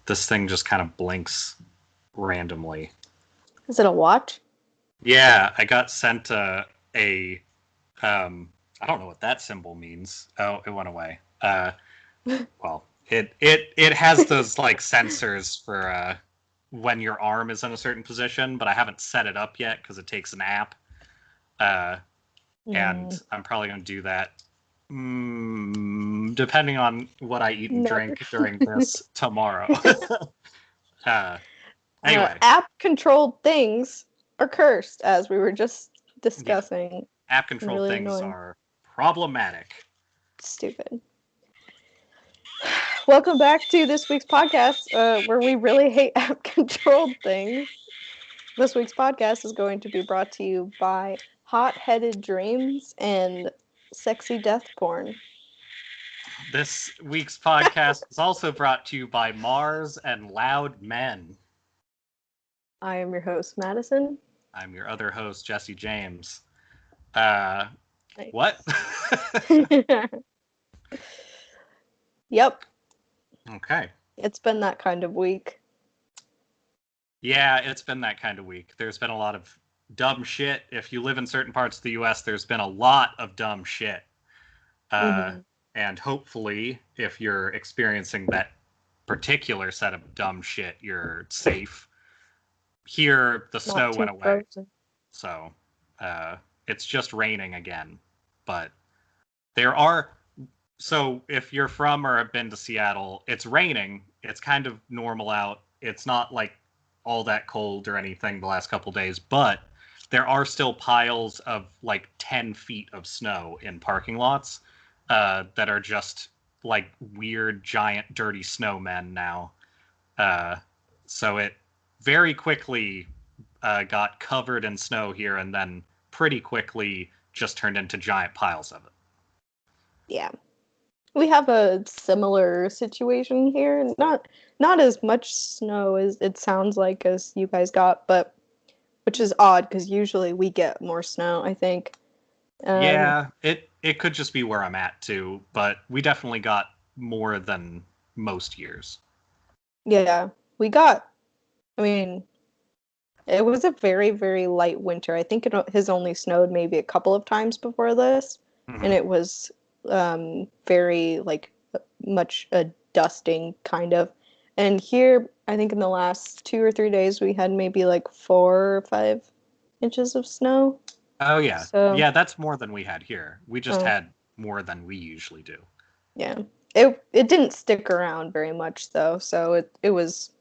This thing just kind of blinks randomly. Is it a watch? Yeah, I got sent I don't know what that symbol means. Oh, it went away. Well, it has those like sensors for when your arm is in a certain position, but I haven't set it up yet because it takes an app. And I'm probably going to do that depending on what I eat and drink during this tomorrow. Anyway. App-controlled things are cursed, as we were just discussing. Yeah. App-controlled really things are problematic. Stupid. Welcome back to this week's podcast, where we really hate app-controlled things. This week's podcast is going to be brought to you by hot-headed dreams and sexy death porn. This week's podcast is also brought to you by Mars and Loud Men. I am your host, Madison. I'm your other host, Jesse James. Nice. What? Yep. Okay. It's been that kind of week. Yeah, it's been that kind of week. There's been a lot of dumb shit. If you live in certain parts of the U.S., there's been a lot of dumb shit. And hopefully, if you're experiencing that particular set of dumb shit, you're safe. Here, the snow went away. Frozen. So, it's just raining again. But there are... So, if you're from or have been to Seattle, it's raining. It's kind of normal out. It's not, like, all that cold or anything the last couple days. But there are still piles of, like, 10 feet of snow in parking lots that are just, like, weird, giant, dirty snowmen now. So it very quickly got covered in snow here and then pretty quickly just turned into giant piles of it. Yeah. We have a similar situation here. Not as much snow as it sounds like as you guys got, but which is odd because usually we get more snow, I think. Yeah, it could just be where I'm at too, but we definitely got more than most years. Yeah, we got, I mean, it was a very, very light winter. I think it has only snowed maybe a couple of times before this, and it was very, like, much a dusting, kind of. And here, I think in the last 2 or 3 days, we had maybe, like, 4 or 5 inches of snow. Oh, yeah. So, yeah, that's more than we had here. We just had more than we usually do. Yeah. It didn't stick around very much, though, so it was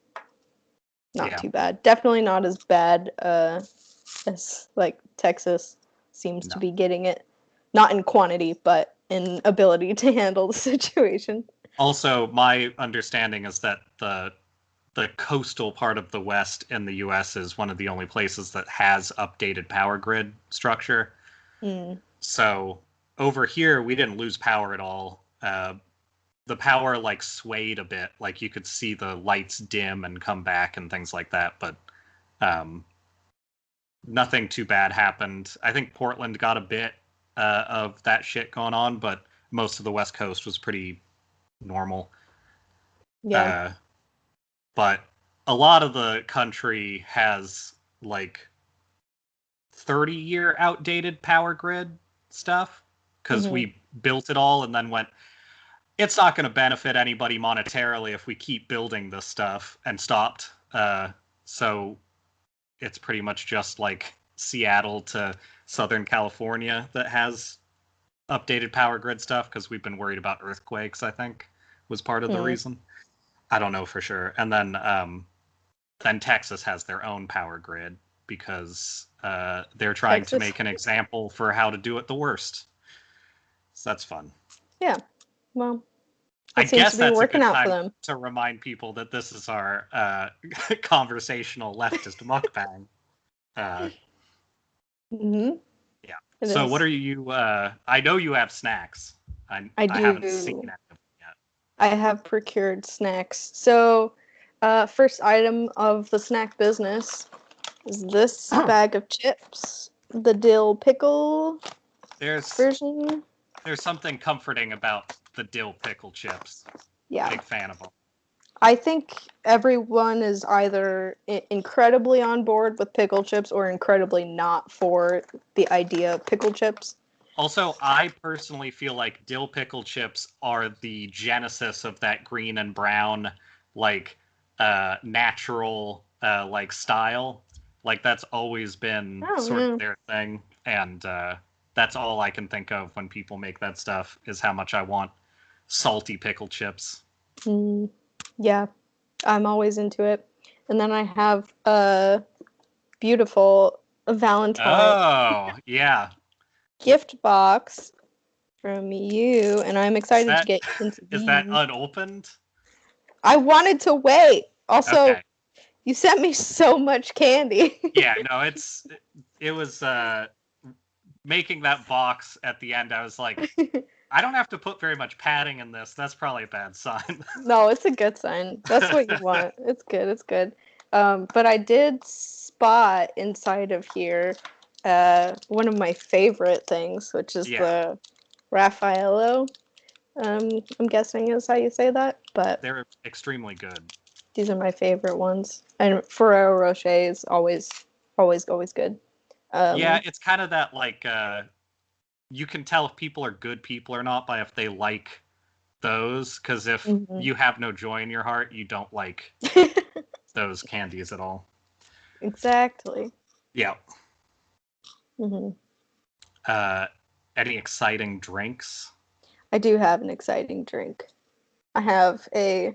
not too bad. Definitely not as bad as, like, Texas seems to be getting it. Not in quantity, but in ability to handle the situation. Also, my understanding is that the coastal part of the West in the U.S. is one of the only places that has updated power grid structure. So over here, we didn't lose power at all. The power, like, swayed a bit. Like, you could see the lights dim and come back and things like that. But nothing too bad happened. I think Portland got a bit of that shit going on, but most of the West Coast was pretty normal. Yeah. But a lot of the country has, like, 30-year outdated power grid stuff because we built it all and then went, it's not going to benefit anybody monetarily if we keep building this stuff, and stopped. So it's pretty much just, like, Seattle to Southern California that has updated power grid stuff because we've been worried about earthquakes, I think, was part of the reason. I don't know for sure. And then Texas has their own power grid because they're trying to make an example for how to do it the worst. So that's fun. Yeah. Well, I guess that's a good time to remind people that this is our conversational leftist mukbang. Yeah. So what are you... I know you have snacks. I do. Haven't seen any of them yet. I have procured snacks. So, first item of the snack business is this bag of chips. The dill pickle version. There's something comforting about the dill pickle chips. Yeah. Big fan of them. I think everyone is either incredibly on board with pickle chips or incredibly not for the idea of pickle chips. Also, I personally feel like dill pickle chips are the genesis of that green and brown, like, natural, like, style. Like, that's always been sort of their thing. And that's all I can think of when people make that stuff, is how much I want salty pickle chips. Yeah, I'm always into it. And then I have a beautiful Valentine yeah. gift box from you, and I'm excited to get into these. Is that unopened? I wanted to wait. Also, okay. You sent me so much candy. Yeah, no, it was making that box at the end. I was like, I don't have to put very much padding in this. That's probably a bad sign. No, it's a good sign. That's what you want. It's good. It's good. But I did spot inside of here one of my favorite things, which is the Raffaello. I'm guessing is how you say that, but they're extremely good. These are my favorite ones, and Ferrero Rocher is always good. Yeah, it's kind of that, like, you can tell if people are good people or not by if they like those, because if you have no joy in your heart, you don't like those candies at all. Exactly. Yeah. Any exciting drinks? I do have an exciting drink. I have a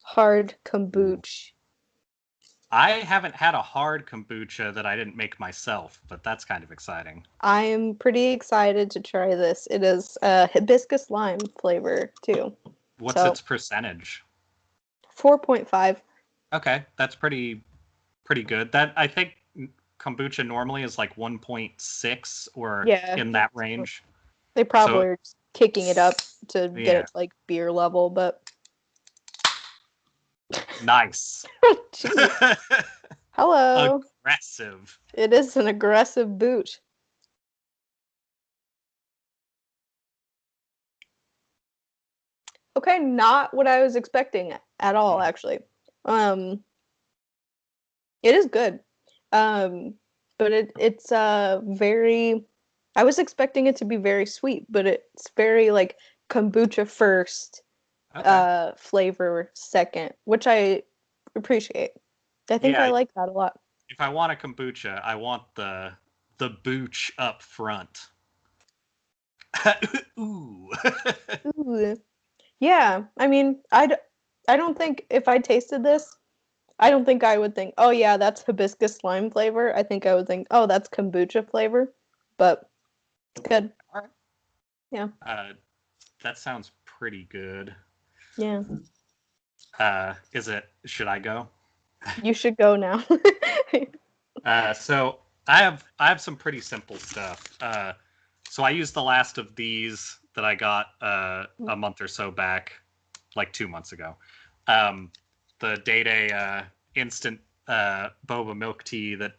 hard kombucha. I haven't had a hard kombucha that I didn't make myself, but that's kind of exciting. I am pretty excited to try this. It is hibiscus lime flavor too. What's its percentage? 4.5. Okay, that's pretty good. That, I think kombucha normally is like 1.6 or in that range. They probably are just kicking it up to get it to like beer level, but nice. Hello. Aggressive. It is an aggressive boot. Okay, not what I was expecting at all, actually. It is good. But it's very, I was expecting it to be very sweet, but it's very like kombucha first, flavor second, which I appreciate. I think I like that a lot. If I want a kombucha, I want the booch up front. Ooh. Ooh. Yeah, I mean, I don't think if I tasted this, I don't think I would think, oh yeah, that's hibiscus lime flavor. I think I would think, oh, that's kombucha flavor. But it's good. All right. Yeah. That sounds pretty good. Yeah. Should I go? You should go now. So I have some pretty simple stuff. So I used the last of these that I got a month or so back, like 2 months ago. The Day instant boba milk tea that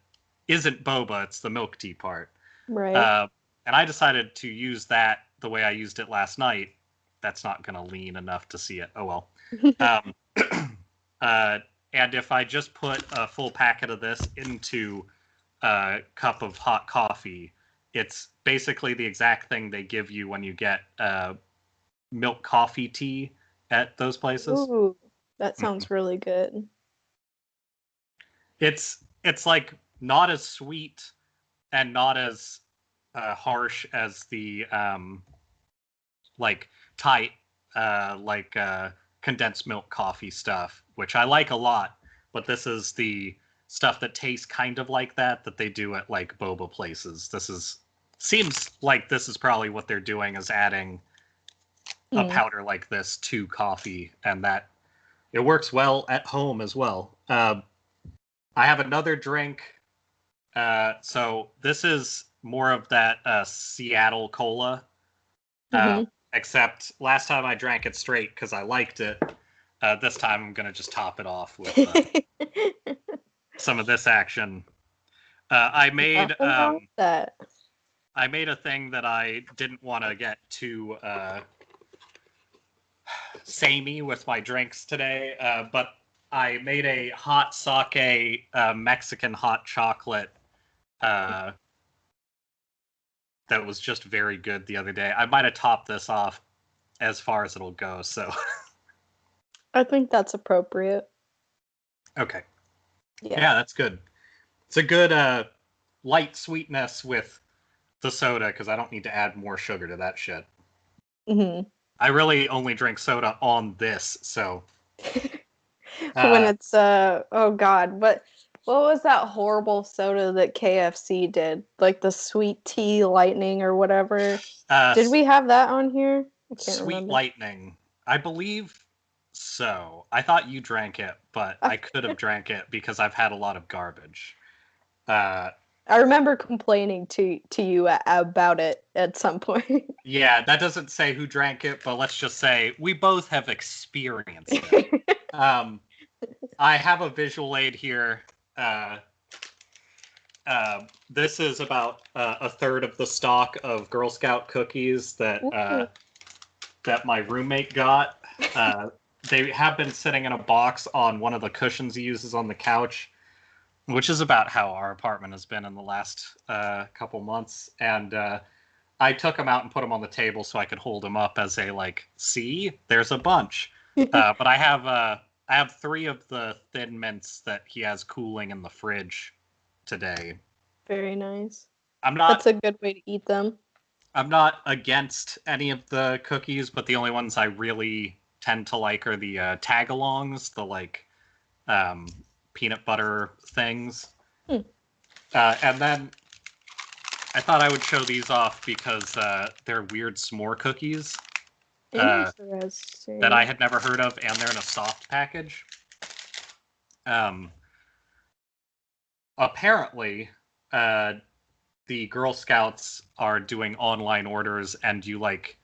isn't boba, it's the milk tea part. Right. And I decided to use that the way I used it last night. That's not going to lean enough to see it. Oh well. And if I just put a full packet of this into a cup of hot coffee, it's basically the exact thing they give you when you get milk coffee tea at those places. Ooh, that sounds really good. It's like not as sweet and not as harsh as the like tight condensed milk coffee stuff, which I like a lot, but this is the stuff that tastes kind of like that they do at like boba places. Seems like this is probably what they're doing, is adding a powder like this to coffee, and that it works well at home as well. I have another drink. So this is more of that Seattle cola. Except last time I drank it straight because I liked it. This time I'm going to just top it off with some of this action. I made... that. I made a thing that I didn't want to get too samey with my drinks today, but I made a hot sake Mexican hot chocolate that was just very good the other day. I might have topped this off as far as it'll go, so. I think that's appropriate. Okay. Yeah, that's good. It's a good light sweetness with the soda, because I don't need to add more sugar to that shit. Mm-hmm. I really only drink soda on this, so. When it's oh god, what was that horrible soda that KFC did? Like the sweet tea lightning or whatever. Did we have that on here? I can't Sweet remember. Lightning. I believe so. I thought you drank it, but I could have drank it because I've had a lot of garbage. I remember complaining to you about it at some point. Yeah, that doesn't say who drank it, but let's just say we both have experienced it. I have a visual aid here. This is about a third of the stock of Girl Scout cookies that that my roommate got. They have been sitting in a box on one of the cushions he uses on the couch, which is about how our apartment has been in the last couple months. And I took them out and put them on the table so I could hold them up as a like, see, there's a bunch. But I have 3 of the Thin Mints that he has cooling in the fridge today. Very nice. I'm not. That's a good way to eat them. I'm not against any of the cookies, but the only ones I really tend to like are the tag-alongs, the like peanut butter things. And then I thought I would show these off because they're weird s'more cookies that I had never heard of, and they're in a soft package. Apparently, the Girl Scouts are doing online orders, and you like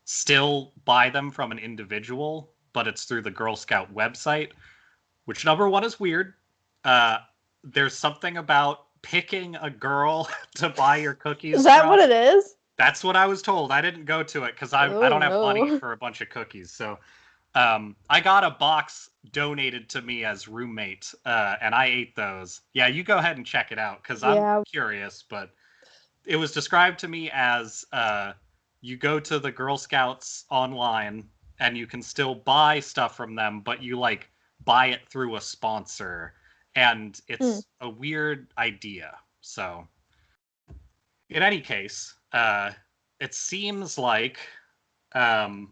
still buy them from an individual, but it's through the Girl Scout website, which number one is weird. There's something about picking a girl to buy your cookies. Is that what it is? That's what I was told. I didn't go to it because I don't have money for a bunch of cookies. So I got a box donated to me as roommate, and I ate those. Yeah, you go ahead and check it out because I'm curious, but it was described to me as you go to the Girl Scouts online and you can still buy stuff from them, but you like buy it through a sponsor, and it's a weird idea. So in any case, it seems like an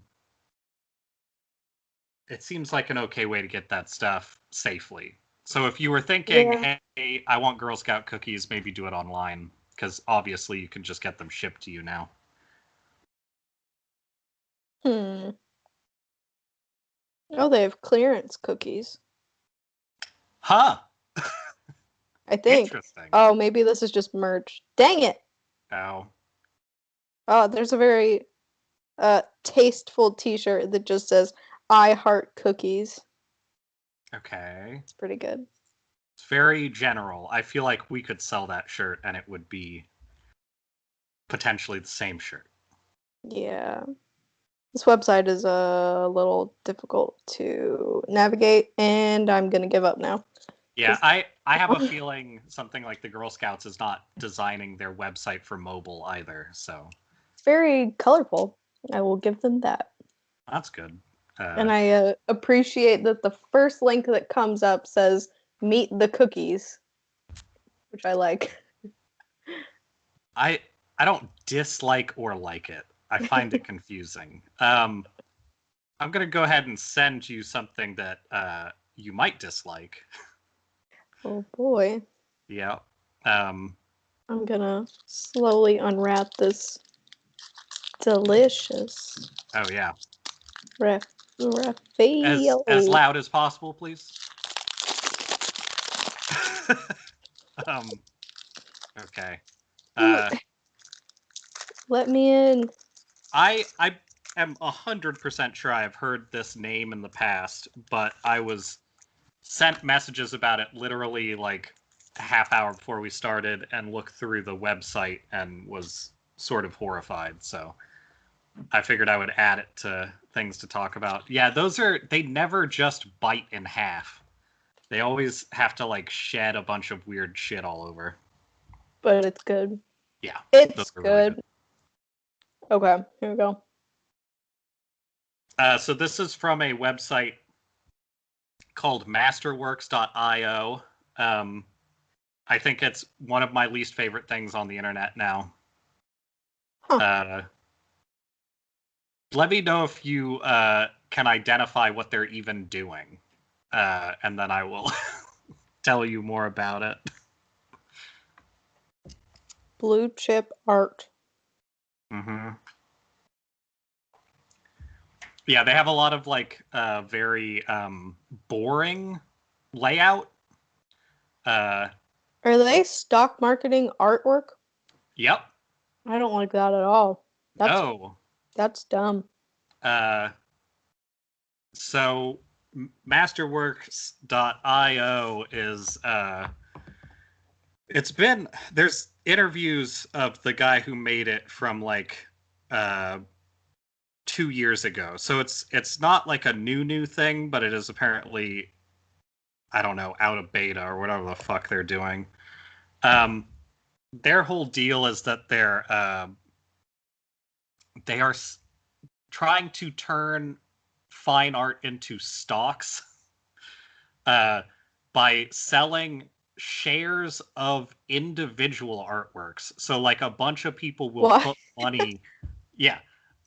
okay way to get that stuff safely. So if you were thinking, hey, I want Girl Scout cookies, maybe do it online, because obviously you can just get them shipped to you now. Oh, they have clearance cookies. Huh. I think. Interesting. Oh, maybe this is just merch. Dang it. Oh. Oh, there's a very tasteful t-shirt that just says, I heart cookies. Okay. It's pretty good. It's very general. I feel like we could sell that shirt and it would be potentially the same shirt. Yeah. This website is a little difficult to navigate, and I'm going to give up now. Yeah, I have a feeling something like the Girl Scouts is not designing their website for mobile either, so. It's very colorful. I will give them that. That's good. And I appreciate that the first link that comes up says, meet the cookies, which I like. I don't dislike or like it. I find it confusing. I'm going to go ahead and send you something that you might dislike. Oh boy. Yeah. I'm gonna slowly unwrap this delicious. Oh yeah. Raphael. As loud as possible, please. Okay. Let me in. I am 100% sure I've heard this name in the past, but I was sent messages about it literally like a half hour before we started and looked through the website and was sort of horrified. So I figured I would add it to things to talk about. Yeah, they never just bite in half. They always have to like shed a bunch of weird shit all over. But it's good. Yeah. It's good. Really good. Okay, here we go. So this is from a website called masterworks.io. I think it's one of my least favorite things on the internet now. Huh. Let me know if you can identify what they're even doing, and then I will tell you more about it. Blue chip art. Mm-hmm. Yeah, they have a lot of like very boring layout. Are they stock marketing artwork? Yep. I don't like that at all. That's dumb. So masterworks.io is there's interviews of the guy who made it from like 2 years ago. So it's not like a new thing, but it is apparently, I don't know, out of beta or whatever the fuck they're doing. Their whole deal is that they are trying to turn fine art into stocks by selling shares of individual artworks. So like a bunch of people will put money. Yeah.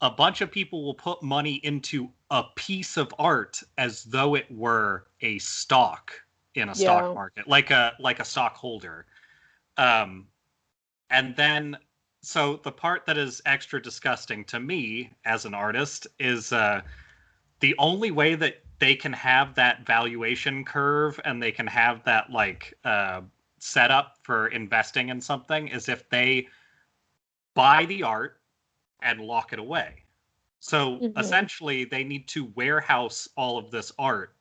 A bunch of people will put money into a piece of art as though it were a stock in a stock market, like a stockholder. And then, so the part that is extra disgusting to me as an artist is the only way that they can have that valuation curve and they can have that like setup for investing in something is if they buy the art and lock it away. So essentially, they need to warehouse all of this art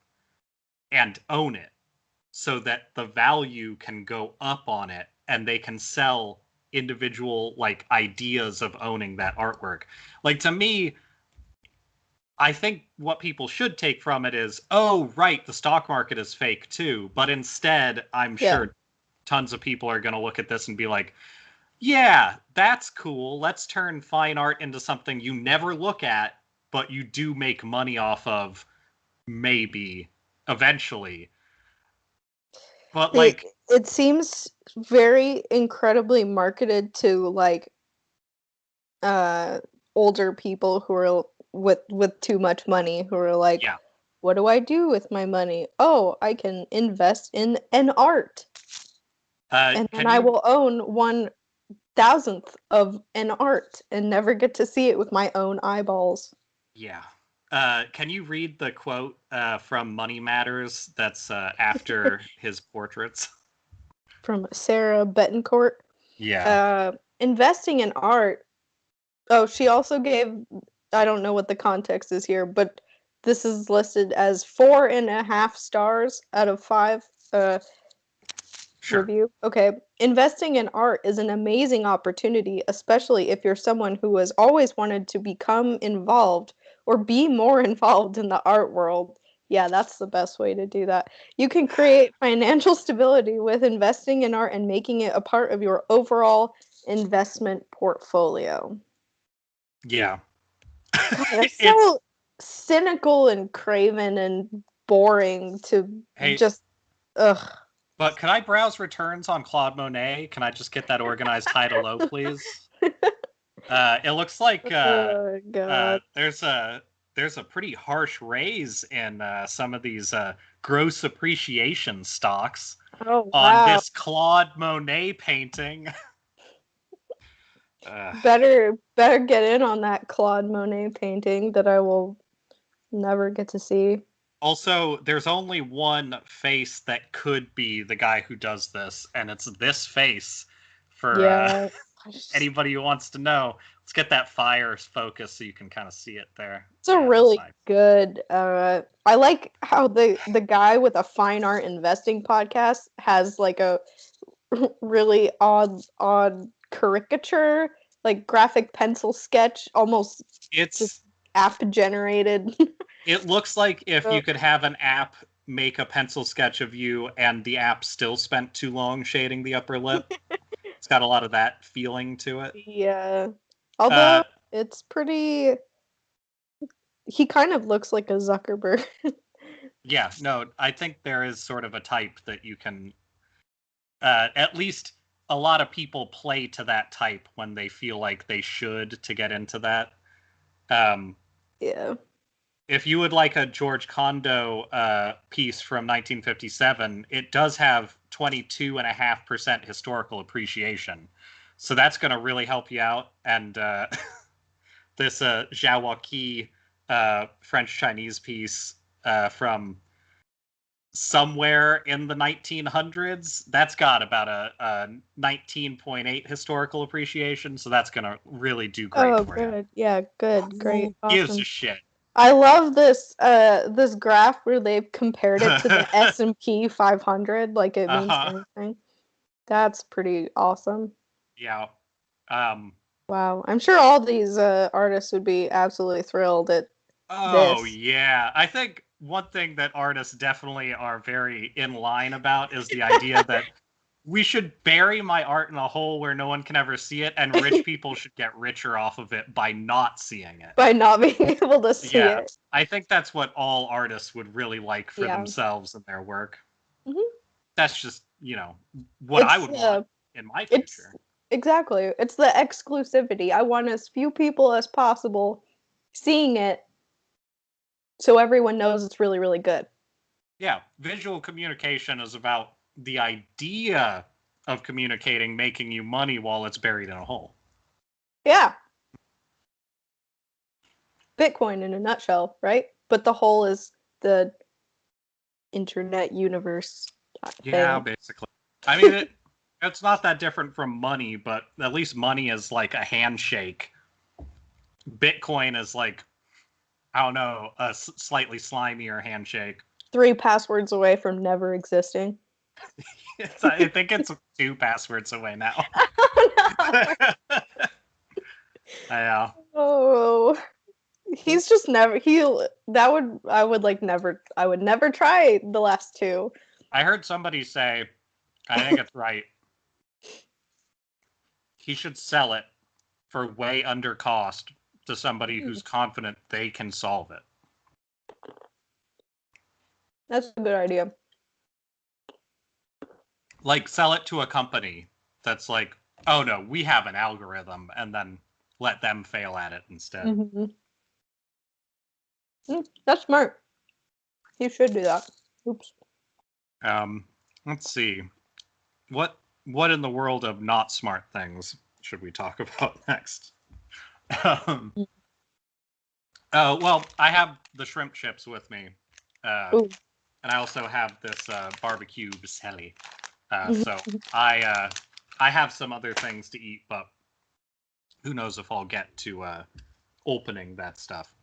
and own it so that the value can go up on it and they can sell individual like ideas of owning that artwork. Like, to me, I think what people should take from it is, oh, right, the stock market is fake too. But instead, I'm sure tons of people are going to look at this and be like, yeah, that's cool. Let's turn fine art into something you never look at, but you do make money off of, maybe, eventually. But like, it seems very incredibly marketed to like older people who are with too much money, who are like, what do I do with my money? Oh, I can invest in an art, and then I will own 1,000th of an art and never get to see it with my own eyeballs. Yeah. Can you read the quote from Money Matters that's after his portraits? From Sarah Betancourt? Yeah. Investing in art. Oh, she also gave, I don't know what the context is here, but this is listed as 4.5 stars out of 5 review. Okay. Investing in art is an amazing opportunity, especially if you're someone who has always wanted to become involved or be more involved in the art world. Yeah, that's the best way to do that. You can create financial stability with investing in art and making it a part of your overall investment portfolio. Yeah. God, that's so cynical and craven and boring to just, ugh. But could I browse returns on Claude Monet? Can I just get that organized high to low, please? It looks like there's a pretty harsh raise in some of these gross appreciation stocks on this Claude Monet painting. Better get in on that Claude Monet painting that I will never get to see. Also, there's only one face that could be the guy who does this, and it's this face for anybody who wants to know. Let's get that fire focus so you can kind of see it there. It's a really good. I like how the guy with a fine art investing podcast has like a really odd caricature, like graphic pencil sketch, almost It's just app generated. it looks like if you could have an app make a pencil sketch of you and the app still spent too long shading the upper lip. It's got a lot of that feeling to it. Yeah. Although it's pretty he kind of looks like a Zuckerberg. Yeah, no, I think there is sort of a type that you can at least a lot of people play to that type when they feel like they should to get into that. Yeah. If you would like a George Condo piece from 1957, it does have 22.5% historical appreciation. So that's going to really help you out. And this Zhao French-Chinese piece from somewhere in the 1900s, that's got about a 19.8 historical appreciation. So that's going to really do great for you. Oh, good. Yeah, good. Great. Who gives Awesome. a shit? I love this this graph where they've compared it to the S&P 500, like it means anything. That's pretty awesome. Yeah. Wow. I'm sure all these artists would be absolutely thrilled at this. Yeah. I think one thing that artists definitely are very in line about is the idea that we should bury my art in a hole where no one can ever see it, and rich people should get richer off of it by not seeing it. By not being able to see it. I think that's what all artists would really like for themselves and their work. Mm-hmm. That's just, what I would want in my future. Exactly. It's the exclusivity. I want as few people as possible seeing it so everyone knows it's really, really good. Yeah, visual communication is about the idea of communicating making you money while it's buried in a hole. Yeah. Bitcoin in a nutshell, right? But the hole is the internet universe. Yeah, basically. I mean, it's not that different from money, but at least money is like a handshake. Bitcoin is like, I don't know, a slightly slimier handshake. 3 passwords away from never existing. I think it's 2 passwords away now. Oh, no. Yeah. Oh, he's just never. I would never try the last 2. I heard somebody say, I think it's right. He should sell it for way under cost to somebody who's confident they can solve it. That's a good idea. Like, sell it to a company that's like, oh no, we have an algorithm, and then let them fail at it instead. Mm-hmm. That's smart. You should do that. Oops. Let's see. What in the world of not smart things should we talk about next? Well, I have the shrimp chips with me. And I also have this barbecue biselli. So I have some other things to eat, but who knows if I'll get to opening that stuff.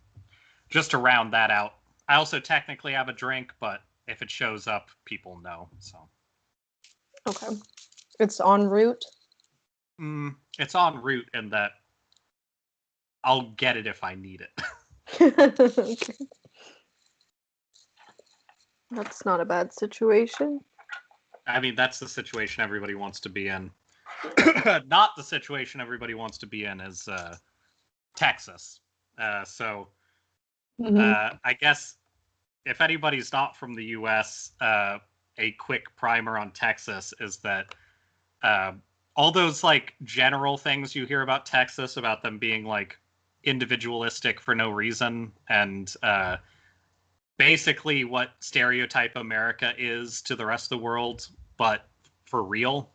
Just to round that out. I also technically have a drink, but if it shows up, people know. So. Okay. It's en route? It's en route in that I'll get it if I need it. Okay. That's not a bad situation. I mean, that's the situation everybody wants to be in. Not the situation everybody wants to be in is Texas. So I guess if anybody's not from the U.S., a quick primer on Texas is that all those like general things you hear about Texas, about them being like individualistic for no reason, and basically what stereotype America is to the rest of the world, but for real.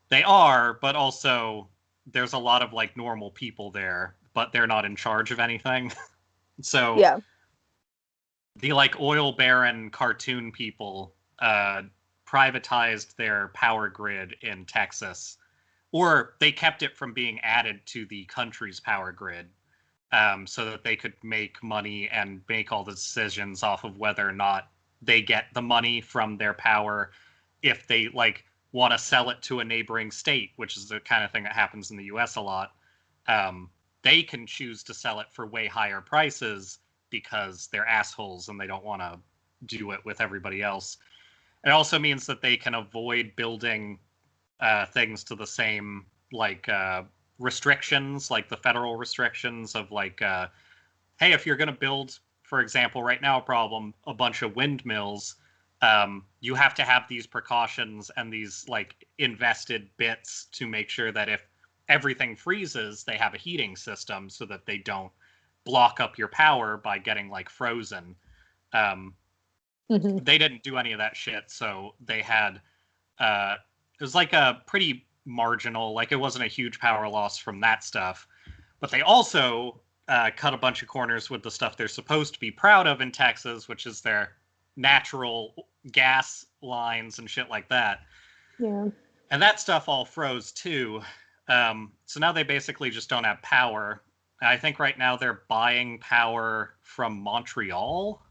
They are, but also there's a lot of like normal people there, but they're not in charge of anything. So yeah. The like oil baron cartoon people privatized their power grid in Texas, or they kept it from being added to the country's power grid, so that they could make money and make all the decisions off of whether or not they get the money from their power. If they like want to sell it to a neighboring state, which is the kind of thing that happens in the US a lot, they can choose to sell it for way higher prices because they're assholes and they don't want to do it with everybody else. It also means that they can avoid building things to the same restrictions, like the federal restrictions of hey, if you're going to build, for example, right now a bunch of windmills, you have to have these precautions and these invested bits to make sure that if everything freezes, they have a heating system so that they don't block up your power by getting frozen. They didn't do any of that shit, so they had it was a pretty marginal, it wasn't a huge power loss from that stuff, but they also cut a bunch of corners with the stuff they're supposed to be proud of in Texas, which is their natural gas lines and shit like that. Yeah. And that stuff all froze too. So now they basically just don't have power. I think right now they're buying power from Montreal,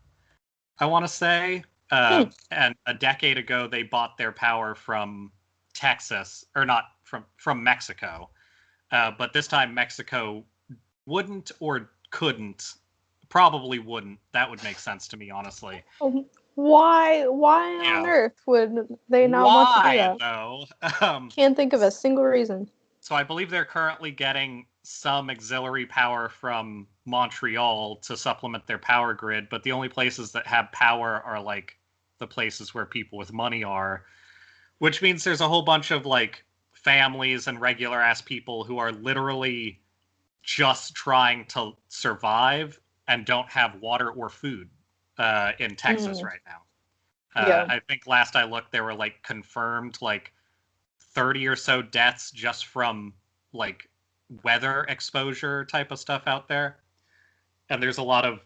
I want to say. And a decade ago, they bought their power from Texas, or not, from Mexico. But this time Mexico wouldn't or couldn't. Probably wouldn't. That would make sense to me, honestly. Why on earth would they not want to do that? Though? Can't think of a single reason. So I believe they're currently getting some auxiliary power from Montreal to supplement their power grid, but the only places that have power are the places where people with money are, which means there's a whole bunch of families and regular ass people who are literally just trying to survive and don't have water or food in Texas right now. Yeah. I think last I looked, there were confirmed 30 or so deaths just from weather exposure type of stuff out there. And there's a lot of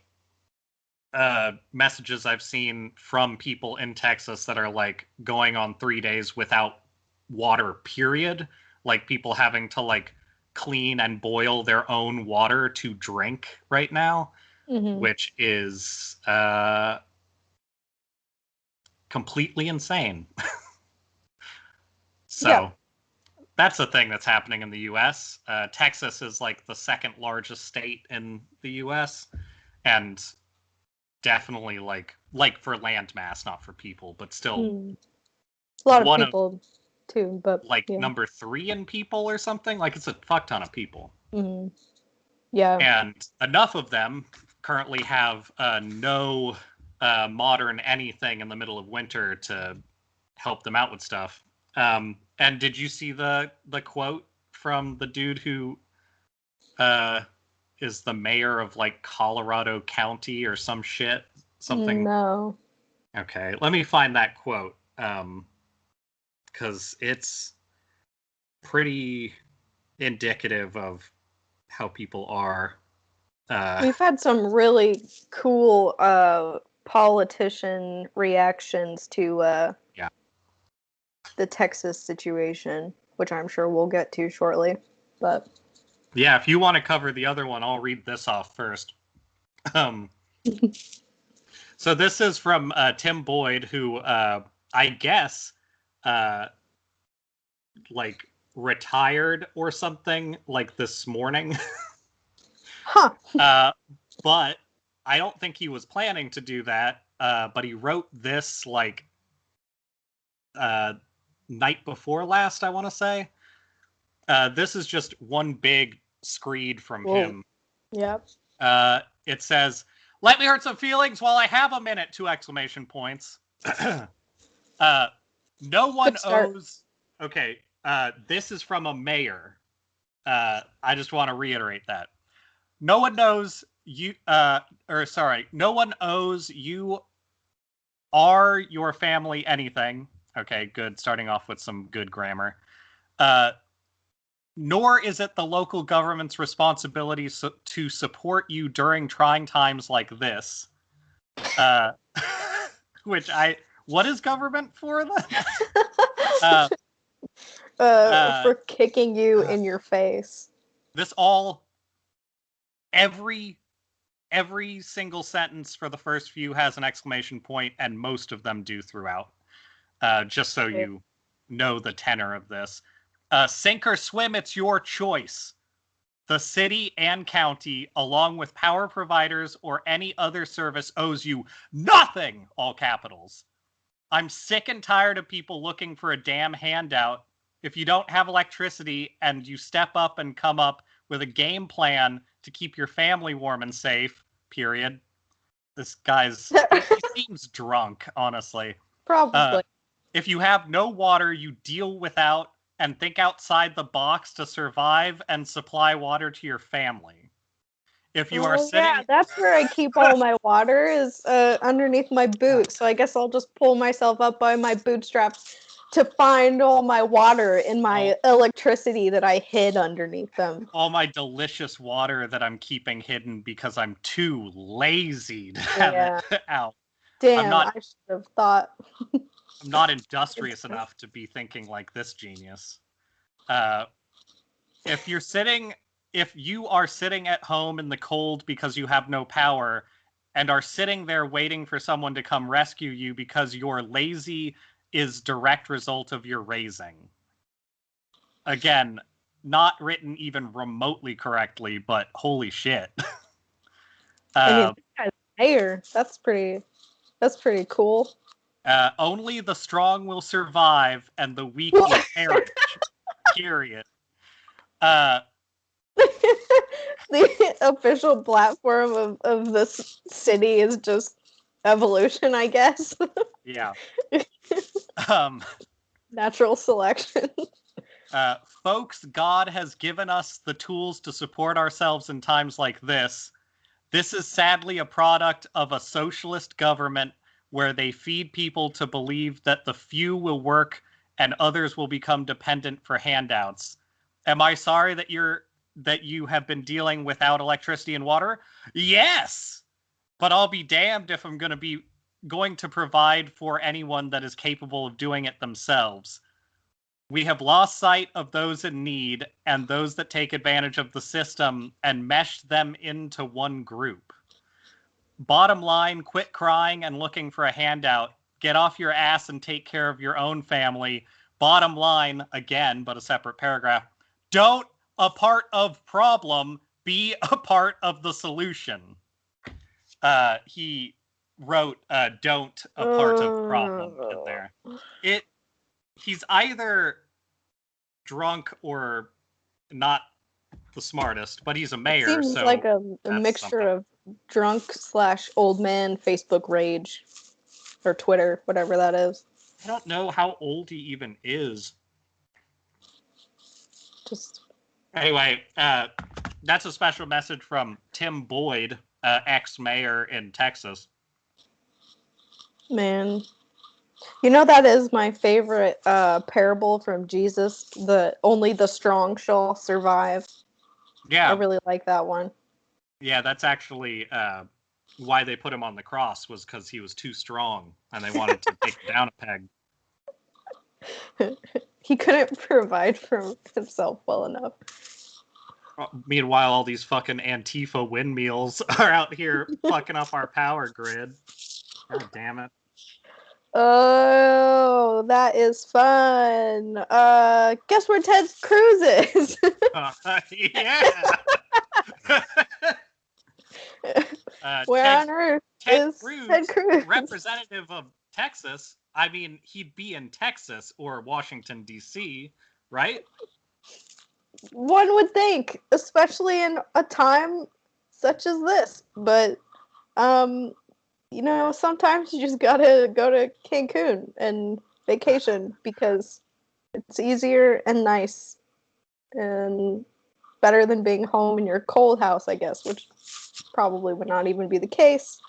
messages I've seen from people in Texas that are going on 3 days without water, period. People having to clean and boil their own water to drink right now, which is completely insane. So that's a thing that's happening in the U.S. Texas is the second largest state in the U.S. and definitely for land mass, not for people, but still a lot of people too. But number 3 in people or something. It's a fuck ton of people. Yeah, and enough of them currently have no modern anything in the middle of winter to help them out with stuff. And did you see the quote from the dude who is the mayor of Colorado County or some shit? Something? No. Okay, let me find that quote. Because it's pretty indicative of how people are. We've had some really cool politician reactions to the Texas situation, which I'm sure we'll get to shortly. But yeah, if you want to cover the other one, I'll read this off first. So this is from Tim Boyd, who I guess retired or something this morning. Huh. But I don't think he was planning to do that. But he wrote this night before last, I want to say. This is just one big screed from him. Yep. It says, "Let me hurt some feelings while I have a minute!" 2 exclamation points. No one owes... Okay, this is from a mayor. I just want to reiterate that. No one knows you... no one owes you or your family anything. Okay, good. Starting off with some good grammar. Nor is it the local government's responsibility to support you during trying times like this. What is government for then? For kicking you in your face. This all... Every single sentence for the first few has an exclamation point, and most of them do throughout. Just so you know the tenor of this. Sink or swim, it's your choice. The city and county, along with power providers or any other service, owes you nothing, all capitals. I'm sick and tired of people looking for a damn handout. If you don't have electricity and you step up and come up with a game plan to keep your family warm and safe, period. This guy's, he seems drunk, honestly. Probably. If you have no water, you deal without and think outside the box to survive and supply water to your family. If you are sitting... Yeah, that's where I keep all my water, is underneath my boots. So I guess I'll just pull myself up by my bootstraps to find all my water and my electricity that I hid underneath them. All my delicious water that I'm keeping hidden because I'm too lazy to have it out. Damn, I should have thought. I'm not industrious enough to be thinking like this genius. If you are sitting at home in the cold because you have no power and are sitting there waiting for someone to come rescue you because you're lazy is direct result of your raising. Again, not written even remotely correctly, but holy shit. I mean, this guy's mayor. That's pretty cool. Only the strong will survive and the weak will perish. Period. The official platform of this city is just evolution, I guess. Yeah. Natural selection. Folks, God has given us the tools to support ourselves in times like this. This is sadly a product of a socialist government where they feed people to believe that the few will work and others will become dependent for handouts. Am I sorry that you have been dealing without electricity and water? Yes! But I'll be damned if I'm going to provide for anyone that is capable of doing it themselves. We have lost sight of those in need and those that take advantage of the system and meshed them into one group. Bottom line, quit crying and looking for a handout. Get off your ass and take care of your own family. Bottom line, again, but a separate paragraph, don't a part of problem, be a part of the solution. He wrote don't a part of problem in there. He's either drunk or not the smartest, but he's a mayor. Seems so like a mixture of drunk / old man Facebook rage or Twitter, whatever that is. I don't know how old he even is. Anyway, that's a special message from Tim Boyd, ex-mayor in Texas. Man. You know, that is my favorite parable from Jesus. Only the strong shall survive. Yeah. I really like that one. Yeah, that's actually why they put him on the cross, was because he was too strong and they wanted to take him down a peg. He couldn't provide for himself well enough. Meanwhile, all these fucking Antifa windmills are out here fucking up our power grid. God damn it. Oh, that is fun. Guess where Ted Cruz is? Yeah. Where on earth is Ted Cruz? Representative of Texas. I mean, he'd be in Texas or Washington, D.C., right? One would think, especially in a time such as this. But, you know, sometimes you just gotta go to Cancun and vacation because it's easier and nice and better than being home in your cold house, I guess, which probably would not even be the case.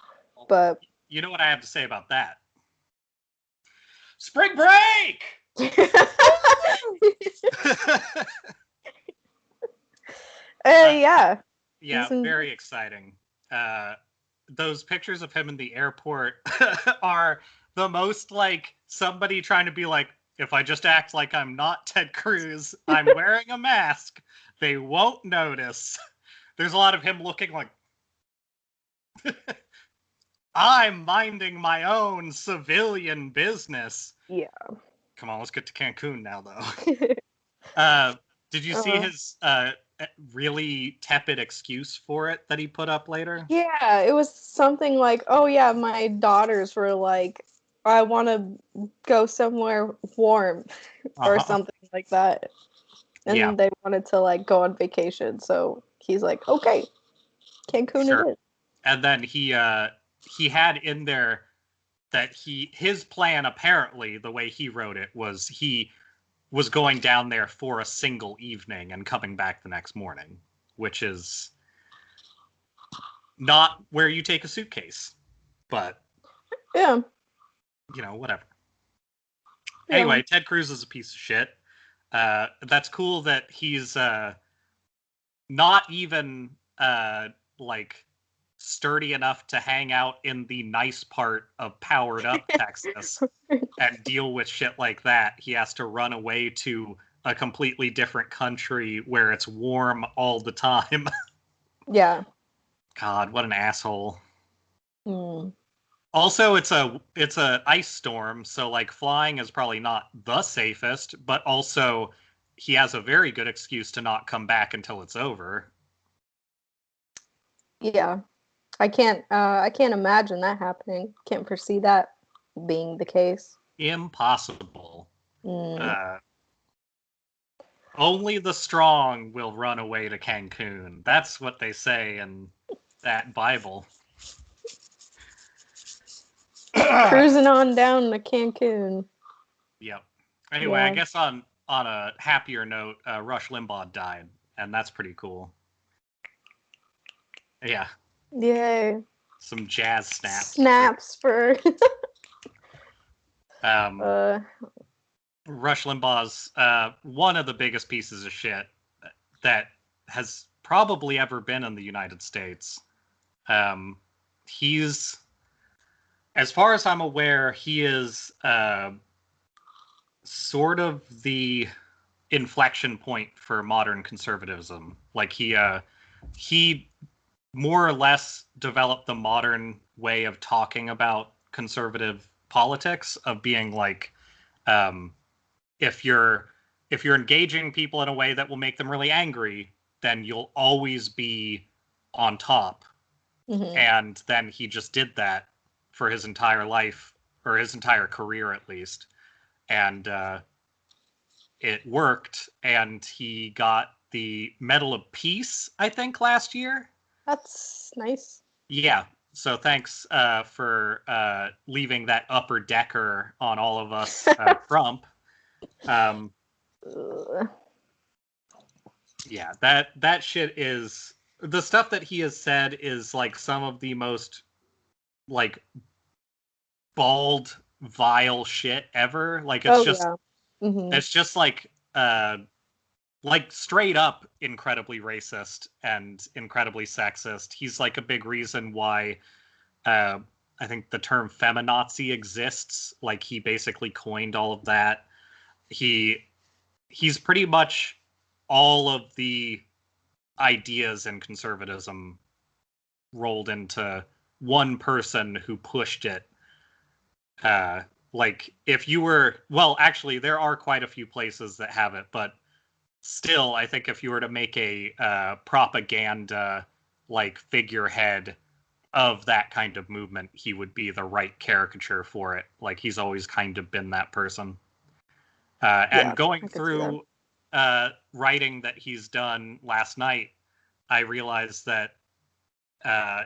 But you know what I have to say about that? Spring break! Yeah. Yeah, very exciting. Those pictures of him in the airport are the most like somebody trying to be like, if I just act like I'm not Ted Cruz, I'm wearing a mask, they won't notice. There's a lot of him looking like, I'm minding my own civilian business. Yeah. Come on, let's get to Cancun now, though. Did you see his really tepid excuse for it that he put up later? Yeah, it was something like, oh yeah, my daughters were like, I want to go somewhere warm or something like that. And they wanted to like go on vacation. So he's like, okay, Cancun it is. And then he had in there that his plan, apparently, the way he wrote it, was he was going down there for a single evening and coming back the next morning, which is not where you take a suitcase. But, yeah, you know, whatever. Yeah. Anyway, Ted Cruz is a piece of shit. That's cool that he's not even like sturdy enough to hang out in the nice part of powered up Texas and deal with shit like that. He has to run away to a completely different country where it's warm all the time. Yeah. God, what an asshole. Also, it's a ice storm, so like flying is probably not the safest, but also he has a very good excuse to not come back until it's over. Yeah. I can't imagine that happening. Can't foresee that being the case. Impossible. Only the strong will run away to Cancun. That's what they say in that Bible. Cruising on down to Cancun. Yep. Anyway, I guess on a happier note, Rush Limbaugh died, and that's pretty cool. Yeah. Yay. Some jazz snaps. Snaps for Rush Limbaugh's one of the biggest pieces of shit that has probably ever been in the United States. He's, as far as I'm aware, he is sort of the inflection point for modern conservatism. Like he more or less developed the modern way of talking about conservative politics, of being like, if you're engaging people in a way that will make them really angry, then you'll always be on top. And then he just did that for his entire life, or his entire career at least. And it worked, and he got the Medal of Peace, I think, last year. That's nice. Yeah. So thanks for leaving that upper decker on all of us, Trump. Yeah, that shit is, the stuff that he has said is like some of the most like bald, vile shit ever. Like it's it's just like straight up incredibly racist and incredibly sexist. He's like a big reason why I think the term feminazi exists. Like he basically coined all of that. He's pretty much all of the ideas in conservatism rolled into one person who pushed it. Like if you were, well, actually there are quite a few places that have it, but still, I think if you were to make a propaganda like figurehead of that kind of movement, he would be the right caricature for it. Like he's always kind of been that person. And going through writing that he's done last night, I realized that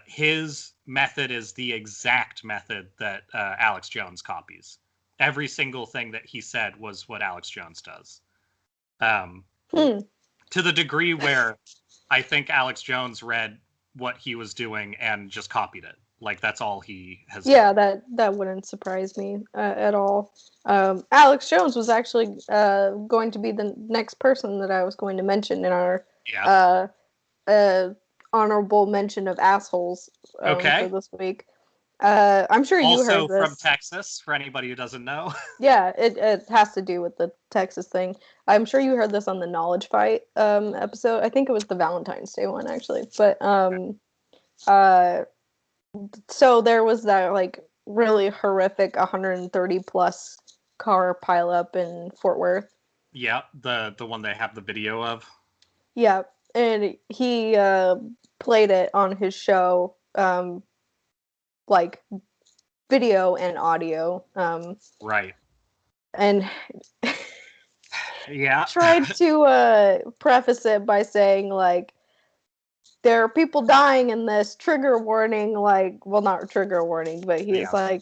his method is the exact method that Alex Jones copies. Every single thing that he said was what Alex Jones does. To the degree where I think Alex Jones read what he was doing and just copied it. Like that's all he has done. that wouldn't surprise me at all. Alex Jones was actually going to be the next person that I was going to mention in our honorable mention of assholes for this week. I'm sure you heard this. Also from Texas, for anybody who doesn't know. Yeah, it has to do with the Texas thing. I'm sure you heard this on the Knowledge Fight episode. I think it was the Valentine's Day one, actually. But so there was that like really horrific 130 plus car pileup in Fort Worth. Yeah, the one they have the video of. Yeah, and he played it on his show, like video and audio. Right. And Yeah. tried to preface it by saying, like, there are people dying in this, trigger warning, like, well, not trigger warning, but he's like,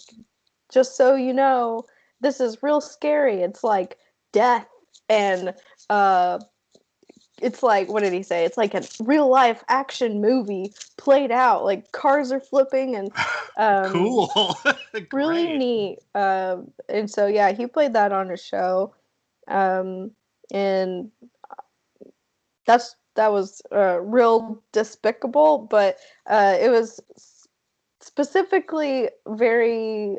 just so you know, this is real scary. It's like death, and it's like, what did he say? It's like a real life action movie played out. Like cars are flipping and cool. really neat. And so yeah, he played that on his show, and that was real despicable, but it was specifically very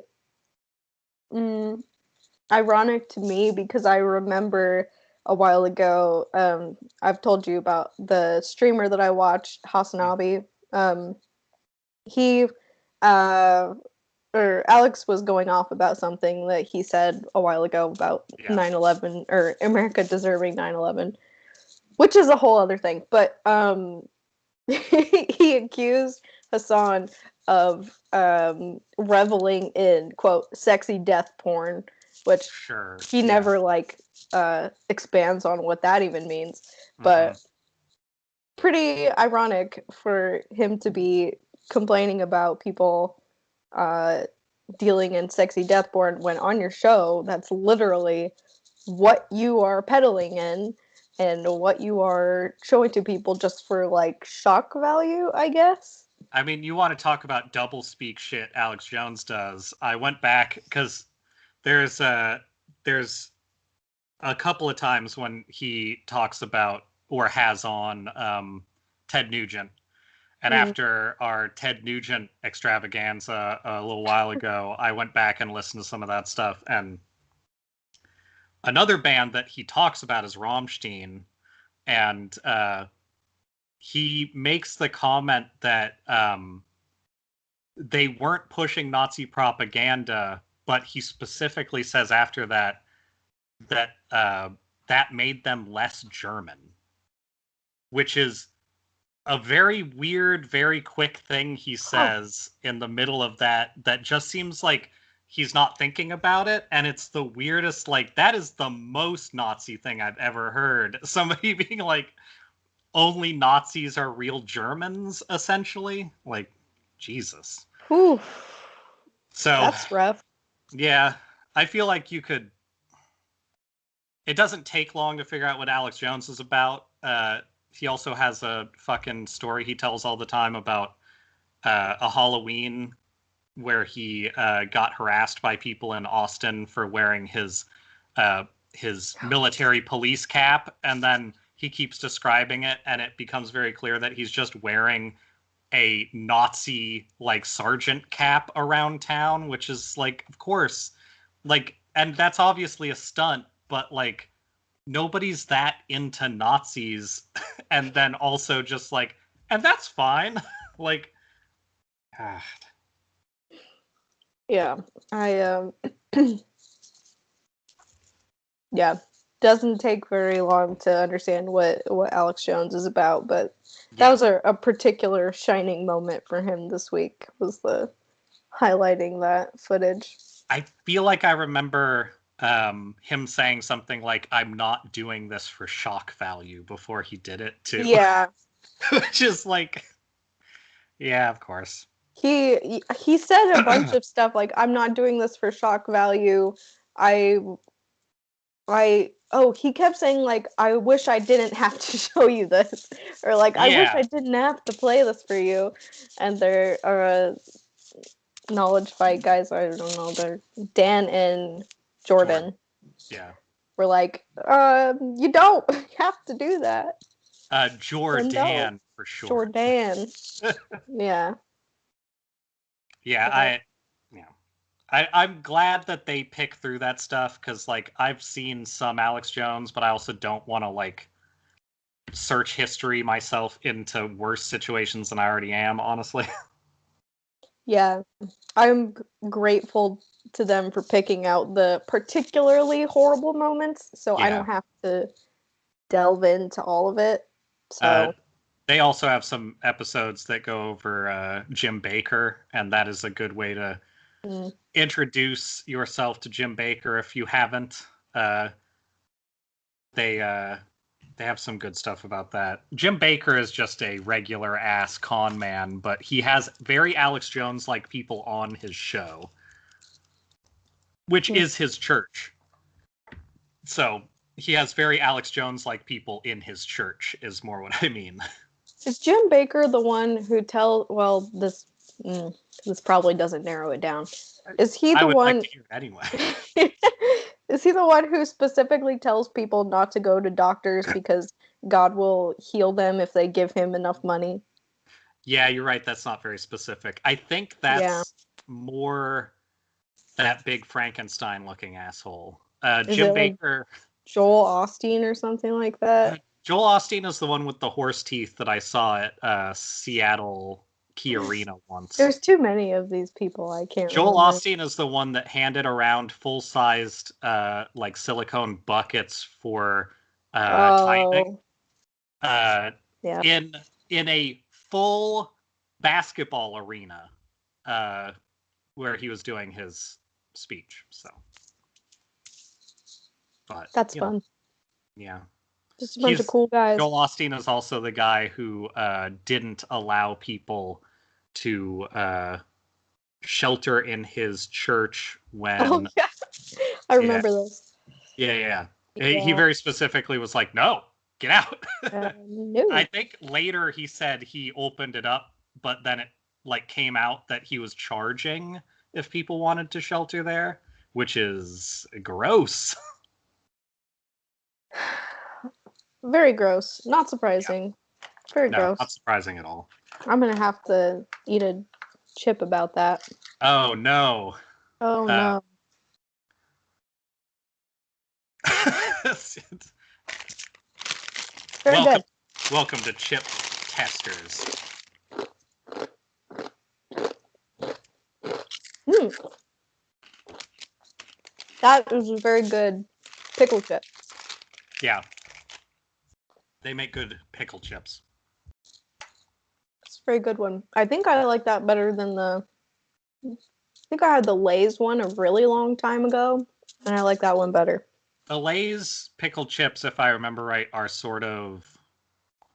ironic to me because I remember a while ago, I've told you about the streamer that I watched, Hasanabi. He or Alex was going off about something that he said a while ago about 9/11 or America deserving 9/11, which is a whole other thing. But he accused Hassan of reveling in, quote, sexy death porn, which he never like expands on what that even means. But pretty ironic for him to be complaining about people dealing in sexy death porn when on your show that's literally what you are peddling in and what you are showing to people just for like shock value, I guess. I mean, you want to talk about double speak shit Alex Jones does. I went back because there's a couple of times when he talks about or has on Ted Nugent. And after our Ted Nugent extravaganza a little while ago, I went back and listened to some of that stuff. And another band that he talks about is Rammstein. And he makes the comment that they weren't pushing Nazi propaganda, but he specifically says after that that made them less German, which is a very weird, very quick thing he says in the middle of that just seems like he's not thinking about it, and it's the weirdest, like, that is the most Nazi thing I've ever heard. Somebody being like, only Nazis are real Germans, essentially. Like, Jesus. Whew. So that's rough. Yeah, I feel like you could... It doesn't take long to figure out what Alex Jones is about. He also has a fucking story he tells all the time about a Halloween where he got harassed by people in Austin for wearing his military police cap, and then he keeps describing it, and it becomes very clear that he's just wearing a Nazi like sergeant cap around town, which is like, of course, like, and that's obviously a stunt, but like, nobody's that into Nazis. And then also just like, and that's fine. Like, yeah, I yeah, doesn't take very long to understand what Alex Jones is about, but that was a particular shining moment for him this week, was the highlighting that footage. I feel like I remember him saying something like, I'm not doing this for shock value before he did it too. Yeah. Which is like, yeah, of course. He said a bunch of stuff like, I'm not doing this for shock value. He kept saying like, I wish I didn't have to show you this, or like, I wish I didn't have to play this for you. And there are knowledge fight guys, I don't know, they're Dan and Jordan. Yeah. We're like, you don't have to do that. Jordan for sure. Jordan. Yeah. Yeah, I'm glad that they pick through that stuff, because like, I've seen some Alex Jones, but I also don't want to like search history myself into worse situations than I already am, honestly. Yeah, I'm grateful to them for picking out the particularly horrible moments, so I don't have to delve into all of it. So they also have some episodes that go over Jim Bakker, and that is a good way to introduce yourself to Jim Bakker if you haven't. They have some good stuff about that. Jim Bakker is just a regular ass con man, but he has very Alex Jones-like people on his show, which is his church. So he has very Alex Jones-like people in his church, is more what I mean. Is Jim Bakker the one who well, this probably doesn't narrow it down. Is he the one? Like to hear anyway. Is he the one who specifically tells people not to go to doctors because God will heal them if they give him enough money? Yeah, you're right. That's not very specific. I think that's more that big Frankenstein-looking asshole. Jim Bakker. Like Joel Osteen or something like that? Joel Osteen is the one with the horse teeth that I saw at Seattle Key Arena once. There's too many of these people. I can't Joel remember. Osteen is the one that handed around full-sized like silicone buckets for tithing. In a full basketball arena where he was doing his speech. So, but that's fun. Yeah. Just a bunch of cool guys. Joel Osteen is also the guy who didn't allow people to shelter in his church when... Oh, yeah. I remember this. Yeah. He very specifically was like, no, get out. No. I think later he said he opened it up, but then it like came out that he was charging if people wanted to shelter there, which is gross. Very gross. Not surprising. Yeah. Very gross. Not surprising at all. I'm going to have to eat a chip about that. Oh, no. Oh, no. Very good. Welcome to Chip Testers. That was a very good pickle chip. Yeah. They make good pickle chips. It's a very good one. I think I like that better than I think I had the Lay's one a really long time ago, and I like that one better. The Lay's pickle chips, if I remember right, are sort of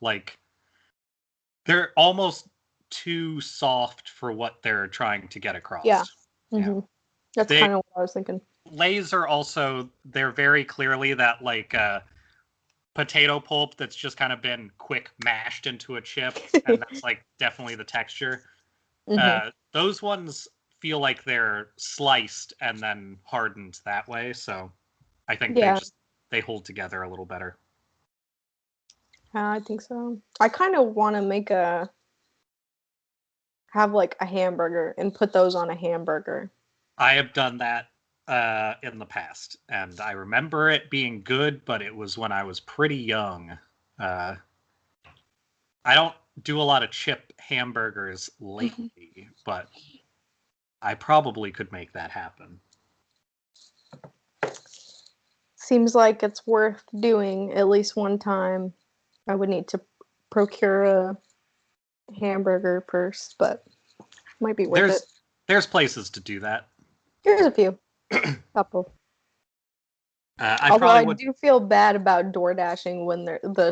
like... They're almost too soft for what they're trying to get across. Yeah. Mm-hmm. That's kind of what I was thinking. Lay's are also... They're very clearly that, like... potato pulp that's just kind of been quick mashed into a chip, and that's like definitely the texture. Those ones feel like they're sliced and then hardened that way, so I think they hold together a little better. I think so. I kind of want to have like a hamburger and put those on a hamburger. I have done that in the past, and I remember it being good, but it was when I was pretty young. I don't do a lot of chip hamburgers lately, but I probably could make that happen. Seems like it's worth doing at least one time. I would need to procure a hamburger first, but it might be worth it. There's places to do that. There's a few. Couple. Although I do feel bad about door dashing when the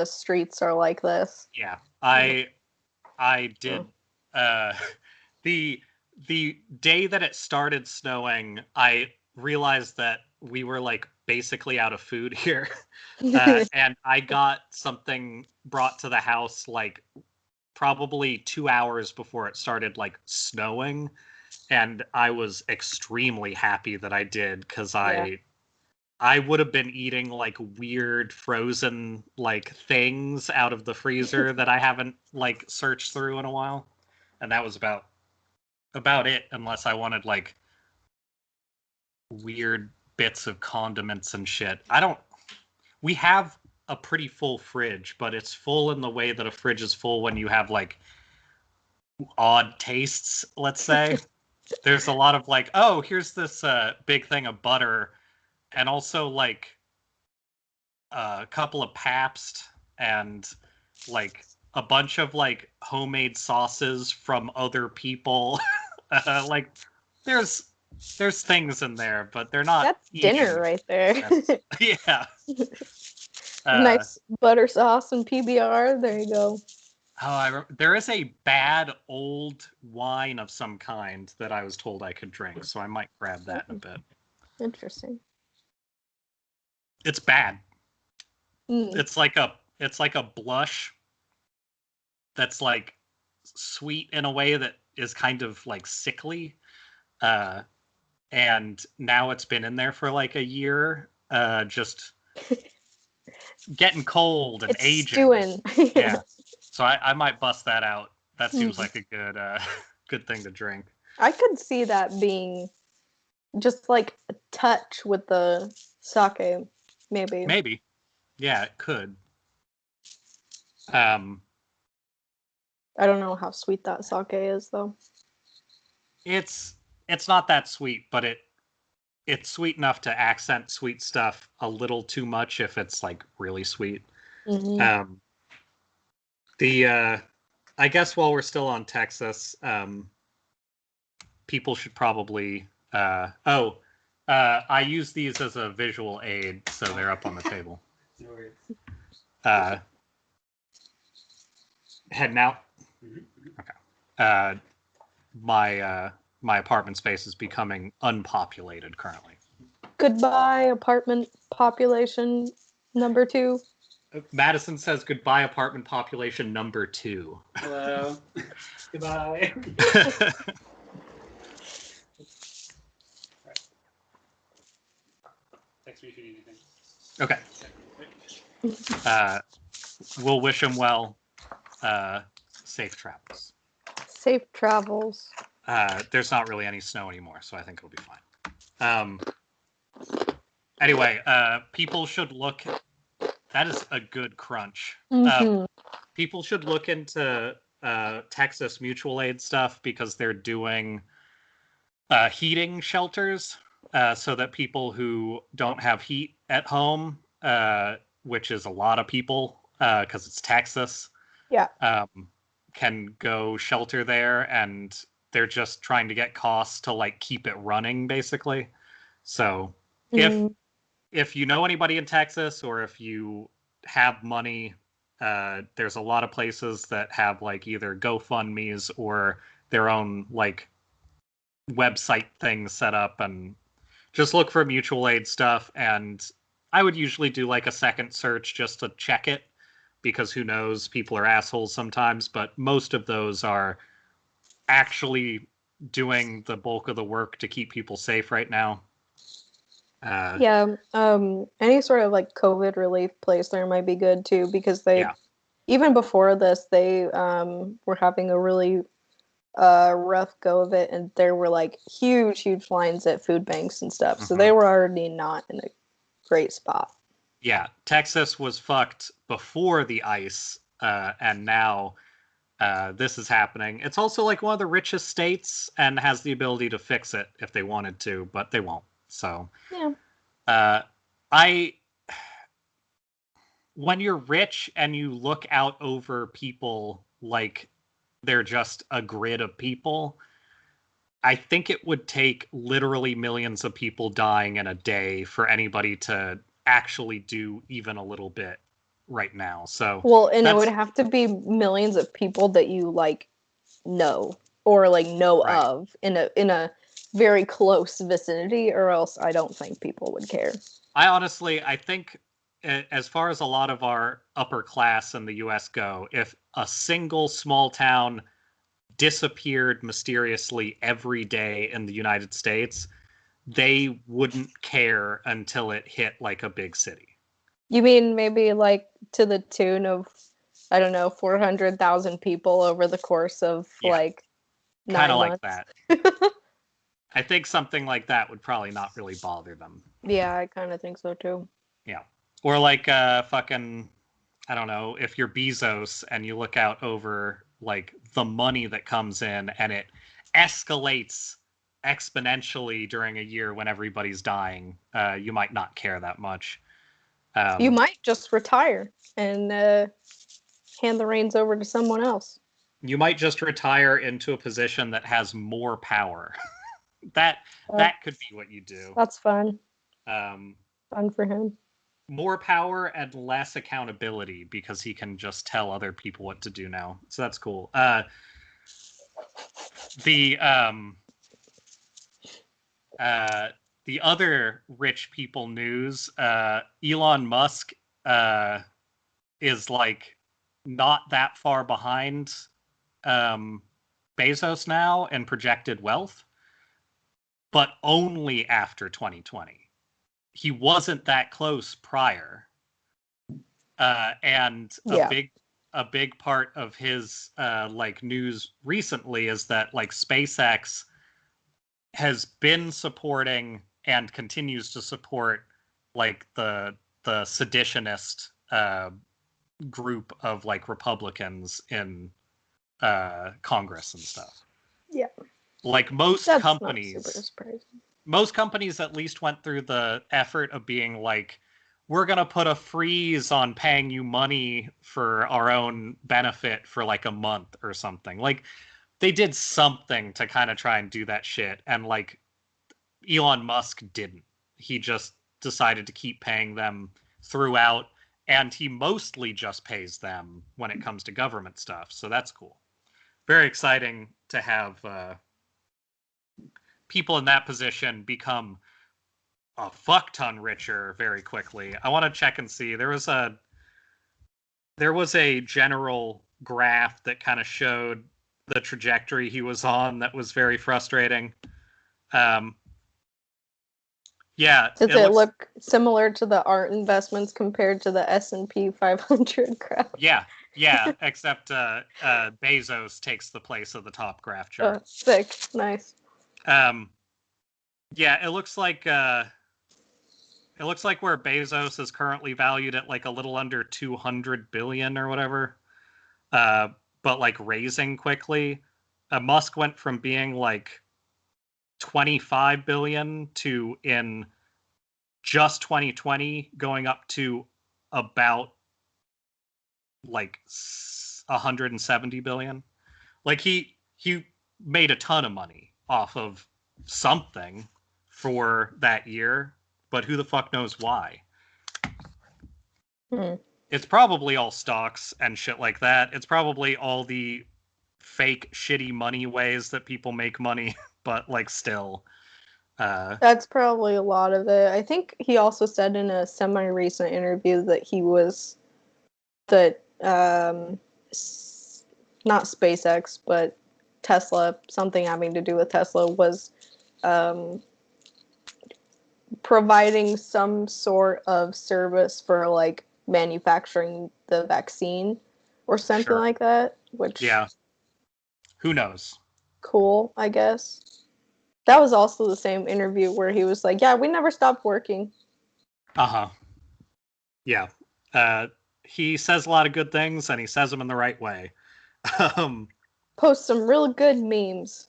streets are like this. Yeah, I did. The day that it started snowing, I realized that we were like basically out of food here, and I got something brought to the house like probably 2 hours before it started like snowing. And I was extremely happy that I did, because I would have been eating like weird frozen like things out of the freezer that I haven't like searched through in a while, and that was about it, unless I wanted like weird bits of condiments and shit. We have a pretty full fridge, but it's full in the way that a fridge is full when you have like odd tastes, let's say. There's a lot of like, oh, here's this big thing of butter, and also like a couple of Pabst and like a bunch of like homemade sauces from other people. Like there's things in there, but they're not. That's dinner right there. Yeah. Nice butter sauce and PBR. There you go. Oh, there is a bad old wine of some kind that I was told I could drink, so I might grab that in a bit. Interesting. It's bad. Mm. It's like a blush that's like sweet in a way that is kind of like sickly. And now it's been in there for like a year, just getting cold and it's aging. Stewing. Yeah. So I might bust that out. That seems like a good thing to drink. I could see that being just like a touch with the sake, maybe. Maybe. Yeah, it could. I don't know how sweet that sake is though. It's not that sweet, but it's sweet enough to accent sweet stuff a little too much if it's like really sweet. Mm-hmm. I guess while we're still on Texas, people should probably I use these as a visual aid, so they're up on the table. Heading out. Okay. My apartment space is becoming unpopulated currently. Goodbye, apartment population number 2. Madison says goodbye, apartment population number 2. Hello. Goodbye. Text me if you need anything. Okay. We'll wish him well. Safe travels. Safe travels. There's not really any snow anymore, so I think it'll be fine. Anyway, people should look. That is a good crunch. Mm-hmm. People should look into Texas mutual aid stuff because they're doing heating shelters so that people who don't have heat at home, which is a lot of people because it's Texas, can go shelter there, and they're just trying to get costs to like keep it running, basically. So if you know anybody in Texas, or if you have money, there's a lot of places that have like either GoFundMe's or their own like website things set up, and just look for mutual aid stuff. And I would usually do like a second search just to check it, because who knows, people are assholes sometimes, but most of those are actually doing the bulk of the work to keep people safe right now. Any sort of like COVID relief place there might be good too, because even before this, they were having a really rough go of it, and there were like huge lines at food banks and stuff. So they were already not in a great spot. Yeah, Texas was fucked before the ice, and now this is happening. It's also like one of the richest states and has the ability to fix it if they wanted to, but they won't. So when you're rich and you look out over people like they're just a grid of people, I think it would take literally millions of people dying in a day for anybody to actually do even a little bit right now. So it would have to be millions of people that you like know or like know of in a very close vicinity, or else I don't think people would care. I think as far as a lot of our upper class in the US go, if a single small town disappeared mysteriously every day in the United States, they wouldn't care until it hit like a big city. You mean maybe like to the tune of, I don't know, 400,000 people over the course of like 9 months? Kind of like that. I think something like that would probably not really bother them. Yeah, I kind of think so too. Yeah. Or like fucking, I don't know, if you're Bezos and you look out over like the money that comes in and it escalates exponentially during a year when everybody's dying, you might not care that much. You might just retire and hand the reins over to someone else. You might just retire into a position that has more power. that could be what you do. That's fun. Fun for him. More power and less accountability because he can just tell other people what to do now. So that's cool. The other rich people news, Elon Musk is like not that far behind Bezos now in projected wealth, but only after 2020. He wasn't that close prior. And a big part of his like news recently is that like SpaceX has been supporting and continues to support like the seditionist group of like Republicans in Congress and stuff. Yeah. Like most That's companies, not super surprising. Most companies at least went through the effort of being like, we're going to put a freeze on paying you money for our own benefit for like a month or something. Like they did something to kind of try and do that shit. And like Elon Musk didn't. He just decided to keep paying them throughout. And he mostly just pays them when it comes to government stuff. So that's cool. Very exciting to have people in that position become a fuck ton richer very quickly. I want to check and see. There was a general graph that kind of showed the trajectory he was on that was very frustrating. Yeah. Does it look similar to the art investments compared to the S&P 500 graph? Yeah, except Bezos takes the place of the top graph chart. Oh, sick. Nice. Yeah, it looks like where Bezos is currently valued at like a little under 200 billion or whatever. But like raising quickly. Musk went from being like 25 billion to in just 2020 going up to about like 170 billion. Like he made a ton of money off of something for that year, but who the fuck knows why? It's probably all stocks and shit like that. It's probably all the fake shitty money ways that people make money, but like still. That's probably a lot of it. I think he also said in a semi-recent interview that not SpaceX, but Tesla, something having to do with Tesla, was providing some sort of service for like manufacturing the vaccine or something like that. Which who knows? Cool, I guess. That was also the same interview where he was like, "Yeah, we never stopped working." Yeah. He says a lot of good things, and he says them in the right way. Post some real good memes.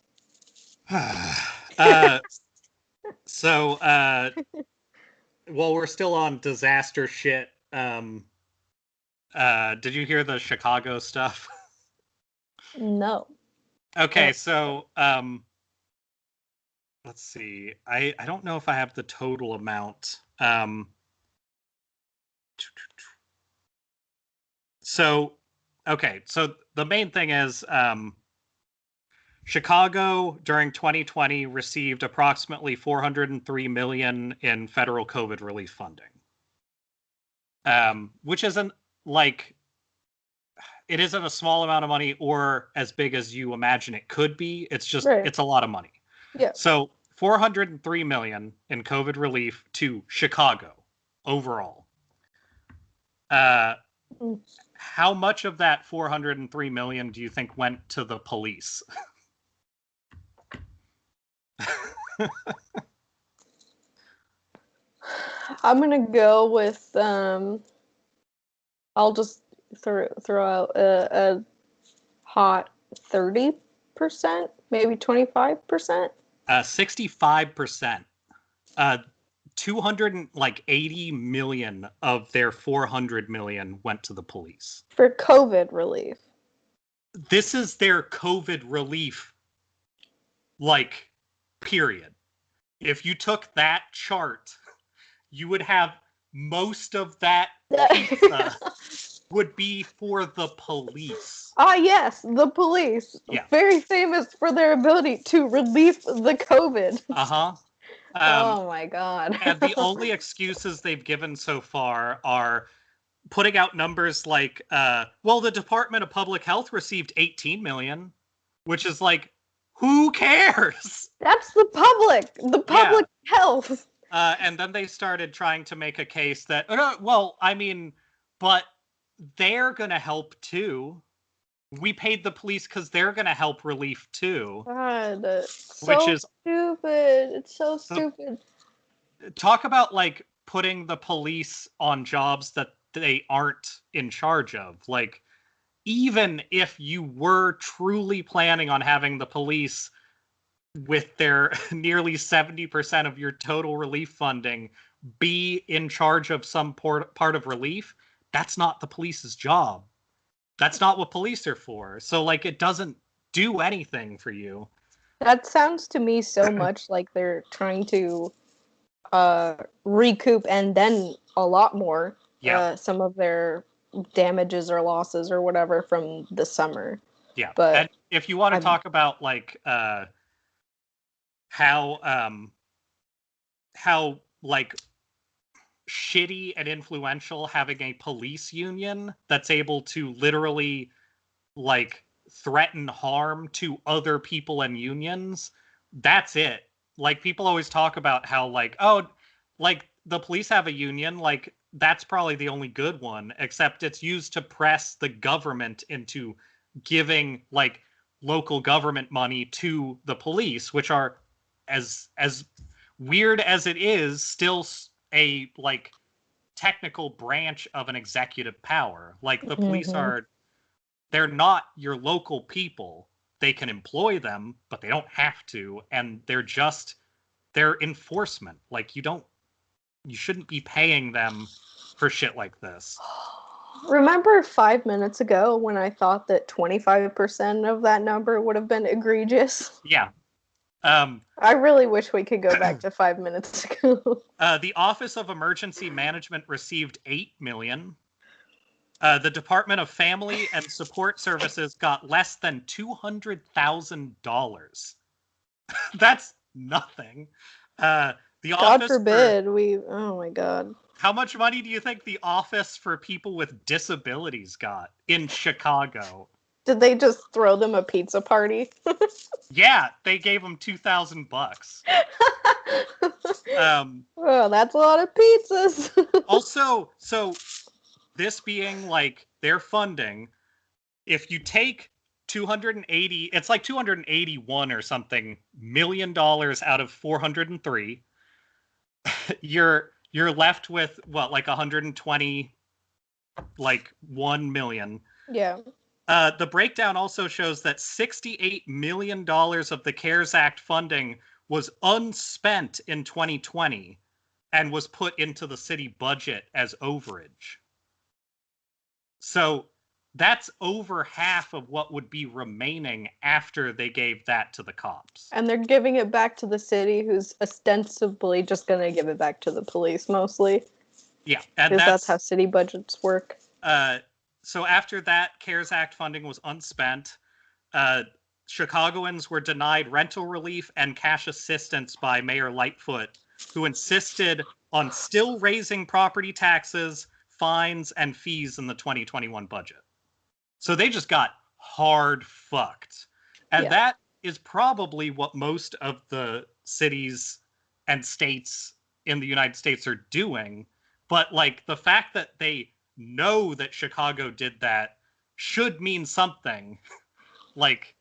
So, while we're still on disaster shit, did you hear the Chicago stuff? No. Okay, so, let's see. I don't know if I have the total amount. So the main thing is Chicago during 2020 received approximately $403 million in federal COVID relief funding, which isn't like it isn't a small amount of money or as big as you imagine it could be. It's just it's a lot of money. Yeah. So $403 million in COVID relief to Chicago overall. How much of that $403 million do you think went to the police? I'm gonna go with I'll just throw out a hot 30%, maybe 25%. 65%. 280 million of their 400 million went to the police. For COVID relief. This is their COVID relief, like, period. If you took that chart, you would have most of that pizza would be for the police. Ah, yes, the police. Yeah. Very famous for their ability to relieve the COVID. Uh-huh. Oh my god. And the only excuses they've given so far are putting out numbers like, well, the Department of Public Health received 18 million, which is like, who cares? That's the public. The public health. And then they started trying to make a case that, well, I mean, but they're going to help too. We paid the police because they're going to help relief too. God, which is stupid. It's so stupid. Talk about, like, putting the police on jobs that they aren't in charge of. Like, even if you were truly planning on having the police with their nearly 70% of your total relief funding be in charge of some part of relief, that's not the police's job. That's not what police are for. So, like, it doesn't do anything for you. That sounds to me so much like they're trying to recoup and then a lot more some of their damages or losses or whatever from the summer. Yeah. But and if you want to talk about, like, how like shitty and influential having a police union that's able to literally, like, threaten harm to other people and unions, that's it. Like, people always talk about how, like, oh, like, the police have a union, like, that's probably the only good one, except it's used to press the government into giving, like, local government money to the police, which are, as weird as it is, still a, like, technical branch of an executive power. Like, the police they're not your local people. They can employ them, but they don't have to, and they're enforcement. Like, you shouldn't be paying them for shit like this. Remember 5 minutes ago when I thought that 25% of that number would have been egregious? Yeah. I really wish we could go back to 5 minutes ago. The Office of Emergency Management received $8 million. The Department of Family and Support Services got less than $200,000. That's nothing. The God forbid oh my god. How much money do you think the Office for People with Disabilities got in Chicago? Did they just throw them a pizza party? Yeah, they gave them $2,000. Oh, that's a lot of pizzas. Also, so this being, like, their funding, if you take 280, it's like 281 or something million dollars out of 403, you're left with what, like 120, like 1 million. Yeah. The breakdown also shows that $68 million of the CARES Act funding was unspent in 2020 and was put into the city budget as overage. So that's over half of what would be remaining after they gave that to the cops. And they're giving it back to the city, who's ostensibly just going to give it back to the police, mostly. Yeah. And that's how city budgets work. So after that CARES Act funding was unspent, Chicagoans were denied rental relief and cash assistance by Mayor Lightfoot, who insisted on still raising property taxes, fines, and fees in the 2021 budget. So they just got hard fucked. And that is probably what most of the cities and states in the United States are doing. But, like, the fact that they know that Chicago did that should mean something. Like,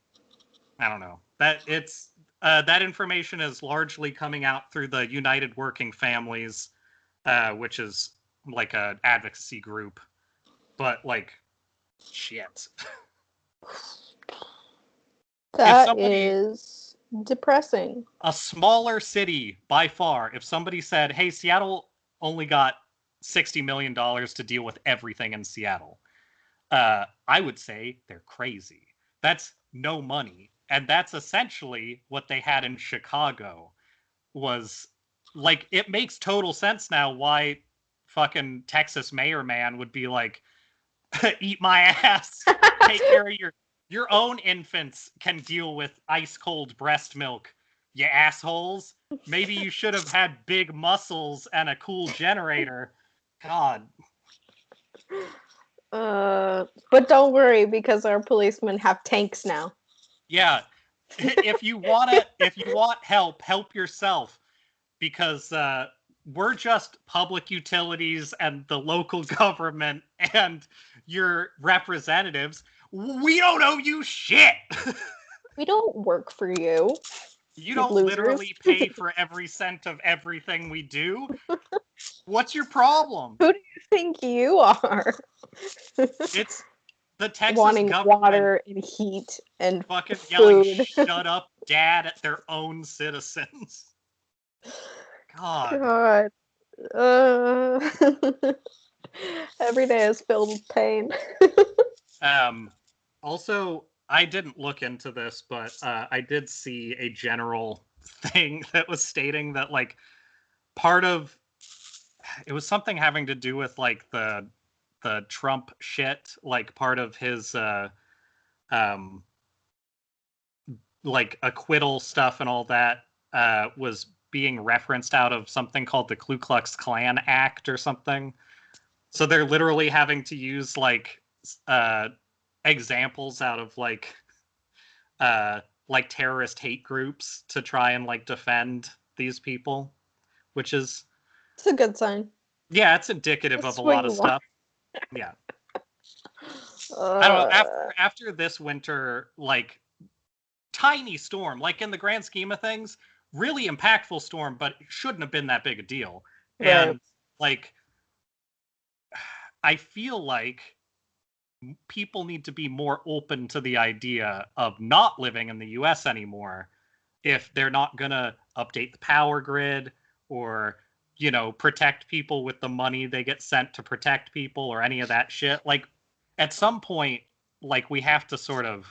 I don't know. That information is largely coming out through the United Working Families, which is like an advocacy group. But, like, shit. That is depressing. A smaller city by far, if somebody said, hey, Seattle only got $60 million to deal with everything in Seattle, I would say they're crazy. That's no money. And that's essentially what they had in Chicago. Was like, it makes total sense now why fucking Texas mayor man would be like, eat my ass. Take care of your own infants can deal with ice cold breast milk, you assholes. Maybe you should have had big muscles and a cool generator. God. But don't worry, because our policemen have tanks now. Yeah. If you want help yourself, because we're just public utilities and the local government and your representatives. We don't owe you shit. We don't work for you. You don't literally pay for every cent of everything we do. What's your problem? Who do you think you are? It's the Texas wanting government water and heat and fucking food. yelling, shut up, dad, at their own citizens. God. Every day is filled with pain. Also, I didn't look into this, but I did see a general thing that was stating that, like, part of it was something having to do with like the Trump shit, like part of his like acquittal stuff and all that was being referenced out of something called the Ku Klux Klan Act or something. So they're literally having to use like examples out of like terrorist hate groups to try and like defend these people, which is it's a good sign. Yeah, it's indicative That's of a lot of stuff. Yeah. I don't know, after this winter, like, tiny storm, like in the grand scheme of things, really impactful storm, but it shouldn't have been that big a deal. Right. And like, I feel like people need to be more open to the idea of not living in the US anymore if they're not gonna update the power grid or, you know, protect people with the money they get sent to protect people or any of that shit. Like, at some point, like, we have to sort of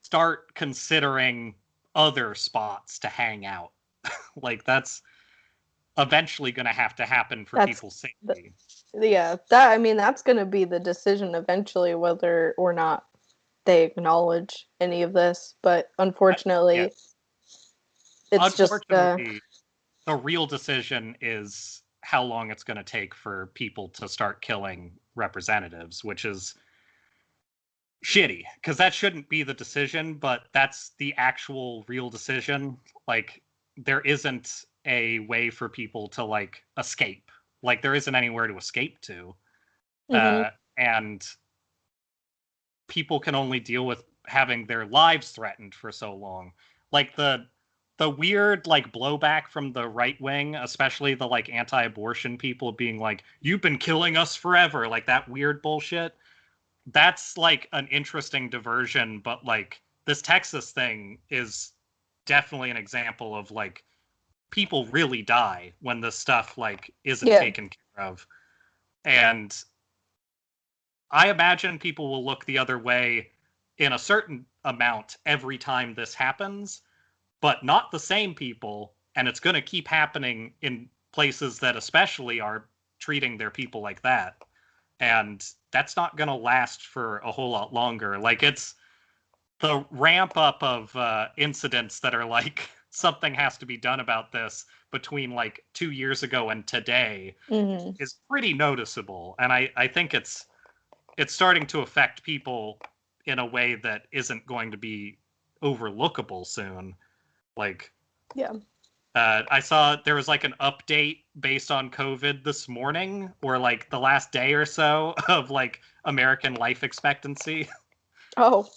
start considering other spots to hang out. Like, that's eventually going to have to happen for people's safety. That's going to be the decision eventually, whether or not they acknowledge any of this. But unfortunately, it's just the real decision is how long it's going to take for people to start killing representatives, which is shitty, because that shouldn't be the decision, but that's the actual real decision. Like, there isn't a way for people to like escape. Like, there isn't anywhere to escape to. And people can only deal with having their lives threatened for so long. Like, the weird like blowback from the right wing, especially the like anti-abortion people, being like, you've been killing us forever, like that weird bullshit. That's like an interesting diversion, but like this Texas thing is definitely an example of like people really die when this stuff like isn't taken care of. And I imagine people will look the other way in a certain amount every time this happens, but not the same people. And it's going to keep happening in places that especially are treating their people like that. And that's not going to last for a whole lot longer. Like, it's the ramp up of incidents that are like, something has to be done about this between like 2 years ago and today is pretty noticeable. And I think it's starting to affect people in a way that isn't going to be overlookable soon. Like, I saw there was like an update based on COVID this morning, or like the last day or so, of like American life expectancy. Oh.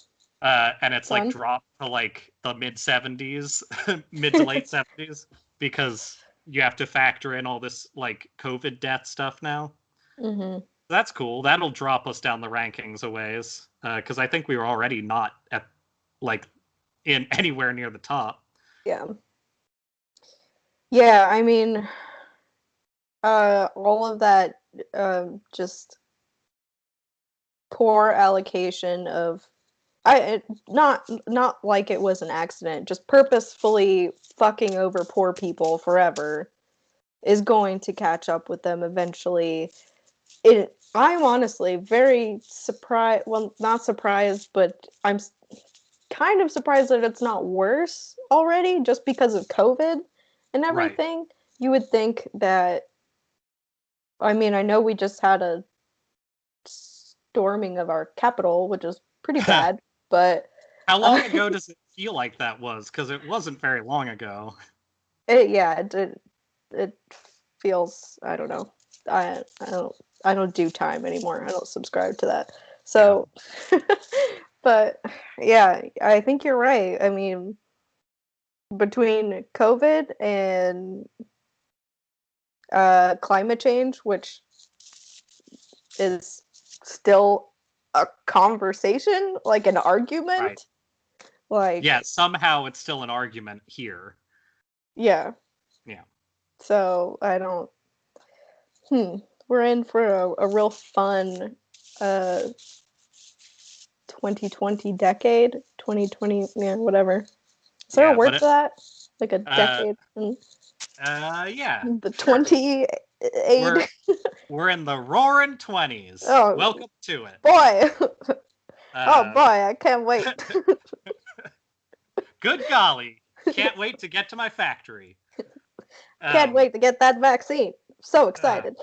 And it's like dropped to like the mid 70s, mid to late 70s, because you have to factor in all this like COVID death stuff now. That's cool. That'll drop us down the rankings a ways, because I think we were already not at like in anywhere near the top. Yeah. Yeah, I mean, all of that, just poor allocation of, not like it was an accident, just purposefully fucking over poor people forever is going to catch up with them eventually. I'm honestly very surprised, well, not surprised, but I'm kind of surprised that it's not worse already just because of COVID and everything. Right. You would think that, I mean, I know we just had a storming of our Capitol, which is pretty bad, but... How long ago does it feel like that was? Because it wasn't very long ago. It feels, I don't know. I don't do time anymore. I don't subscribe to that. So, yeah. But yeah, I think you're right. I mean, between COVID and climate change, which is still a conversation, like an argument. Right. Like, yeah, somehow it's still an argument here. Yeah. Yeah. So I don't. We're in for a real fun 2020 decade. 2020, yeah, whatever. Is there a word for that? Like a decade? Yeah. The 28. We're in the roaring 20s. Oh, welcome to it. Boy. Oh boy, I can't wait. Good golly. Can't wait to get to my factory. Can't wait to get that vaccine. So excited.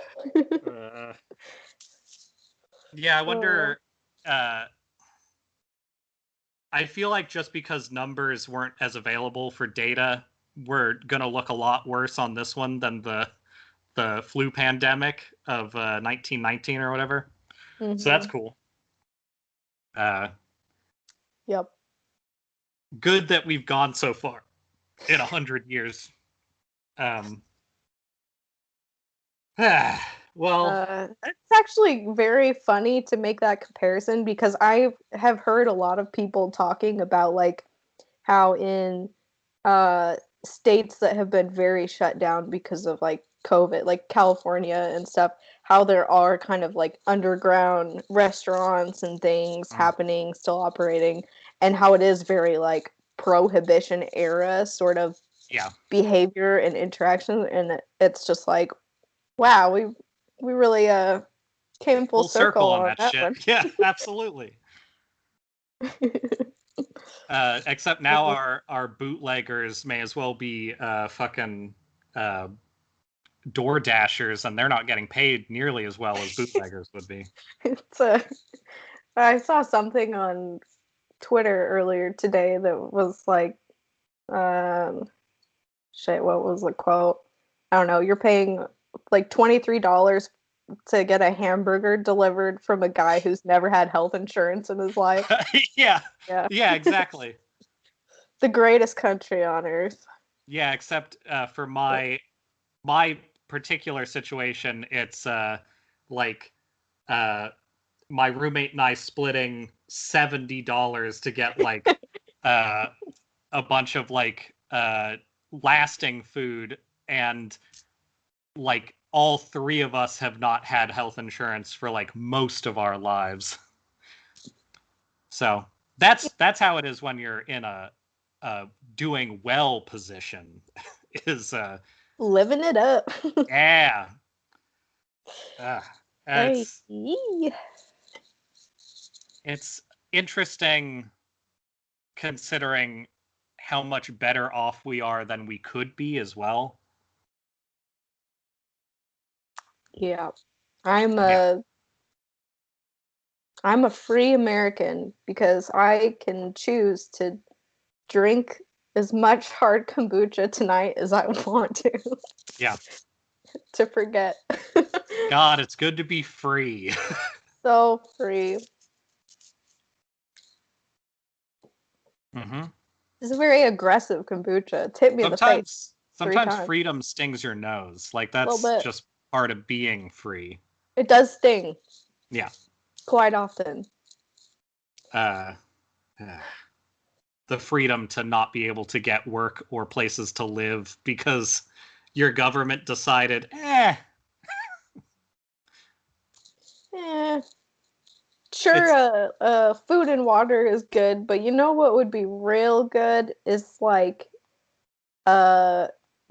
Yeah, I wonder. I feel like just because numbers weren't as available for data, we're gonna look a lot worse on this one than the flu pandemic of 1919 or whatever. Mm-hmm. So that's cool. Yep. Good that we've gone so far in 100 years. Well, it's actually very funny to make that comparison because I have heard a lot of people talking about like how in states that have been very shut down because of like COVID, like California and stuff, how there are kind of like underground restaurants and things happening, still operating, and how it is very like prohibition era sort of behavior and interaction, and it's just like, wow, we really came full circle on that shit. One. Yeah, absolutely. Except now our bootleggers may as well be fucking door dashers, and they're not getting paid nearly as well as bootleggers would be. I saw something on Twitter earlier today that was like, shit, what was the quote? I don't know. You're paying like $23 to get a hamburger delivered from a guy who's never had health insurance in his life. Yeah, exactly. The greatest country on earth. Yeah, except for my particular situation, it's like my roommate and I splitting $70 to get like a bunch of like lasting food, and like all three of us have not had health insurance for like most of our lives. So that's how it is when you're in a doing well position. Is living it up. Yeah. It's interesting considering how much better off we are than we could be as well. Yeah. I'm a free American because I can choose to drink as much hard kombucha tonight as I want to. Yeah. To forget. God, it's good to be free. So free. Mm-hmm. It's a very aggressive kombucha. It's hit me in the face. Sometimes freedom stings your nose. Like, that's just part of being free. It does sting. Yeah. Quite often. The the freedom to not be able to get work or places to live because your government decided, Sure, food and water is good, but you know what would be real good is like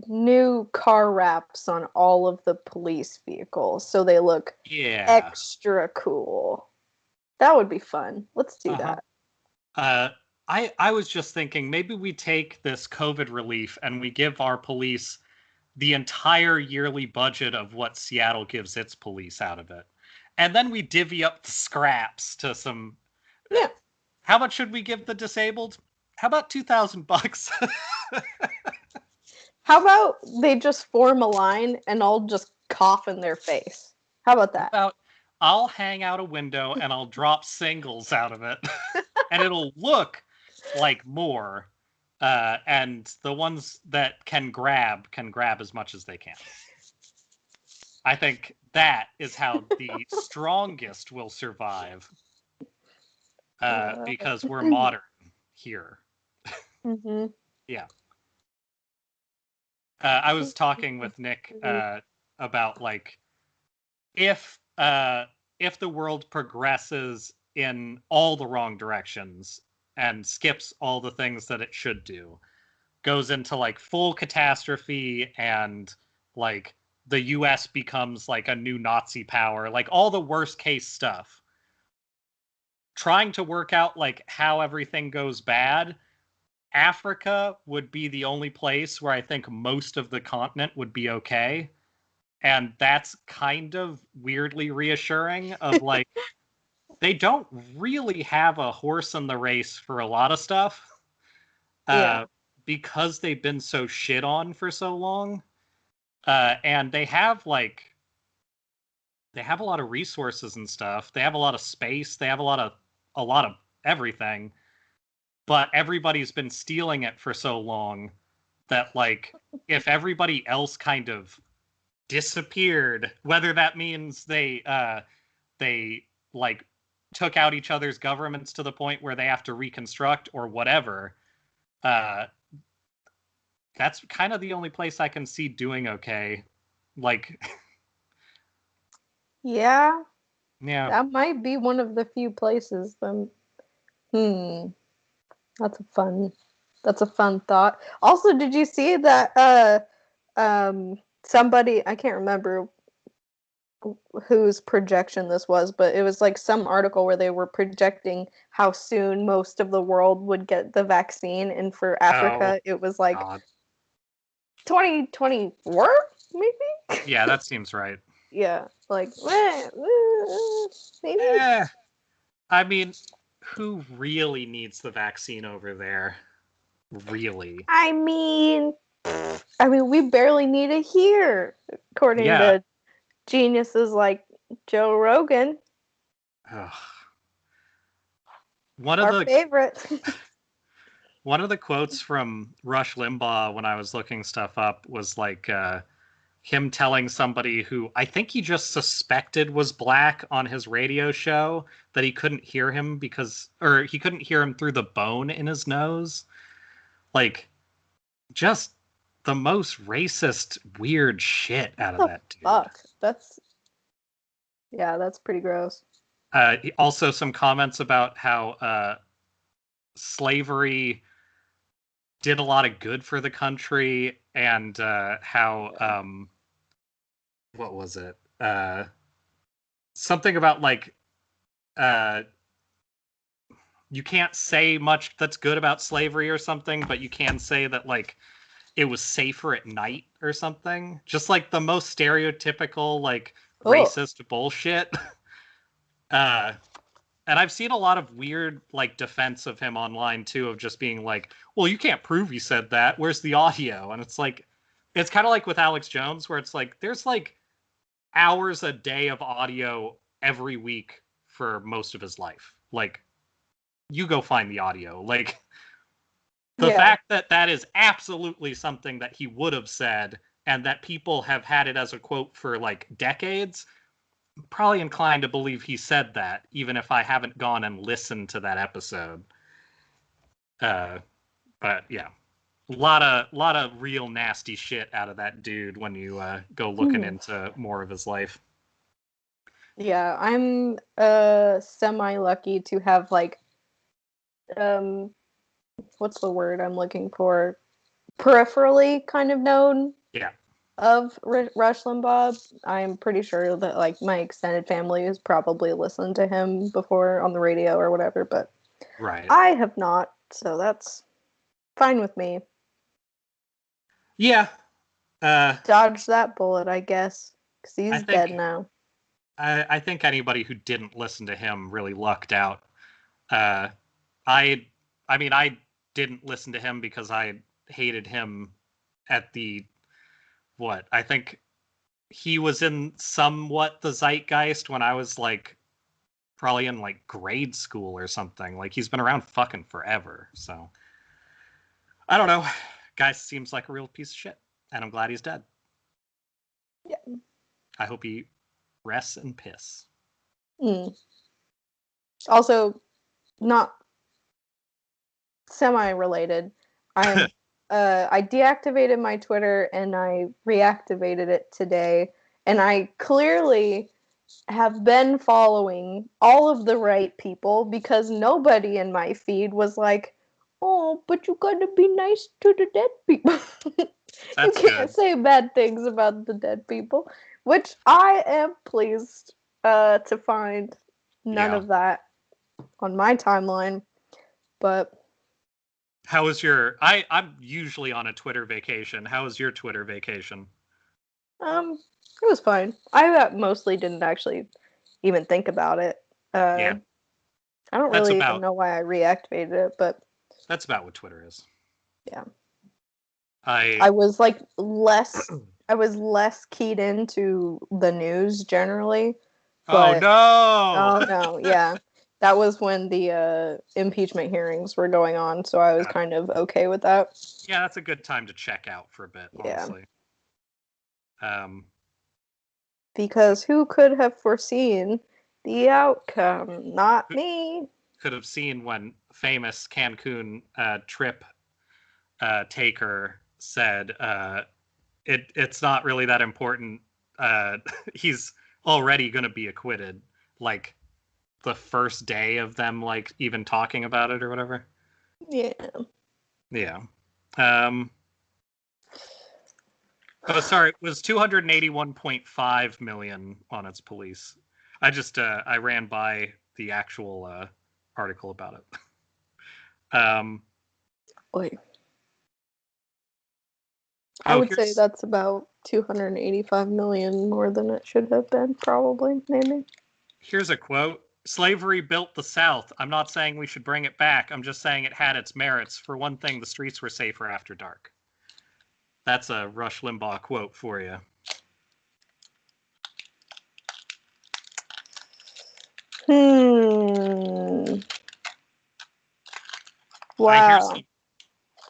new car wraps on all of the police vehicles so they look extra cool. That would be fun. Let's do that. I was just thinking maybe we take this COVID relief and we give our police the entire yearly budget of what Seattle gives its police out of it. And then we divvy up the scraps to some. Yeah. How much should we give the disabled? How about $2,000? How about they just form a line and I'll just cough in their face? How about that? I'll hang out a window and I'll drop singles out of it, and it'll look like more. And the ones that can grab as much as they can. I think that is how the strongest will survive, because we're modern here. Mm-hmm. Yeah. I was talking with Nick about like if the world progresses in all the wrong directions and skips all the things that it should do, goes into like full catastrophe, and like the US becomes like a new Nazi power, like all the worst case stuff. Trying to work out like how everything goes bad, Africa would be the only place where I think most of the continent would be okay. And that's kind of weirdly reassuring of like, they don't really have a horse in the race for a lot of stuff. Because they've been so shit on for so long. And they have a lot of resources and stuff. They have a lot of space. They have a lot of everything. But everybody's been stealing it for so long that like if everybody else kind of disappeared, whether that means they like took out each other's governments to the point where they have to reconstruct or whatever, that's kind of the only place I can see doing okay. Like, yeah, that might be one of the few places. That's a fun thought. Also, did you see that somebody, I can't remember whose projection this was, but it was like some article where they were projecting how soon most of the world would get the vaccine, and for Africa it was like 2024 maybe. Yeah, that seems right. Yeah, like maybe. I mean, who really needs the vaccine over there? Really? I mean, we barely need it here, according to geniuses like Joe Rogan. Our favorite. One of the quotes from Rush Limbaugh when I was looking stuff up was like him telling somebody who I think he just suspected was black on his radio show that he couldn't hear him he couldn't hear him through the bone in his nose. Like, just the most racist, weird shit out of that dude. Fuck. That's pretty gross. Also, some comments about how slavery did a lot of good for the country, and how what was it? Something about like you can't say much that's good about slavery or something, but you can say that like it was safer at night or something. Just like the most stereotypical like racist bullshit. And I've seen a lot of weird like defense of him online too, of just being like, well, you can't prove he said that. Where's the audio? And it's like, it's kind of like with Alex Jones, where it's like, there's like hours a day of audio every week for most of his life. Like, you go find the audio. Like, the fact that that is absolutely something that he would have said, and that people have had it as a quote for like decades, I'm probably inclined to believe he said that, even if I haven't gone and listened to that episode. But yeah, a lot of real nasty shit out of that dude when you go looking into more of his life. Yeah, I'm semi lucky to have like what's the word I'm looking for? Peripherally kind of known of Rush Limbaugh. I'm pretty sure that like my extended family has probably listened to him before on the radio or whatever, but I have not, so that's fine with me. Yeah. Dodge that bullet, I guess, because he's dead now. I think anybody who didn't listen to him really lucked out. I mean, I didn't listen to him because I hated him at the I think he was in somewhat the zeitgeist when I was like probably in like grade school or something. Like he's been around fucking forever. So I don't know. Guy seems like a real piece of shit, and I'm glad he's dead. Yeah. I hope he rests in piss. Also, not semi-related. I deactivated my Twitter and I reactivated it today, and I clearly have been following all of the right people because nobody in my feed was like, "Oh, but you gotta be nice to the dead people." You can't say bad things about the dead people, which I am pleased to find none of that on my timeline. But how was your I'm usually on a Twitter vacation. How was your Twitter vacation? It was fine. I mostly didn't actually even think about it. I don't really even know why I reactivated it, but that's about what Twitter is. Yeah. I was like less keyed into the news generally. But, oh no, yeah. That was when the impeachment hearings were going on, so I was kind of okay with that. Yeah, that's a good time to check out for a bit, honestly. Because who could have foreseen the outcome? Not me. Could have seen when famous Cancun trip taker said it's not really that important. He's already going to be acquitted. Like the first day of them like even talking about it or whatever. Yeah. Oh, sorry, it was 281.5 million on its police. I just I ran by the actual article about it. Wait. I would say that's about 285 million more than it should have been, probably, maybe. Here's a quote. Slavery built the South. I'm not saying we should bring it back. I'm just saying it had its merits. For one thing, the streets were safer after dark. That's a Rush Limbaugh quote for you. Wow.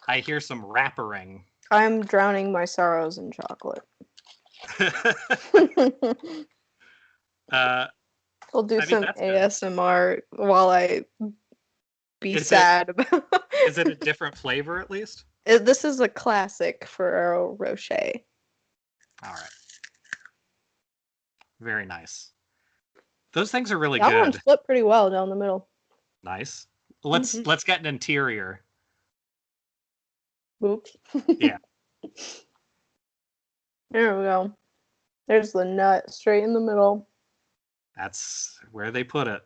I hear some rappering. I'm drowning my sorrows in chocolate. We'll do some ASMR while I be sad about it. Is it a different flavor at least? This is a classic Ferrero Rocher. All right. Very nice. Those things are really good. That one flipped pretty well down the middle. Nice. Let's get an interior. Oops. Yeah. There we go. There's the nut straight in the middle. That's where they put it.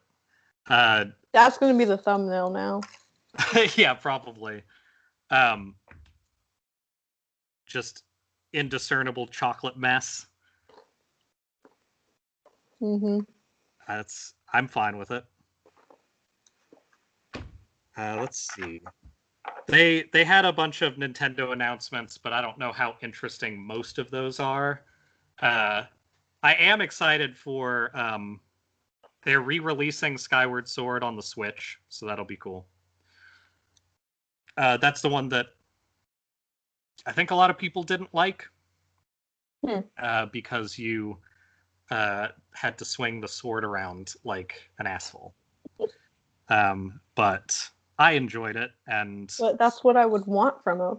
That's going to be the thumbnail now. Yeah, probably. Just indiscernible chocolate mess. I'm fine with it. Let's see. They had a bunch of Nintendo announcements, but I don't know how interesting most of those are. I am excited for they're re-releasing Skyward Sword on the Switch, so that'll be cool. That's the one that I think a lot of people didn't like because you had to swing the sword around like an asshole. But I enjoyed it, and But that's what I would want from a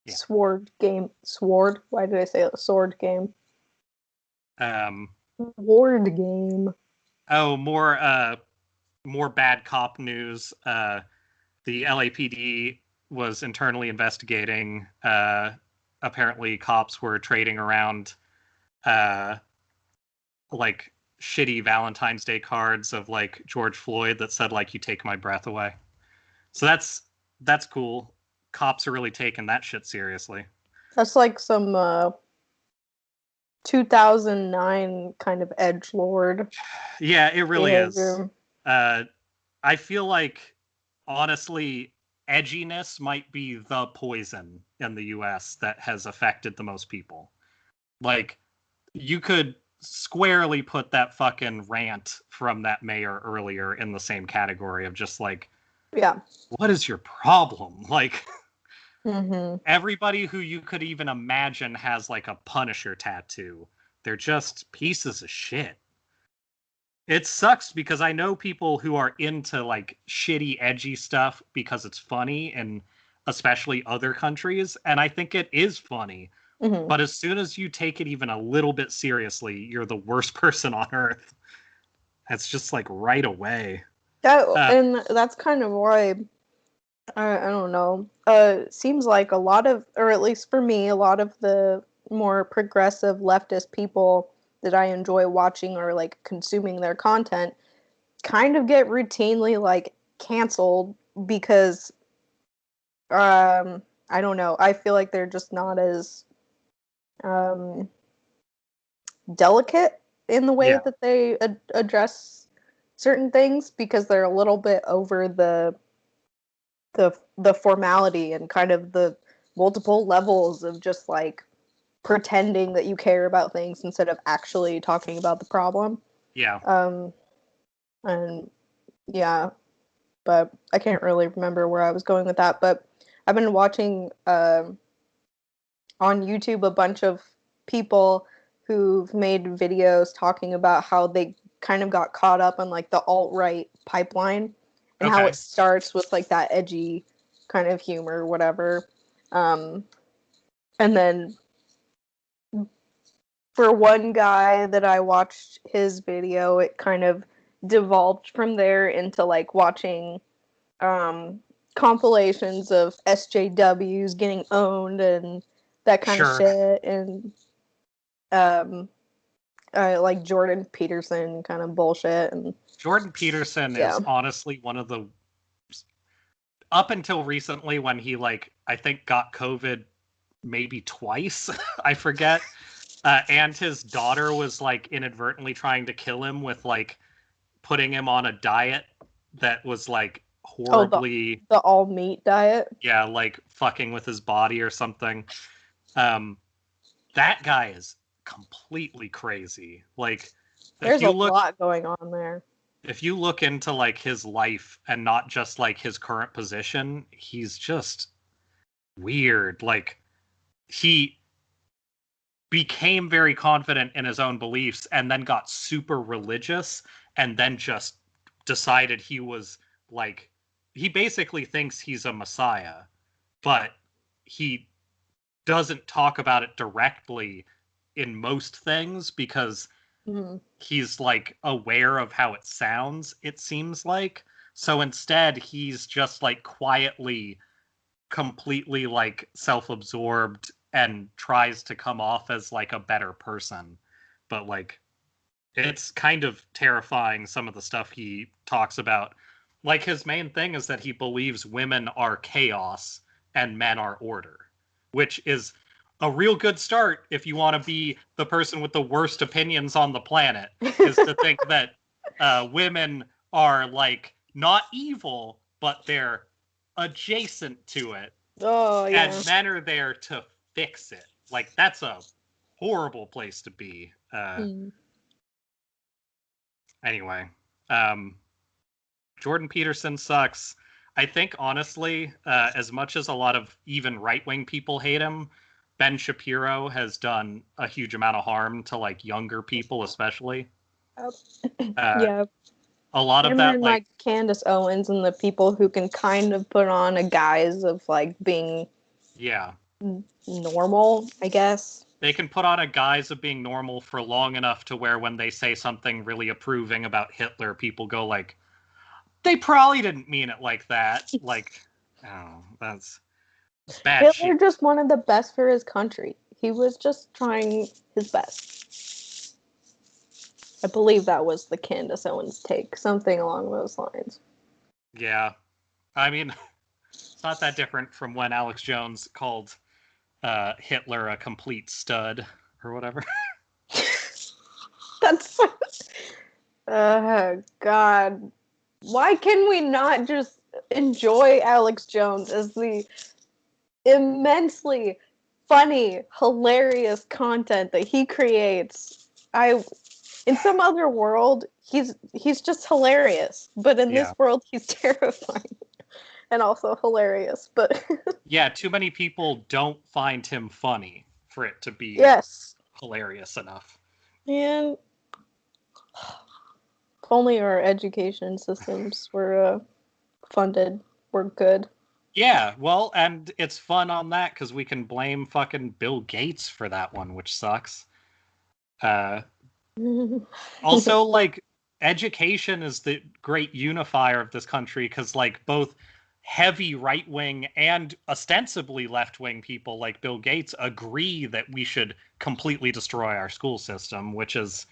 sword game. Sword? Why did I say it? Sword game. Sword game. Oh, more bad cop news. The LAPD was internally investigating. Apparently, cops were trading around like shitty Valentine's Day cards of like George Floyd that said like "You take my breath away." So that's cool. Cops are really taking that shit seriously. That's like some 2009 kind of edgelord. Yeah, it really behavior. is. I feel like, honestly, edginess might be the poison in the US that has affected the most people. Like, you could squarely put that fucking rant from that mayor earlier in the same category of just like, yeah, what is your problem? Like, mm-hmm. everybody who you could even imagine has like a Punisher tattoo. They're just pieces of shit. It sucks because I know people who are into like shitty, edgy stuff because it's funny, and especially other countries, and I think it is funny. Mm-hmm. But as soon as you take it even a little bit seriously, you're the worst person on earth. That's just like right away. And that's kind of why I don't know. Seems like a lot of, or at least for me, a lot of the more progressive leftist people that I enjoy watching or like consuming their content kind of get routinely like canceled because I don't know. I feel like they're just not as um delicate in the way that they address certain things because they're a little bit over the formality and kind of the multiple levels of just like pretending that you care about things instead of actually talking about the problem. Yeah. And yeah, but I can't really remember where I was going with that. But I've been watching on YouTube a bunch of people who've made videos talking about how they kind of got caught up on like the alt-right pipeline and how it starts with like that edgy kind of humor or whatever. And then for one guy that I watched his video, it kind of devolved from there into like watching compilations of SJWs getting owned and that kind of shit, and like Jordan Peterson kind of bullshit. And Jordan Peterson is honestly one of the, up until recently when he like I think got COVID maybe twice, I forget, and his daughter was like inadvertently trying to kill him with like putting him on a diet that was like horribly the all meat diet. Yeah, like fucking with his body or something. That guy is completely crazy. Like, there's a lot going on there. If you look into like his life and not just like his current position, he's just weird. Like, he became very confident in his own beliefs and then got super religious and then just decided he was like, he basically thinks he's a messiah, but he doesn't talk about it directly in most things because he's like aware of how it sounds, it seems like. So instead he's just like quietly completely like self-absorbed and tries to come off as like a better person, but like it's kind of terrifying, some of the stuff he talks about. Like, his main thing is that he believes women are chaos and men are order, which is a real good start if you want to be the person with the worst opinions on the planet, is to think that women are like not evil, but they're adjacent to it. Oh, yeah. And men are there to fix it. Like, that's a horrible place to be. Anyway, Jordan Peterson sucks. I think, honestly, as much as a lot of even right-wing people hate him, Ben Shapiro has done a huge amount of harm to like younger people, especially. Yeah. a lot of Him that, and like Candace Owens and the people who can kind of put on a guise of like being normal, I guess. They can put on a guise of being normal for long enough to where when they say something really approving about Hitler, people go like, they probably didn't mean it like that. Like, oh, that's bad Hitler shit. just wanted the best for his country. He was just trying his best. I believe that was the Candace Owens take, something along those lines. Yeah. I mean, it's not that different from when Alex Jones called Hitler a complete stud or whatever. That's... God. Why can we not just enjoy Alex Jones as the immensely funny, hilarious content that he creates? In some other world, he's just hilarious, but in this world, he's terrifying and also hilarious. But yeah, too many people don't find him funny for it to be hilarious enough. And if only our education systems were funded, were good. Yeah, well, and it's fun on that because we can blame fucking Bill Gates for that one, which sucks. Also, like, education is the great unifier of this country because, like, both heavy right-wing and ostensibly left-wing people like Bill Gates agree that we should completely destroy our school system, which is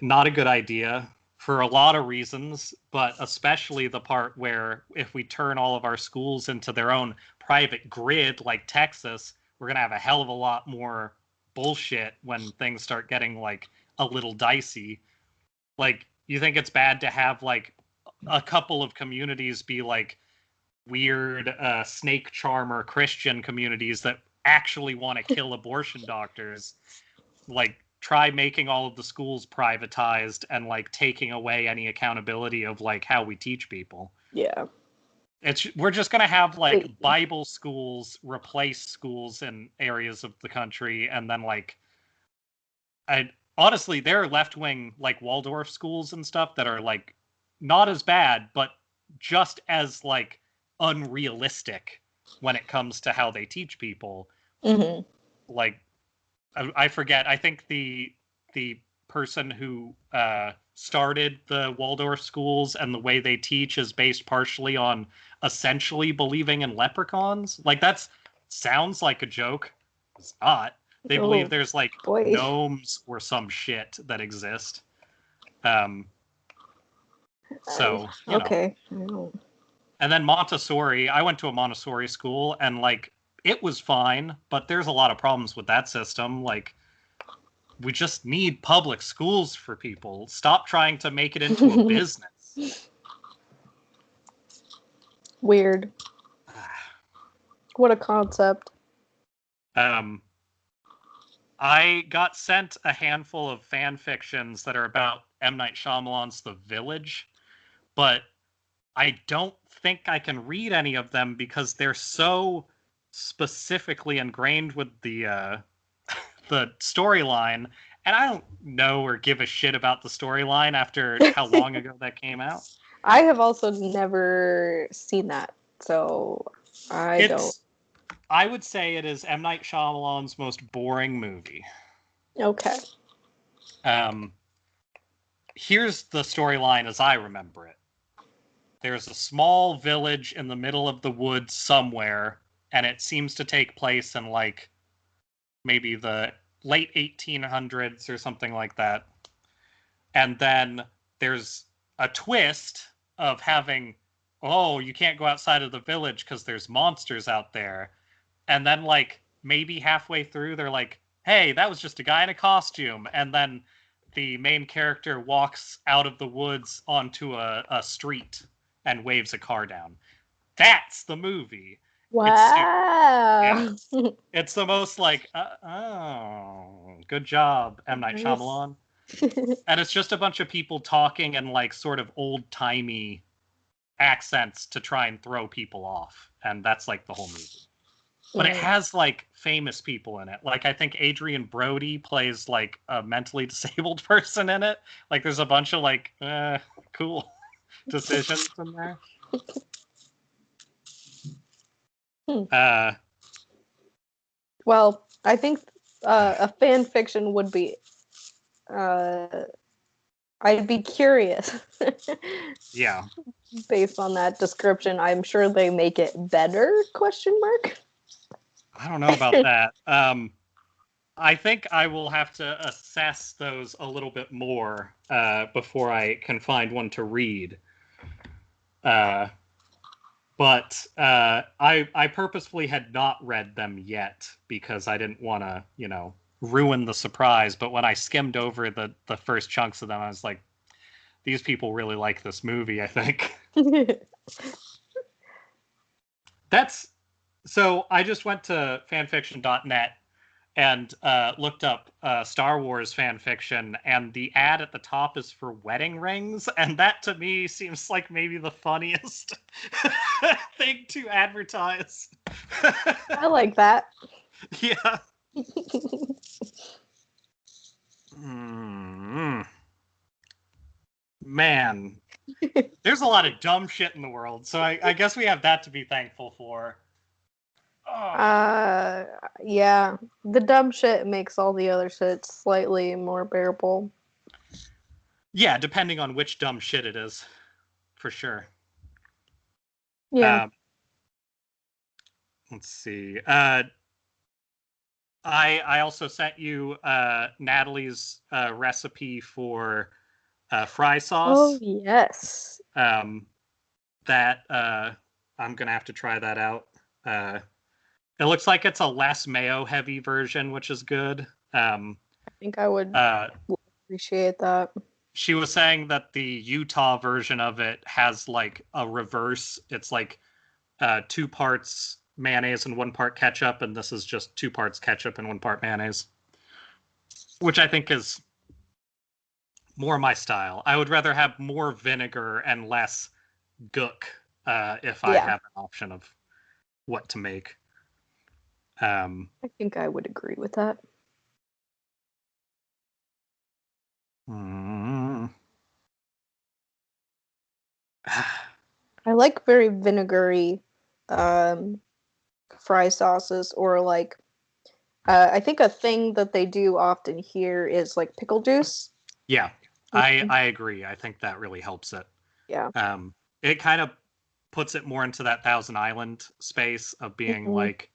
not a good idea for a lot of reasons, but especially the part where if we turn all of our schools into their own private grid like Texas, we're going to have a hell of a lot more bullshit when things start getting like a little dicey. Like, you think it's bad to have like a couple of communities be like weird snake charmer Christian communities that actually want to kill abortion doctors? Like, try making all of the schools privatized and like taking away any accountability of like how we teach people. Yeah. We're just going to have like Bible schools replace schools in areas of the country, and then like honestly there are left-wing like Waldorf schools and stuff that are like not as bad but just as like unrealistic when it comes to how they teach people. Like, I forget. I think the person who started the Waldorf schools and the way they teach is based partially on essentially believing in leprechauns. Like, that sounds like a joke. It's not. They believe there's like gnomes or some shit that exist. So, you know. And then Montessori. I went to a Montessori school and like it was fine, but there's a lot of problems with that system. Like, we just need public schools for people. Stop trying to make it into a business. Weird. What a concept. I got sent a handful of fan fictions that are about M. Night Shyamalan's The Village, but I don't think I can read any of them because they're so specifically ingrained with the storyline, and I don't know or give a shit about the storyline after how long ago that came out. I have also never seen that, so I don't. I would say it is M. Night Shyamalan's most boring movie. Okay. Here's the storyline as I remember it. There's a small village in the middle of the woods somewhere, and it seems to take place in like maybe the late 1800s or something like that. And then there's a twist of having, oh, you can't go outside of the village because there's monsters out there. And then like maybe halfway through, they're like, hey, that was just a guy in a costume. And then the main character walks out of the woods onto a street and waves a car down. That's the movie. Wow. It's the most like, oh, good job, M. Night Shyamalan. And it's just a bunch of people talking in like sort of old-timey accents to try and throw people off. And that's like the whole movie. but it has like famous people in it. Like I think Adrian Brody plays like a mentally disabled person in it. Like there's a bunch of like cool decisions in there. Well, I think a fan fiction would be. I'd be curious. Yeah. Based on that description, I'm sure they make it better? Question mark. I don't know about that. I think I will have to assess those a little bit more before I can find one to read. But I purposefully had not read them yet because I didn't want to, ruin the surprise. But when I skimmed over the first chunks of them, I was like, these people really like this movie, I think. So I just went to fanfiction.net and looked up Star Wars fan fiction, and the ad at the top is for wedding rings, and that to me seems like maybe the funniest thing to advertise. I like that. Yeah. Man, there's a lot of dumb shit in the world, so I guess we have that to be thankful for. Yeah, the dumb shit makes all the other shit slightly more bearable. Yeah, depending on which dumb shit it is, for sure. Yeah. Let's see. I also sent you Natalie's recipe for fry sauce. Oh yes. That I'm gonna have to try that out. It looks like it's a less mayo heavy version, which is good. I think I would appreciate that. She was saying that the Utah version of it has like a reverse. It's like 2 parts mayonnaise and 1 part ketchup, and this is just 2 parts ketchup and 1 part mayonnaise, which I think is more my style. I would rather have more vinegar and less gook if I have an option of what to make. I think I would agree with that. I like very vinegary fry sauces, or like I think a thing that they do often here is like pickle juice. Yeah, I agree. I think that really helps it. Yeah. It kind of puts it more into that Thousand Island space of being like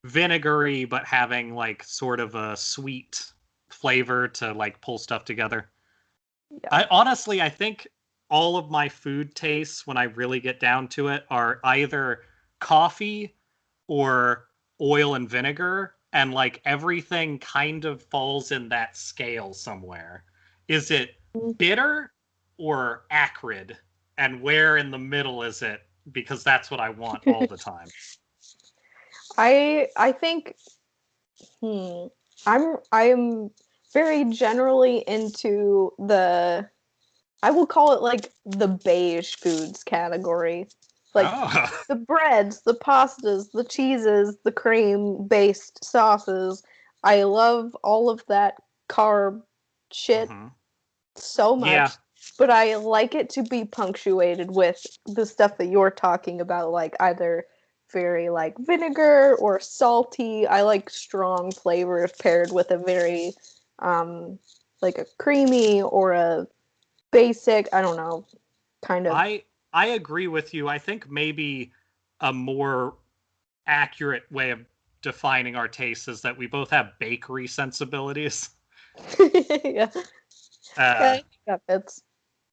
vinegary, but having like sort of a sweet flavor to like pull stuff together. Yeah. I think all of my food tastes, when I really get down to it, are either coffee or oil and vinegar, and like everything kind of falls in that scale somewhere. Is it bitter or acrid? And where in the middle is it? Because that's what I want all the time. I think I'm very generally into I will call it like the beige foods category. Like the breads, the pastas, the cheeses, the cream-based sauces. I love all of that carb shit so much. Yeah. But I like it to be punctuated with the stuff that you're talking about, like either very like vinegar or salty. I like strong flavors paired with a very like a creamy or a basic, I don't know, kind of. I agree with you. I think maybe a more accurate way of defining our tastes is that we both have bakery sensibilities. Yeah. That fits.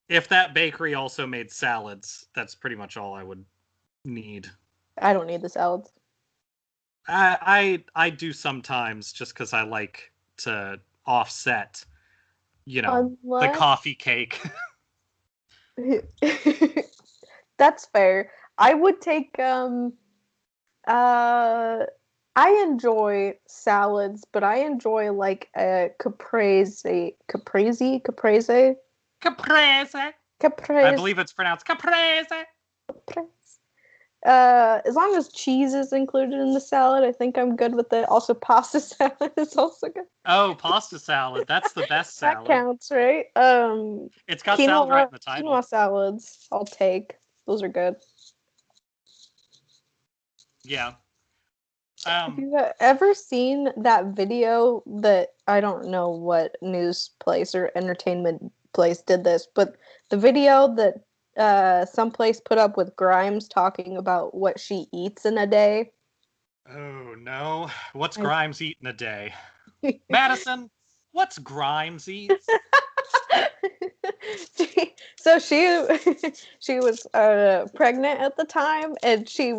If that bakery also made salads, that's pretty much all I would need. I don't need the salads. I do sometimes, just because I like to offset, the coffee cake. That's fair. I would take I enjoy salads, but I enjoy like a caprese. I believe it's pronounced caprese. As long as cheese is included in the salad, I think I'm good with it. Also, pasta salad is also good. Oh, pasta salad. That's the best That salad. counts, right? It's got salad right in the title. Quinoa salads, I'll take. Those are good. Yeah. Have you ever seen that video that, I don't know what news place or entertainment place did this, but the video that someplace put up with Grimes talking about what she eats in a day? Oh, no. What's Grimes eating a day? Madison, what's Grimes eat? So she was pregnant at the time, and she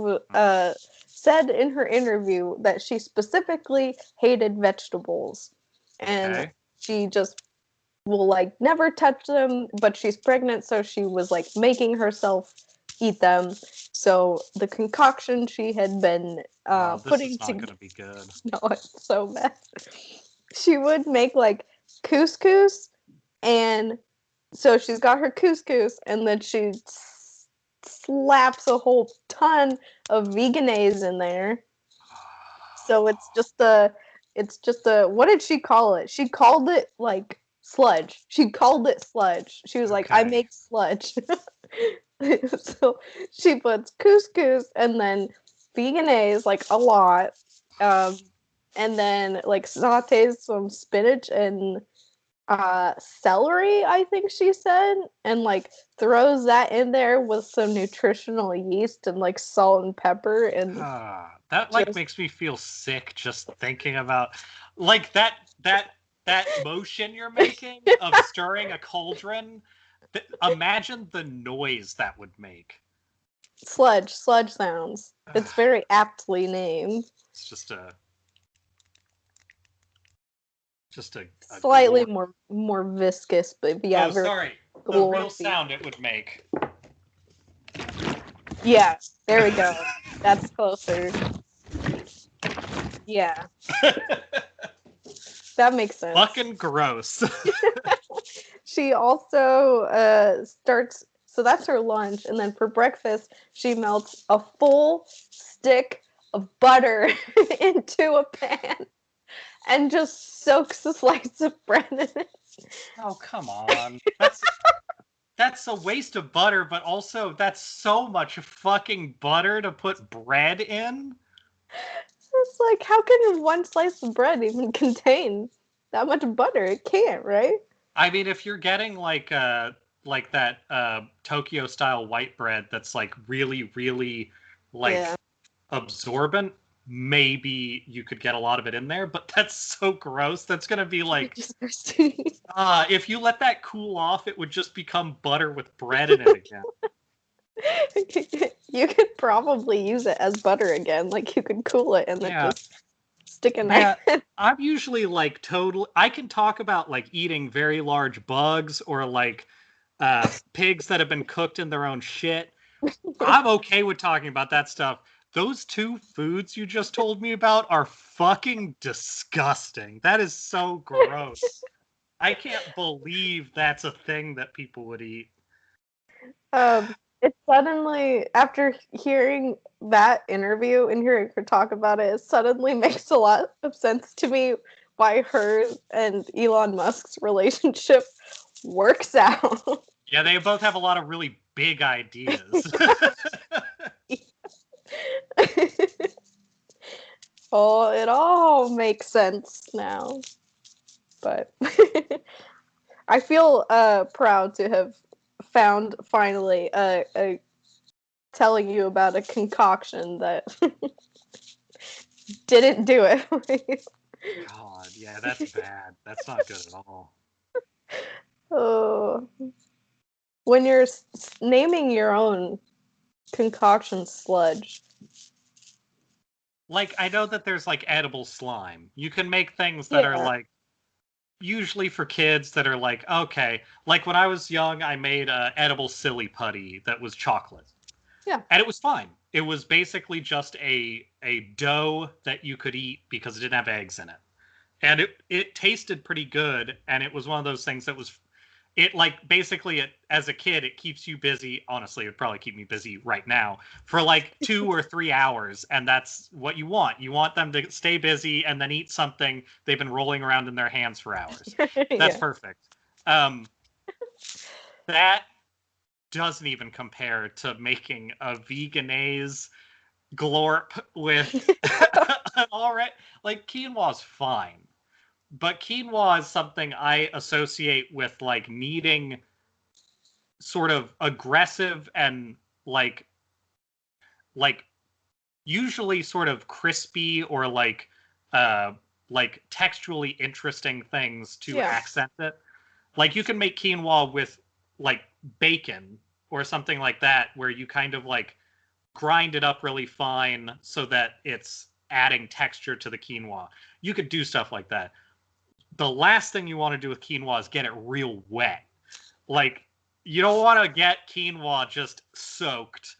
said in her interview that she specifically hated vegetables, and she just will like never touch them. But she's pregnant, so she was like making herself eat them. So the concoction she had been putting this is not going to be good. No, it's so bad. She would make like couscous, and so she's got her couscous, and then she slaps a whole ton of veganese in there. So it's just a, what did she call it? She called it like sludge. She called it sludge. She was like, I make sludge. So she puts couscous and then veganese, like a lot. And then like sautés some spinach and celery, I think she said, and like throws that in there with some nutritional yeast and like salt and pepper, and that like makes me feel sick just thinking about like that motion you're making of stirring a cauldron. Imagine the noise that would make. Sludge sounds. It's very aptly named. It's just a slightly more viscous, but yeah. Oh, sorry. The real sound it would make. Yeah, there we go. That's closer. Yeah. That makes sense. Fucking gross. She also starts, so that's her lunch, and then for breakfast, she melts a full stick of butter into a pan and just soaks a slice of bread in it. Oh, come on. That's a waste of butter, but also that's so much fucking butter to put bread in. It's like, how can one slice of bread even contain that much butter? It can't, right? I mean, if you're getting like that Tokyo style white bread that's like really, really like absorbent, maybe you could get a lot of it in there, but that's so gross. That's gonna be like if you let that cool off, it would just become butter with bread in it again. You could probably use it as butter again. Like, you could cool it and then just stick a knife in. I'm usually like I can talk about like eating very large bugs or like pigs that have been cooked in their own shit. I'm okay with talking about that stuff. Those two foods you just told me about are fucking disgusting. That is so gross. I can't believe that's a thing that people would eat. It suddenly, after hearing that interview and hearing her talk about it, it suddenly makes a lot of sense to me why her and Elon Musk's relationship works out. Yeah, they both have a lot of really big ideas. Oh, it all makes sense now. But I feel proud to have found finally telling you about a concoction that didn't do it. God, yeah, that's bad. That's not good at all. Oh, when you're naming your own concoction sludge. Like, I know that there's like edible slime. You can make things that are like usually for kids that are like, okay, like when I was young, I made edible silly putty that was chocolate. Yeah. And it was fine. It was basically just a dough that you could eat because it didn't have eggs in it. And it tasted pretty good, and it was one of those things that was it like basically as a kid it keeps you busy. Honestly, it would probably keep me busy right now for like 2 or 3 hours, and that's what you want. You want them to stay busy and then eat something they've been rolling around in their hands for hours. That's perfect. That doesn't even compare to making a veganese glorp with already like quinoa's fine, but quinoa is something I associate with like needing sort of aggressive and like usually sort of crispy or like textually interesting things to accent it. Like you can make quinoa with like bacon or something like that, where you kind of like grind it up really fine so that it's adding texture to the quinoa. You could do stuff like that. The last thing you want to do with quinoa is get it real wet. Like, you don't want to get quinoa just soaked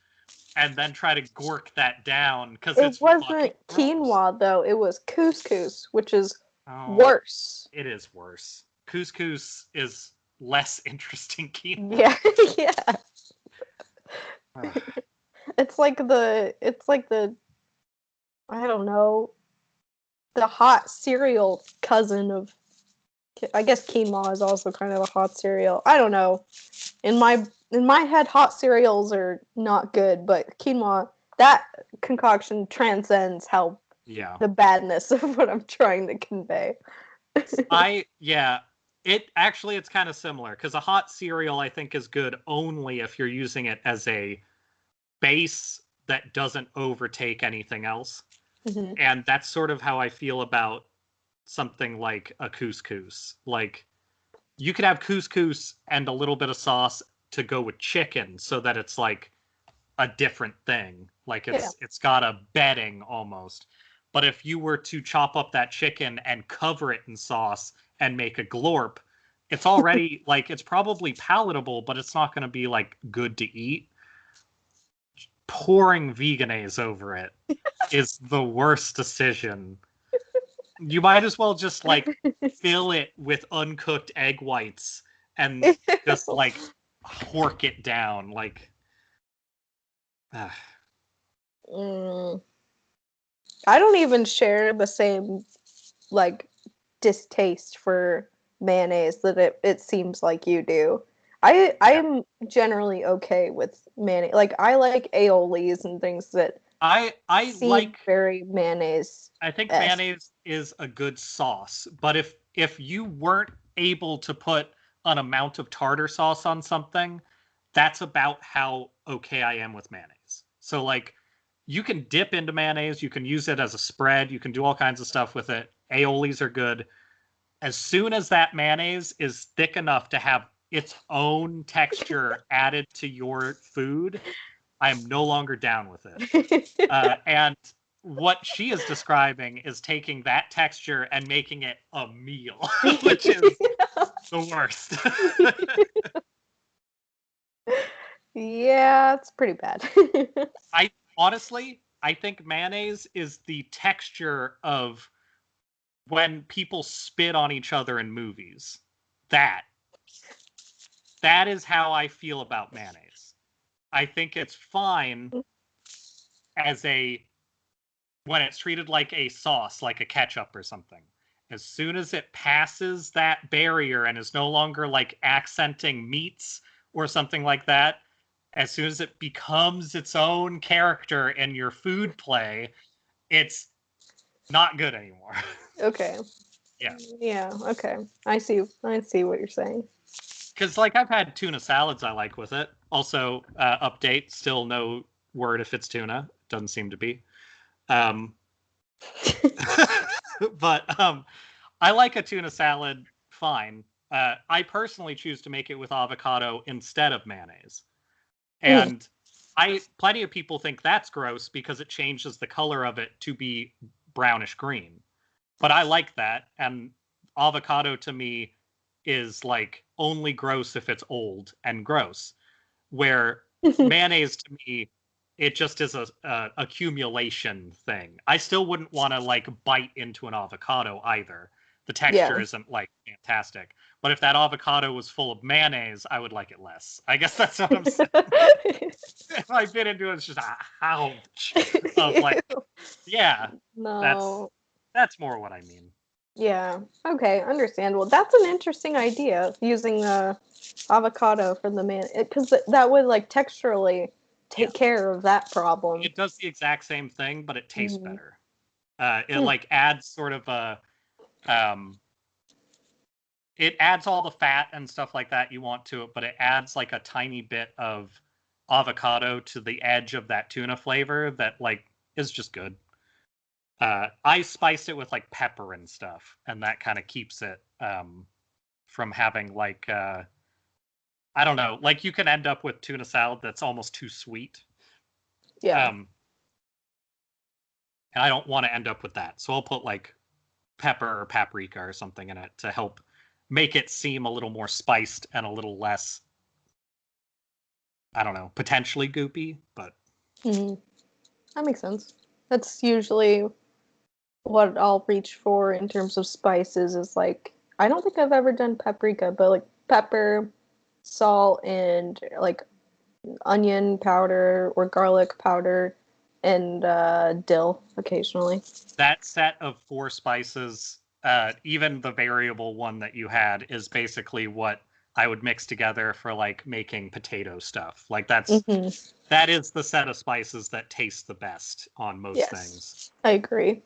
and then try to gork that down, because it wasn't quinoa though. It was couscous, which is worse. It is worse. Couscous is less interesting quinoa. Yeah, yeah. It's like the I don't know, the hot cereal cousin of, I guess quinoa is also kind of a hot cereal. I don't know. In my head, hot cereals are not good, but quinoa, that concoction transcends the badness of what I'm trying to convey. It's kind of similar, because a hot cereal I think is good only if you're using it as a base that doesn't overtake anything else. Mm-hmm. And that's sort of how I feel about something like a couscous. Like, you could have couscous and a little bit of sauce to go with chicken so that it's like a different thing. Like it's got a bedding almost. But if you were to chop up that chicken and cover it in sauce and make a glorp, it's already like, it's probably palatable, but it's not going to be like good to eat. Pouring veganese over it is the worst decision. You might as well just like fill it with uncooked egg whites and just like hork it down. Like, I don't even share the same like distaste for mayonnaise that it seems like you do. I'm generally okay with mayonnaise. Like, I like aiolis and things that I like very mayonnaise. I think mayonnaise is a good sauce, but if you weren't able to put an amount of tartar sauce on something, that's about how okay I am with mayonnaise. So like, you can dip into mayonnaise, you can use it as a spread, you can do all kinds of stuff with it. Aiolis are good. As soon as that mayonnaise is thick enough to have its own texture added to your food, I am no longer down with it. And what she is describing is taking that texture and making it a meal, which is the worst. Yeah, it's pretty bad. I think mayonnaise is the texture of when people spit on each other in movies. That is how I feel about mayonnaise. I think it's fine when it's treated like a sauce, like a ketchup or something. As soon as it passes that barrier and is no longer like accenting meats or something like that, as soon as it becomes its own character in your food play, it's not good anymore. Okay. Yeah. Yeah, okay. I see what you're saying. Because like, I've had tuna salads I like with it. Also, update, still no word if it's tuna. Doesn't seem to be. But I like a tuna salad fine. I personally choose to make it with avocado instead of mayonnaise. And plenty of people think that's gross because it changes the color of it to be brownish green. But I like that, and avocado to me is like only gross if it's old and gross. Where mayonnaise to me, it just is a accumulation thing. I still wouldn't want to like bite into an avocado either. The texture isn't like fantastic. But if that avocado was full of mayonnaise, I would like it less. I guess that's what I'm saying. If I bit into it, it's just ouch. Of like, yeah, no. that's more what I mean. Yeah. Okay. Understandable. That's an interesting idea, using avocado for the because that would like texturally take care of that problem. It does the exact same thing, but it tastes better. It like adds sort of a it adds all the fat and stuff like that you want to it, but it adds like a tiny bit of avocado to the edge of that tuna flavor that like is just good. I spiced it with like pepper and stuff, and that kind of keeps it from having like I don't know, like you can end up with tuna salad that's almost too sweet. Yeah. And I don't want to end up with that, so I'll put like pepper or paprika or something in it to help make it seem a little more spiced and a little less, I don't know, potentially goopy, but that makes sense. That's usually what I'll reach for in terms of spices, is like, I don't think I've ever done paprika, but like pepper, salt, and like onion powder or garlic powder, and dill occasionally. That set of 4 spices, even the variable one that you had, is basically what I would mix together for like making potato stuff. Like that is the set of spices that taste the best on most things. I agree.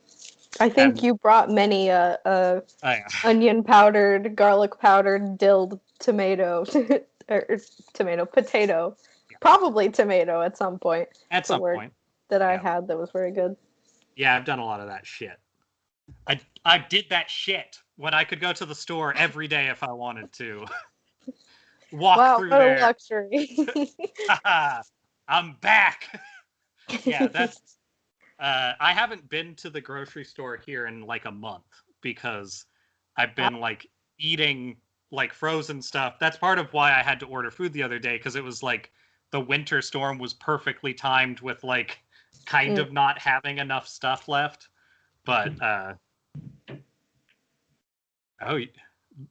I think you brought many onion powdered, garlic powdered, dilled tomato, potato, probably tomato at some point. At some point. That I had that was very good. Yeah, I've done a lot of that shit. I did that shit when I could go to the store every day if I wanted to. Walk through there. Wow, what a luxury. I'm back. Yeah, that's... I haven't been to the grocery store here in like a month because I've been like eating like frozen stuff. That's part of why I had to order food the other day, because it was like the winter storm was perfectly timed with like kind of not having enough stuff left. But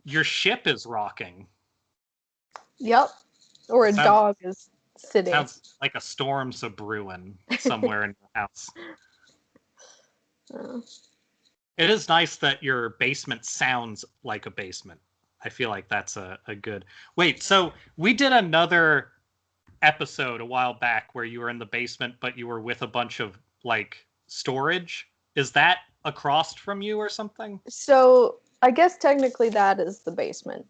your ship is rocking. Yep. Or a dog is sitting. Sounds like a storm's a brewing somewhere in your house. It is nice that your basement sounds like a basement. I feel like that's a good... Wait, so we did another episode a while back where you were in the basement, but you were with a bunch of like storage. Is that across from you or something? So I guess technically that is the basement.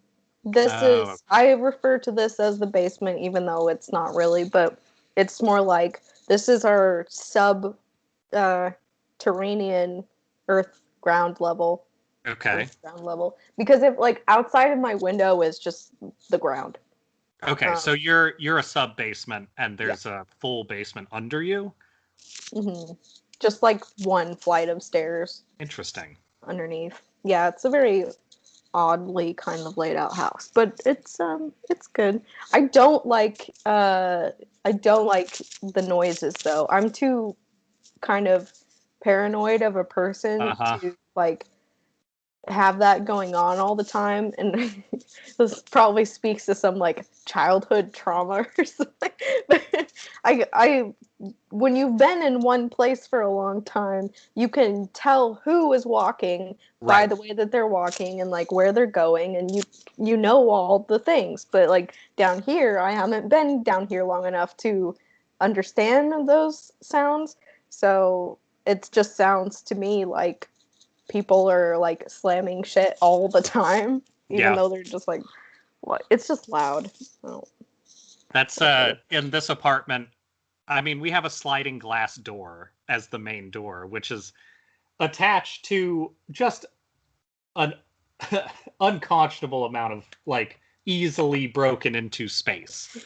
I refer to this as the basement, even though it's not really, but it's more like this is our subterranean earth ground level. Okay. Ground level. Because if like outside of my window is just the ground. Okay, so you're a sub basement and there's a full basement under you? Mm-hmm. Just like one flight of stairs. Interesting. Underneath. Yeah, it's a very oddly kind of laid out house, but it's good. I don't like the noises though. I'm too kind of paranoid of a person to like have that going on all the time, and this probably speaks to some like childhood trauma or something. But I when you've been in one place for a long time, you can tell who is walking by the way that they're walking and like where they're going, and you know all the things. But like down here, I haven't been down here long enough to understand those sounds, so it just sounds to me like people are like slamming shit all the time, even though they're just like, what? It's just loud. Oh. That's in this apartment. I mean, we have a sliding glass door as the main door, which is attached to just an unconscionable amount of like easily broken into space.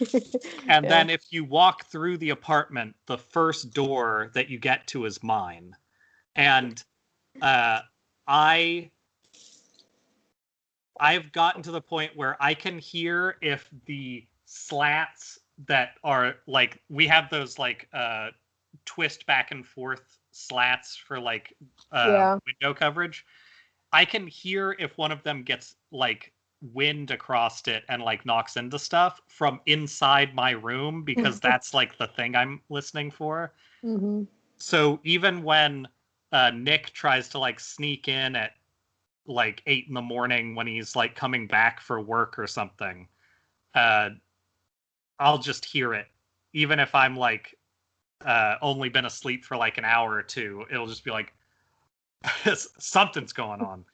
And then if you walk through the apartment, the first door that you get to is mine. And I've gotten to the point where I can hear if the slats that are like, we have those like twist back and forth slats for like window coverage. I can hear if one of them gets like wind across it and like knocks into stuff from inside my room because that's like the thing I'm listening for. Mm-hmm. So even when Nick tries to like sneak in at like 8 a.m. when he's like coming back for work or something, I'll just hear it. Even if I'm like only been asleep for like an hour or two, it'll just be like something's going on.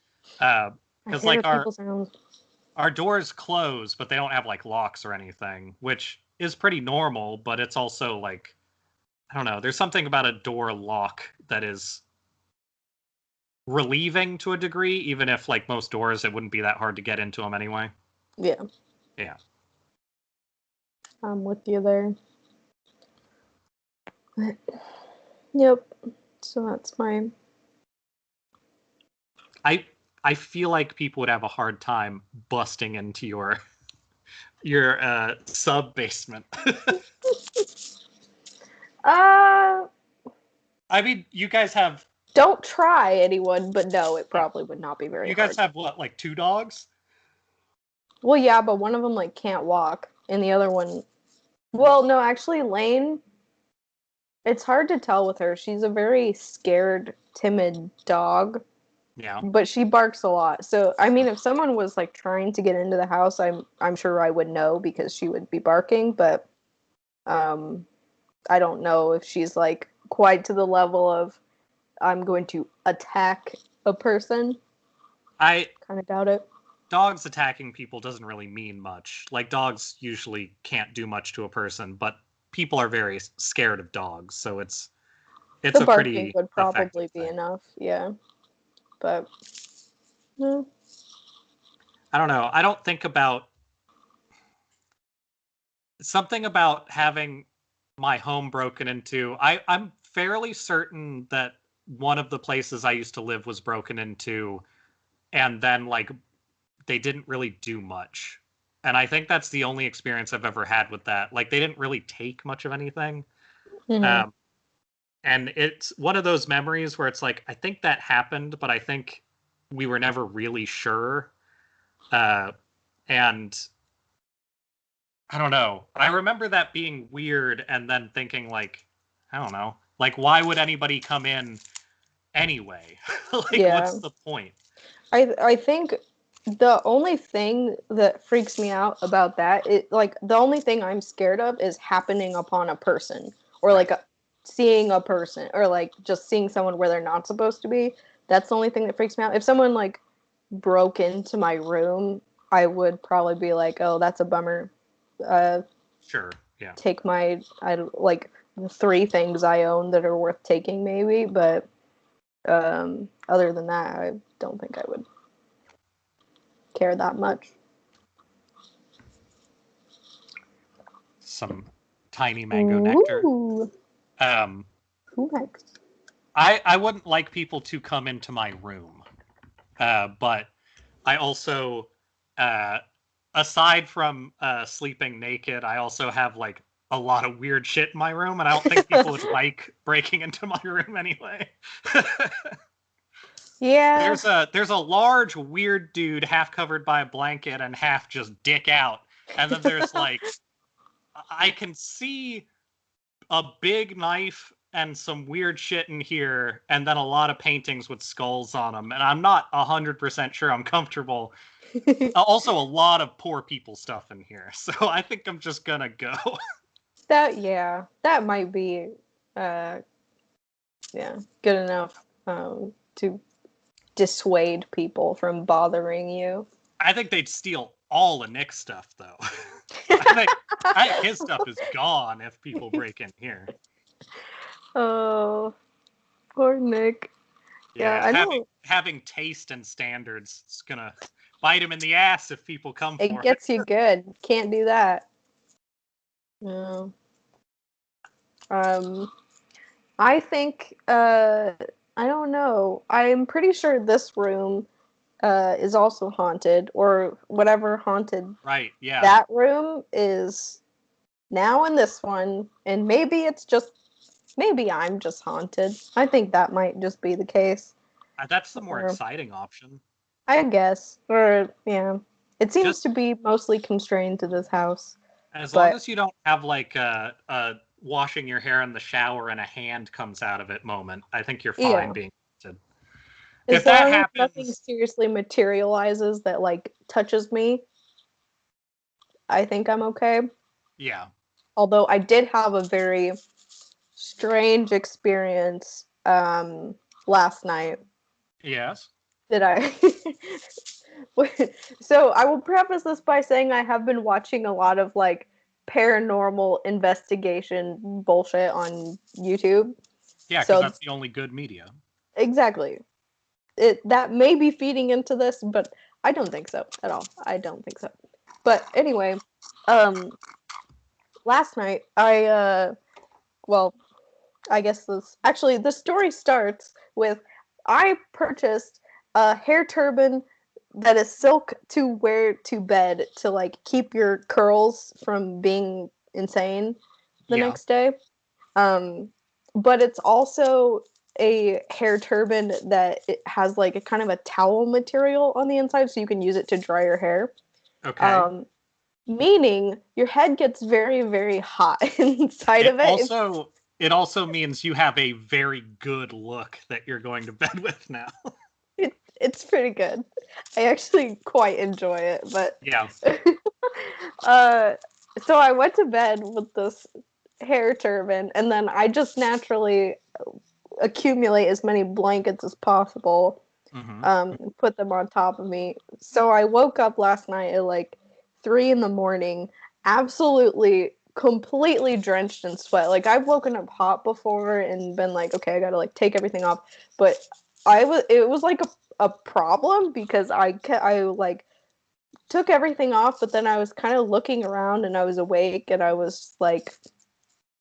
Because like our doors close, but they don't have like locks or anything, which is pretty normal, but it's also like, I don't know, there's something about a door lock that is relieving to a degree, even if like most doors, it wouldn't be that hard to get into them anyway. Yeah. Yeah. I'm with you there. But, yep. So that's my... I feel like people would have a hard time busting into your sub basement. I mean, you guys have... Don't try, anyone, but no, it probably would not be very hard. You guys have what, like 2 dogs? Well, yeah, but one of them like can't walk, and the other one... Well, no, actually, Lane, it's hard to tell with her. She's a very scared, timid dog. Yeah. But she barks a lot. So, I mean, if someone was like trying to get into the house, I'm sure I would know because she would be barking, but I don't know if she's like quite to the level of I'm going to attack a person. I kind of doubt it. Dogs attacking people doesn't really mean much. Like, dogs usually can't do much to a person, but people are very scared of dogs, so it's the a barking pretty would probably be enough, yeah. But no. I don't know. I don't think about something about having my home broken into. I'm fairly certain that one of the places I used to live was broken into, and then like they didn't really do much. And I think that's the only experience I've ever had with that. Like, they didn't really take much of anything. Mm-hmm. And it's one of those memories where it's like, I think that happened, but I think we were never really sure. And I don't know. I remember that being weird and then thinking like, I don't know, like, why would anybody come in anyway? Like, yeah. What's the point? I think the only thing that freaks me out about that, the only thing I'm scared of is happening upon a person, or right. like seeing a person, or like just seeing someone where they're not supposed to be. That's the only thing that freaks me out. If someone like broke into my room, I would probably be like, oh, that's a bummer. Sure. Yeah. Take my, like 3 things I own that are worth taking, maybe, but other than that, I don't think I would care that much. Some tiny mango nectar. Who next? I wouldn't like people to come into my room, but I also, aside from sleeping naked, I also have like a lot of weird shit in my room, and I don't think people would like breaking into my room anyway. Yeah. There's a large weird dude half covered by a blanket and half just dick out, and then there's like I can see a big knife and some weird shit in here, and then a lot of paintings with skulls on them, and I'm not 100% sure I'm comfortable. Also, a lot of poor people stuff in here, so I think I'm just gonna go. That might be good enough to dissuade people from bothering you. I think they'd steal all of Nick's stuff, though. I think his stuff is gone if people break in here. Oh, poor Nick. Yeah, I know. Having taste and standards is gonna bite him in the ass if people come for it. It gets you good. Can't do that. No. I think, I don't know. I'm pretty sure this room is also haunted, or whatever haunted. Right, yeah. That room is now in this one, and maybe I'm just haunted. I think that might just be the case. That's the more Or- exciting option. I guess. Or, yeah. It seems to be mostly constrained to this house. As long as you don't have like a washing your hair in the shower and a hand comes out of it moment, I think you're fine being lifted. If that happens, nothing seriously materializes that like touches me, I think I'm okay. Yeah. Although I did have a very strange experience last night. Yes. Did I? So I will preface this by saying I have been watching a lot of like paranormal investigation bullshit on YouTube. Yeah, because that's the only good media. Exactly. That may be feeding into this, but I don't think so at all. I don't think so. But anyway, last night I guess the story starts with I purchased a hair turban that is silk to wear to bed to like keep your curls from being insane the next day. But it's also a hair turban that it has like a kind of a towel material on the inside so you can use it to dry your hair. Okay. Meaning your head gets very, very hot inside of it. It also means you have a very good look that you're going to bed with now. It's pretty good. I actually quite enjoy it, but yeah. So I went to bed with this hair turban, and then I just naturally accumulate as many blankets as possible, put them on top of me. So I woke up last night at like 3 in the morning, absolutely completely drenched in sweat. Like I've woken up hot before and been like, okay, I gotta like take everything off, but it was like a problem because I like took everything off, but then I was kind of looking around and I was awake and I was like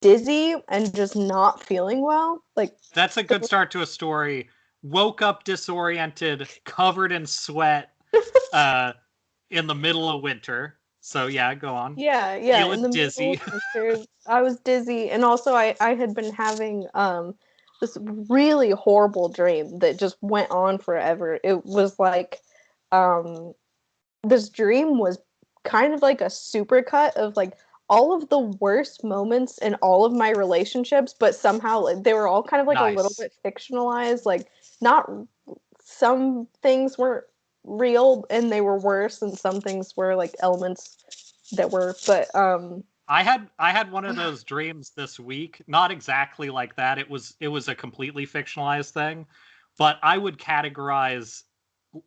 dizzy and just not feeling well. Like that's a good start to a story. Woke up disoriented, covered in sweat, in the middle of winter. So yeah, go on. Yeah. Feeling dizzy. Winter, I was dizzy, and also I had been having this really horrible dream that just went on forever. It was like this dream was kind of like a supercut of like all of the worst moments in all of my relationships, but somehow like, they were all kind of like a little bit fictionalized. Like not some things weren't real and they were worse, and some things were like elements that were. But I had one of those dreams this week. Not exactly like that. It was a completely fictionalized thing, but I would categorize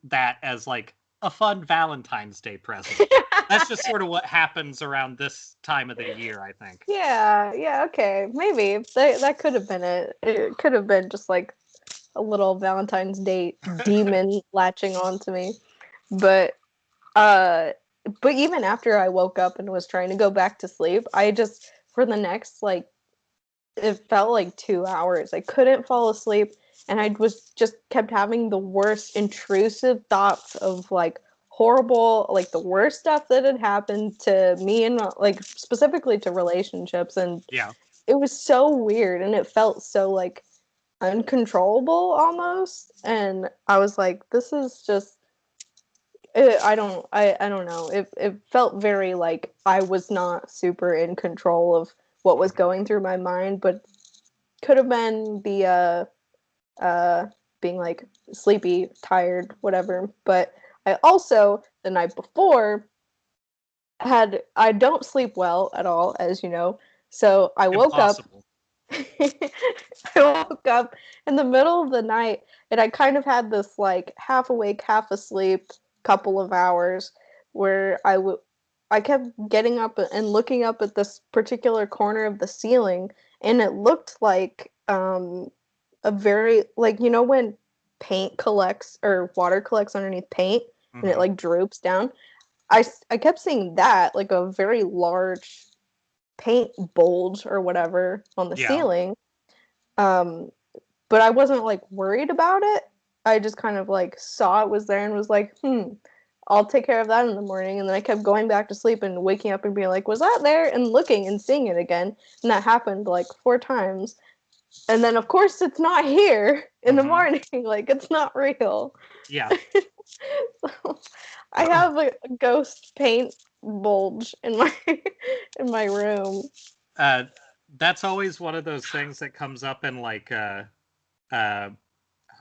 that as like a fun Valentine's Day present. That's just sort of what happens around this time of the year, I think. Yeah, okay. Maybe. That could have been it. It could have been just like a little Valentine's Day demon latching onto me. But even after I woke up and was trying to go back to sleep, I just for the next like it felt like 2 hours. I couldn't fall asleep and I was just kept having the worst intrusive thoughts of like horrible, like the worst stuff that had happened to me and like specifically to relationships, and it was so weird and it felt so like uncontrollable almost, and I was like, this is just I don't know. It felt very like I was not super in control of what was going through my mind, but could have been the being like sleepy, tired, whatever. But I also the night before I don't sleep well at all, as you know. So I woke up I woke up in the middle of the night and I kind of had this like half awake, half asleep couple of hours where I kept getting up and looking up at this particular corner of the ceiling, and it looked like a very like when paint collects or water collects underneath paint and it like droops down. I kept seeing that like a very large paint bulge or whatever on the ceiling. But I wasn't like worried about it. I just kind of like saw it was there and was like, I'll take care of that in the morning. And then I kept going back to sleep and waking up and being like, was that there? And looking and seeing it again. And that happened like 4 times. And then, of course, it's not here in the morning. Like, it's not real. Yeah. So, I have a ghost paint bulge in my room. That's always one of those things that comes up in like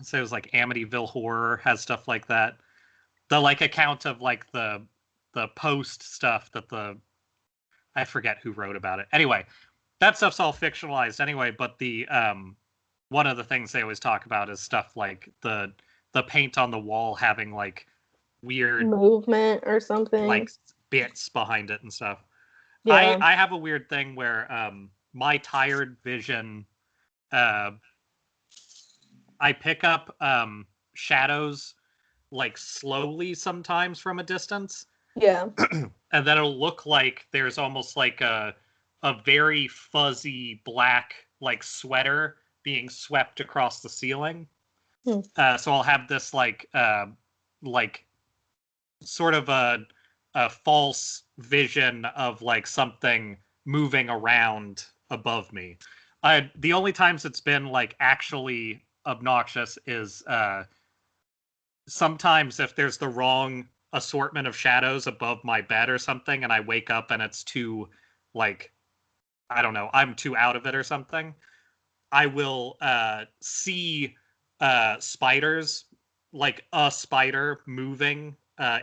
so it was like Amityville Horror has stuff like that. The like account of like the post stuff that I forget who wrote about it. Anyway, that stuff's all fictionalized anyway, but the one of the things they always talk about is stuff like the paint on the wall having like weird movement or something. Like bits behind it and stuff. Yeah. I have a weird thing where my tired vision I pick up shadows like slowly sometimes from a distance. Yeah. And then it'll look like there's almost like a very fuzzy black like sweater being swept across the ceiling. So I'll have this like sort of a false vision of like something moving around above me. The only times it's been like actually obnoxious is sometimes if there's the wrong assortment of shadows above my bed or something and I wake up and it's too like I don't know, I'm too out of it or something, I will see spiders, like a spider moving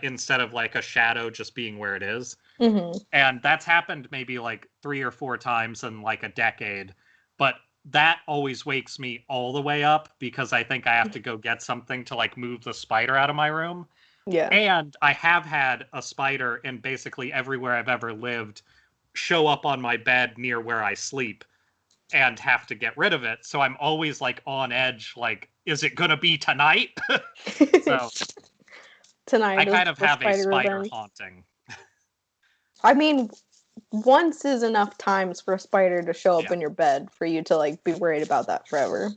instead of like a shadow just being where it is. And that's happened maybe like 3 or 4 times in like a decade, but that always wakes me all the way up because I think I have to go get something to like move the spider out of my room. Yeah. And I have had a spider in basically everywhere I've ever lived show up on my bed near where I sleep and have to get rid of it. So I'm always like on edge, like, is it gonna be tonight? So tonight I kind of have a spider revenge. haunting. I mean, once is enough times for a spider to show up in your bed for you to like be worried about that forever.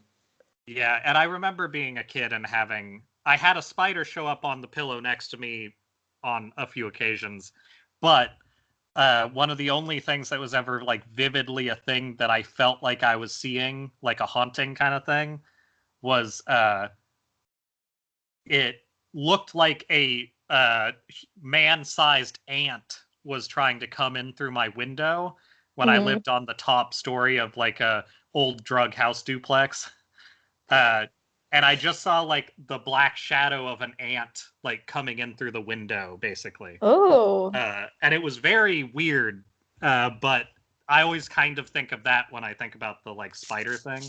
Yeah, and I remember being a kid and I had a spider show up on the pillow next to me on a few occasions, but one of the only things that was ever like vividly a thing that I felt like I was seeing, like a haunting kind of thing, was it looked like a man-sized ant was trying to come in through my window when I lived on the top story of like a old drug house duplex. And I just saw like the black shadow of an ant like coming in through the window, basically. Oh. And it was very weird. But I always kind of think of that when I think about the like spider thing.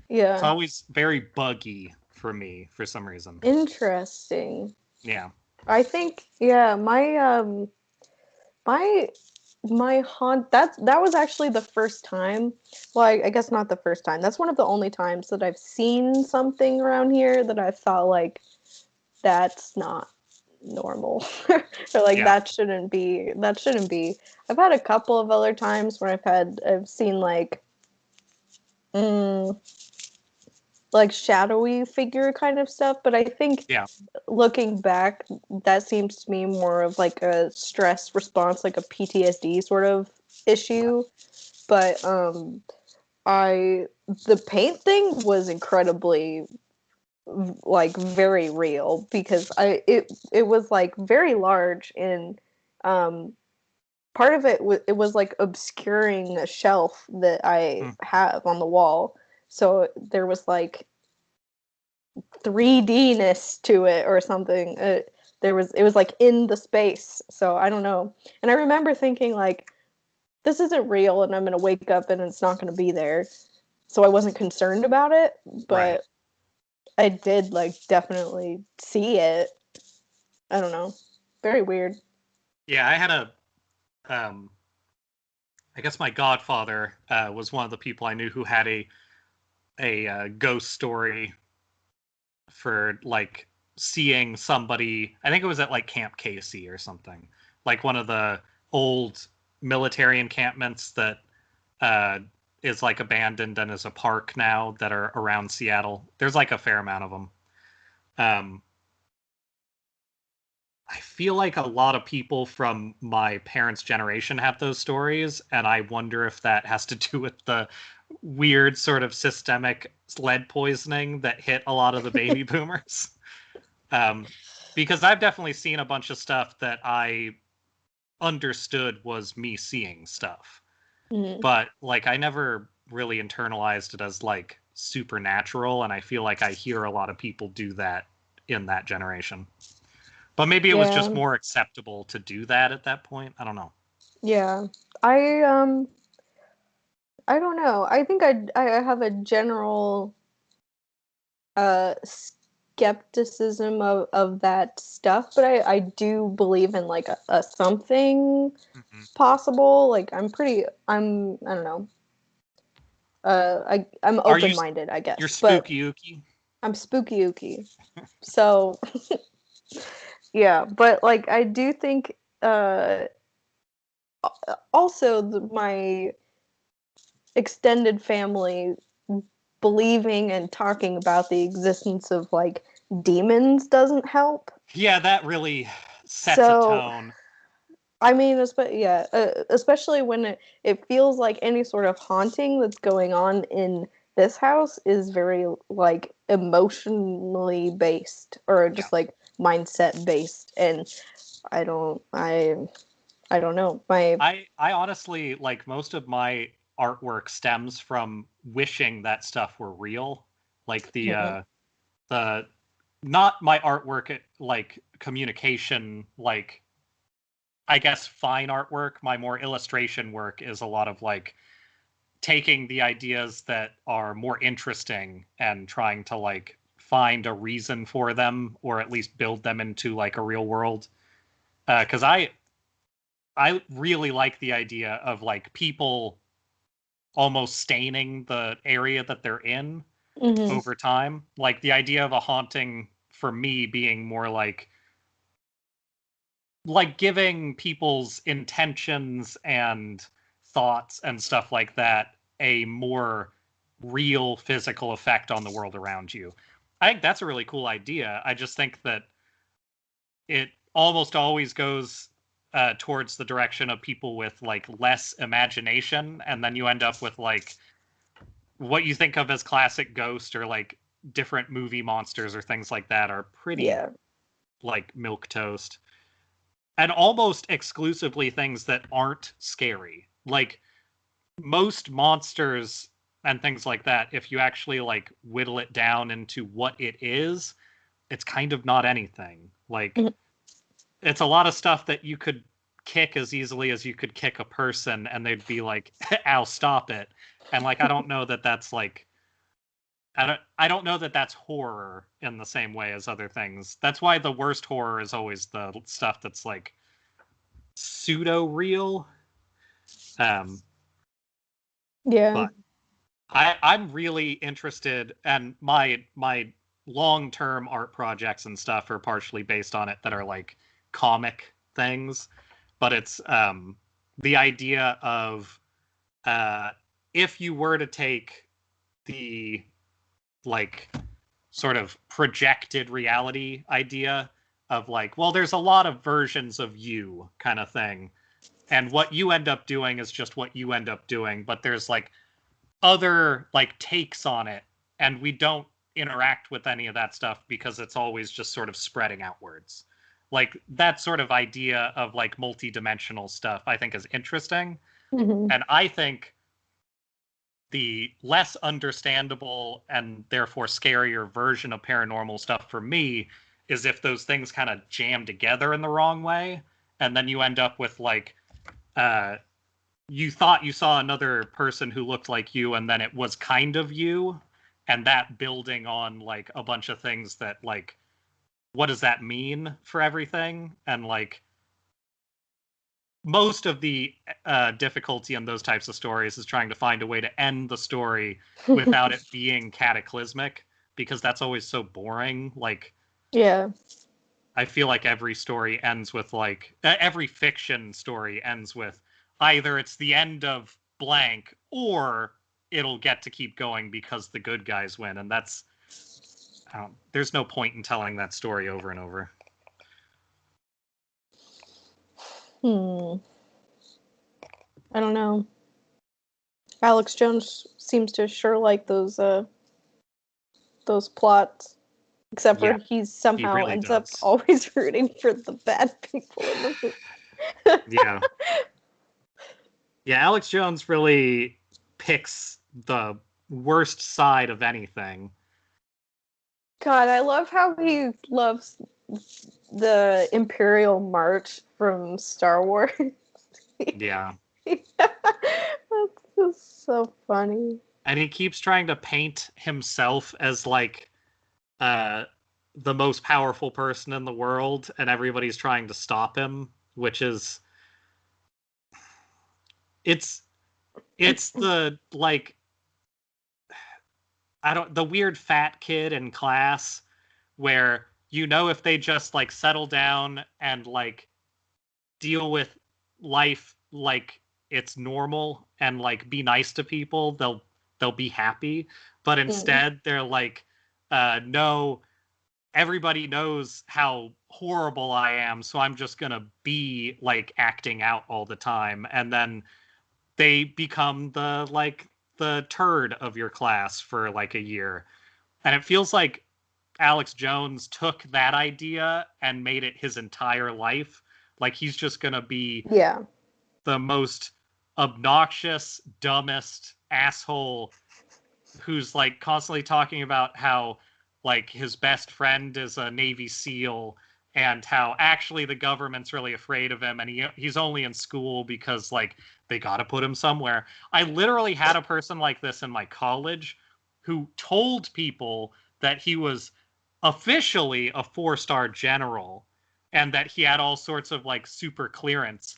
Yeah. It's always very buggy for me for some reason. Interesting. Yeah. I think my haunt that was actually the first time. Well, I guess not the first time. That's one of the only times that I've seen something around here that I thought like that's not normal. Or like that shouldn't be. I've had a couple of other times where I've seen like like shadowy figure kind of stuff, but I think looking back, that seems to me more of like a stress response, like a PTSD sort of issue. But the paint thing was incredibly like very real because it was like very large and part of it was like obscuring a shelf that I have on the wall. So there was like 3D-ness to it or something. It was like in the space. So I don't know. And I remember thinking like, this isn't real and I'm going to wake up and it's not going to be there. So I wasn't concerned about it, but I did like definitely see it. I don't know. Very weird. Yeah, I had I guess my godfather was one of the people I knew who had a ghost story for like seeing somebody. I think it was at like Camp Casey or something, like one of the old military encampments that is like abandoned and is a park now that are around Seattle. There's like a fair amount of them. I feel like a lot of people from my parents' generation have those stories, and I wonder if that has to do with the weird sort of systemic lead poisoning that hit a lot of the baby boomers. Because I've definitely seen a bunch of stuff that I understood was me seeing stuff. But like I never really internalized it as like supernatural, and I feel like I hear a lot of people do that in that generation. But maybe it was just more acceptable to do that at that point. I don't know. Yeah. I don't know. I think I have a general skepticism of that stuff, but I do believe in like a something possible. Like I don't know. I'm open-minded, I guess. You're spooky ooky. I'm spooky ooky. So yeah, but like I do think also my extended family believing and talking about the existence of like demons doesn't help. Yeah, that really sets a tone. I mean, especially when it feels like any sort of haunting that's going on in this house is very like emotionally based or just like mindset based, and I don't know. I honestly, like, most of my artwork stems from wishing that stuff were real. Like the not my artwork, like communication, like I guess fine artwork. My more illustration work is a lot of like taking the ideas that are more interesting and trying to like find a reason for them, or at least build them into like a real world. Because I really like the idea of like people almost staining the area that they're in over time. Like the idea of a haunting for me being more like giving people's intentions and thoughts and stuff like that a more real physical effect on the world around you. I think that's a really cool idea. I just think that it almost always goes towards the direction of people with like less imagination, and then you end up with like what you think of as classic ghost or like different movie monsters or things like that are pretty like milk toast, and almost exclusively things that aren't scary. Like most monsters and things like that, if you actually like whittle it down into what it is, it's kind of not anything. Like it's a lot of stuff that you could kick as easily as you could kick a person and they'd be like, ow, stop it. And like I don't know that that's like I don't know that that's horror in the same way as other things. That's why the worst horror is always the stuff that's like pseudo real. But I'm really interested, and my long-term art projects and stuff are partially based on it that are like comic things, but it's the idea of if you were to take the like sort of projected reality idea of like, well, there's a lot of versions of you kind of thing, and what you end up doing is just what you end up doing, but there's like other like takes on it, and we don't interact with any of that stuff because it's always just sort of spreading outwards. Like that sort of idea of like multi-dimensional stuff I think is interesting. And I think the less understandable and therefore scarier version of paranormal stuff for me is if those things kind of jam together in the wrong way, and then you end up with like you thought you saw another person who looked like you, and then it was kind of you, and that building on like a bunch of things that like, what does that mean for everything? And like most of the difficulty in those types of stories is trying to find a way to end the story without it being cataclysmic, because that's always so boring. Like, I feel like every story ends with like every fiction story ends with either it's the end of blank or it'll get to keep going because the good guys win, and that's there's no point in telling that story over and over. I don't know. Alex Jones seems to sure like those plots. Except for he somehow really ends does. up always rooting for the bad people in the movie. Yeah. Yeah, Alex Jones really picks the worst side of anything. God, I love how he loves the Imperial March from Star Wars. Yeah. That's just so funny. And he keeps trying to paint himself as like the most powerful person in the world, and everybody's trying to stop him, which is it's the like the weird fat kid in class where if they just like settle down and like deal with life like it's normal and like be nice to people, they'll be happy. But instead they're like, no, everybody knows how horrible I am, so I'm just gonna be like acting out all the time. And then they become the turd of your class for like a year. And it feels like Alex Jones took that idea and made it his entire life. Like he's just gonna be the most obnoxious, dumbest asshole who's like constantly talking about how like his best friend is a Navy SEAL and how actually the government's really afraid of him and he's only in school because like they got to put him somewhere. I literally had a person like this in my college who told people that he was officially a 4-star general and that he had all sorts of like super clearance.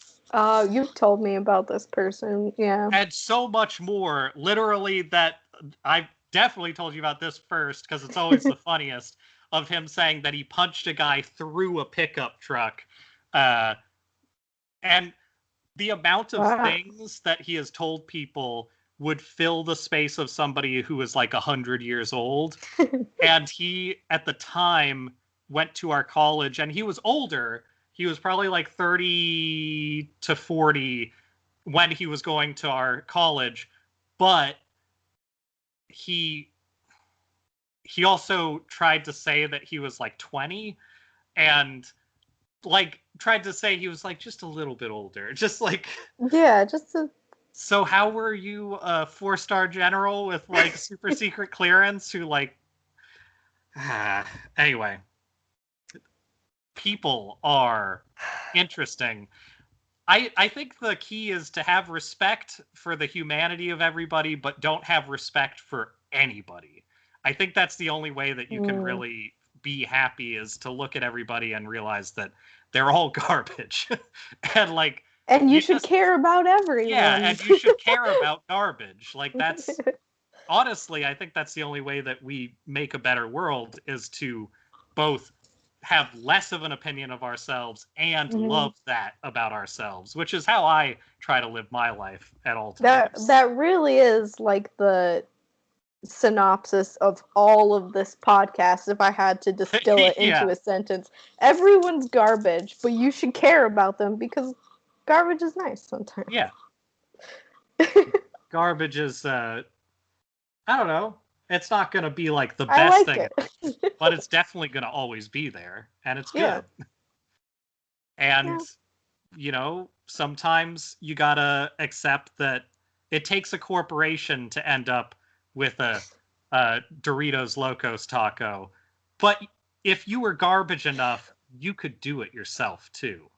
You've told me about this person, yeah. And so much more, literally, that I've definitely told you about this first because it's always the funniest, of him saying that he punched a guy through a pickup truck. And the amount of things that he has told people would fill the space of somebody who is like 100 years old. And he, at the time, went to our college, and he was older. He was probably like 30 to 40 when he was going to our college, but he also tried to say that he was like 20 and like tried to say he was like just a little bit older, just like so how were you a 4-star general with like super secret clearance who like anyway, people are interesting. I think the key is to have respect for the humanity of everybody, but don't have respect for anybody. I think that's the only way that you can really be happy, is to look at everybody and realize that they're all garbage. And like, and you should care about everyone. Yeah, and you should care about garbage. Like that's honestly, I think that's the only way that we make a better world, is to both have less of an opinion of ourselves and love that about ourselves, which is how I try to live my life at all times. That really is like the synopsis of all of this podcast, if I had to distill it into a sentence. Everyone's garbage, but you should care about them because garbage is nice sometimes. Yeah. Garbage is, I don't know. It's not going to be like the best thing, but it's definitely going to always be there, and it's good. And, you know, sometimes you got to accept that it takes a corporation to end up with a Doritos Locos taco. But if you were garbage enough, you could do it yourself, too.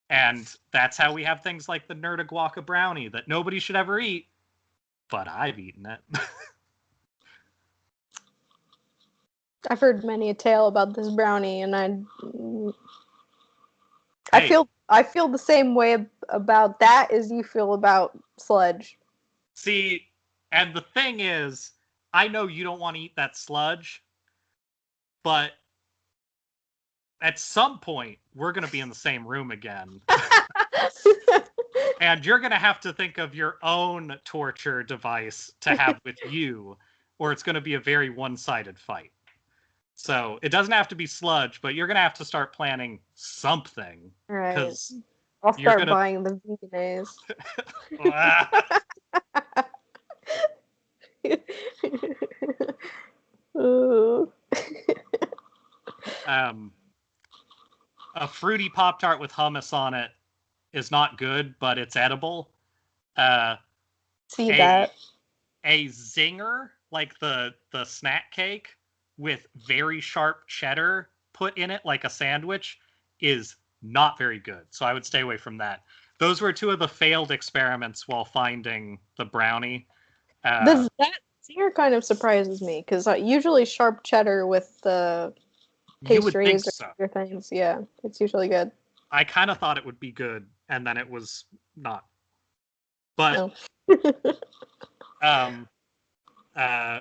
And that's how we have things like the Nerda Guaca brownie that nobody should ever eat, but I've eaten it. I've heard many a tale about this brownie, and I feel the same way about that as you feel about sludge. See, and the thing is, I know you don't want to eat that sludge, but at some point, we're going to be in the same room again. And you're going to have to think of your own torture device to have with you, or it's going to be a very one-sided fight. So it doesn't have to be sludge, but you're going to have to start planning something. Right. I'll start buying the Veganese. Ooh. A fruity Pop-Tart with hummus on it is not good, but it's edible. See that. A zinger, like the snack cake with very sharp cheddar put in it like a sandwich, is not very good. So I would stay away from that. Those were two of the failed experiments while finding the brownie. That zinger kind of surprises me because usually sharp cheddar with the you would think pastries so. or things, yeah, it's usually good. I kind of thought it would be good, and then it was not. But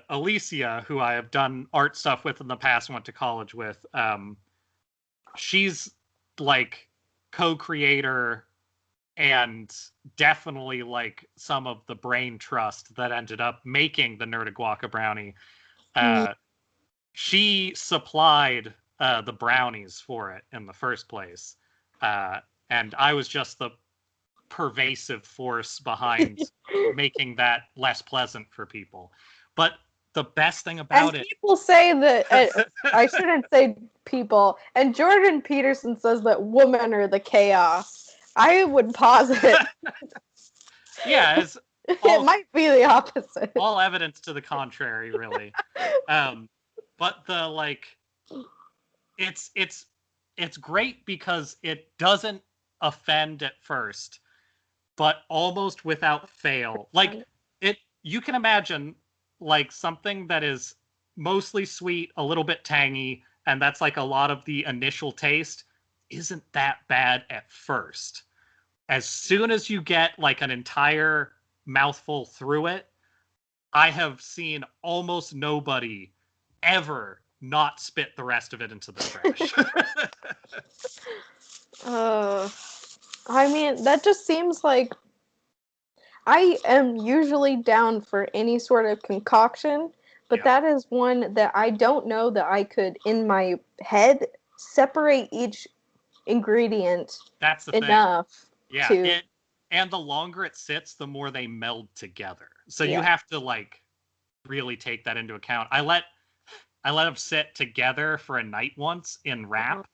Alicia, who I have done art stuff with in the past, went to college with, she's like co-creator and definitely like some of the brain trust that ended up making the Nerdaguaca brownie. She supplied the brownies for it in the first place. And I was just the pervasive force behind making that less pleasant for people. But the best thing about it... people say that... I shouldn't say people. And Jordan Peterson says that women are the chaos. I would posit... Yeah, it might be the opposite. All evidence to the contrary, really. But the, like... It's great because it doesn't offend at first, but almost without fail. Like, you can imagine, like, something that is mostly sweet, a little bit tangy, and that's like a lot of the initial taste, isn't that bad at first. As soon as you get like an entire mouthful through it, I have seen almost nobody ever not spit the rest of it into the trash. I mean, that just seems like... I am usually down for any sort of concoction, but that is one that I don't know that I could, in my head, separate each ingredient That's the enough thing. Yeah, to... and the longer it sits, the more they meld together. So you have to, like, really take that into account. I let them sit together for a night once in wrap,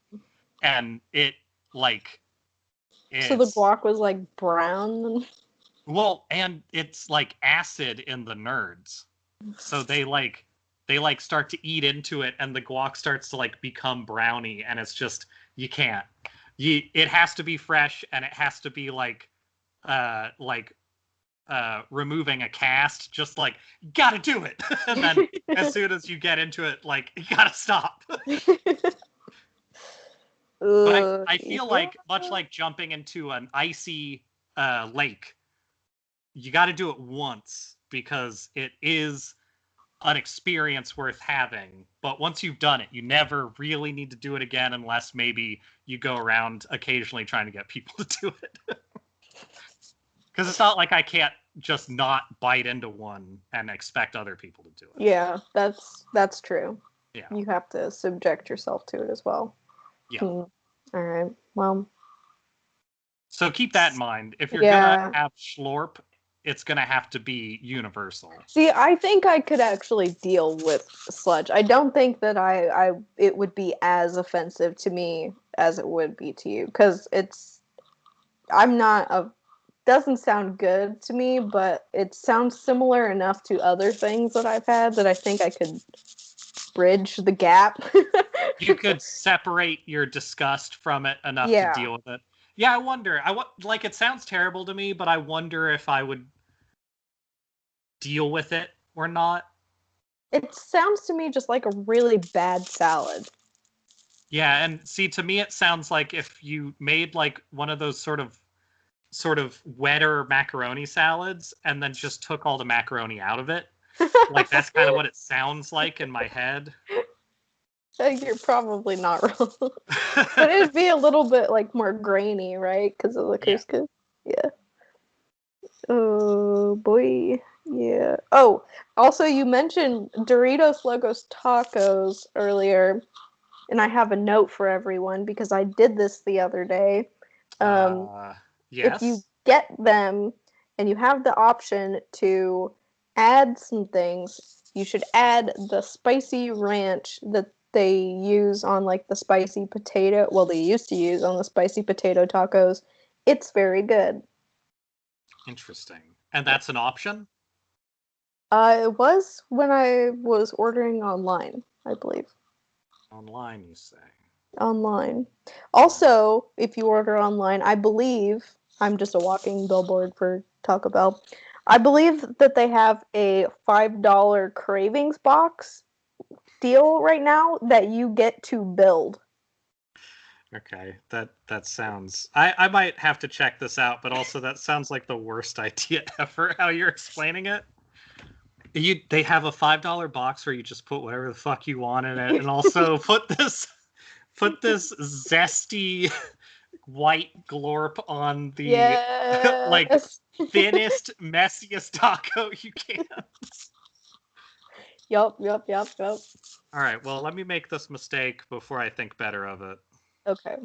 and it, like... So the guac was, like, brown? Well, and it's, like, acid in the nerds. So they start to eat into it, and the guac starts to, like, become browny, and it's just... You can't. It has to be fresh, and it has to be, like removing a cast, just like, you gotta do it. And then as soon as you get into it, like, you gotta stop. But I feel like, much like jumping into an icy lake, you gotta do it once, because it is an experience worth having. But once you've done it, you never really need to do it again, unless maybe you go around occasionally trying to get people to do it. Because it's not like I can't just not bite into one and expect other people to do it. Yeah, that's true. Yeah. You have to subject yourself to it as well. Yeah. All right. Well. So keep that in mind. If you're gonna have schlorp, it's gonna have to be universal. See, I think I could actually deal with sludge. I don't think that it would be as offensive to me as it would be to you, because doesn't sound good to me, but it sounds similar enough to other things that I've had that I think I could bridge the gap. You could separate your disgust from it enough to deal with it. Yeah, I wonder. Like, it sounds terrible to me, but I wonder if I would deal with it or not. It sounds to me just like a really bad salad. Yeah, and see, to me it sounds like if you made like one of those sort of wetter macaroni salads and then just took all the macaroni out of it. Like, that's kind of what it sounds like in my head. You're probably not wrong. But it'd be a little bit like more grainy, right? Because of the couscous. Yeah. Oh boy. Yeah. Oh, also you mentioned Doritos Logos Tacos earlier, and I have a note for everyone because I did this the other day. Yes. If you get them and you have the option to add some things. You should add the spicy ranch that they use on like the spicy potato. Well, they used to use on the spicy potato tacos. It's very good. Interesting. And that's an option? It was when I was ordering online, I believe. Online, you say? Online. Also, if you order online, I believe I'm just a walking billboard for Taco Bell. I believe that they have a $5 cravings box deal right now that you get to build. Okay, that sounds... I might have to check this out, but also that sounds like the worst idea ever, how you're explaining it. They have a $5 box where you just put whatever the fuck you want in it, and also put this zesty white glorp on the like thinnest, messiest taco you can. Yup. All right, well, let me make this mistake before I think better of it. Okay.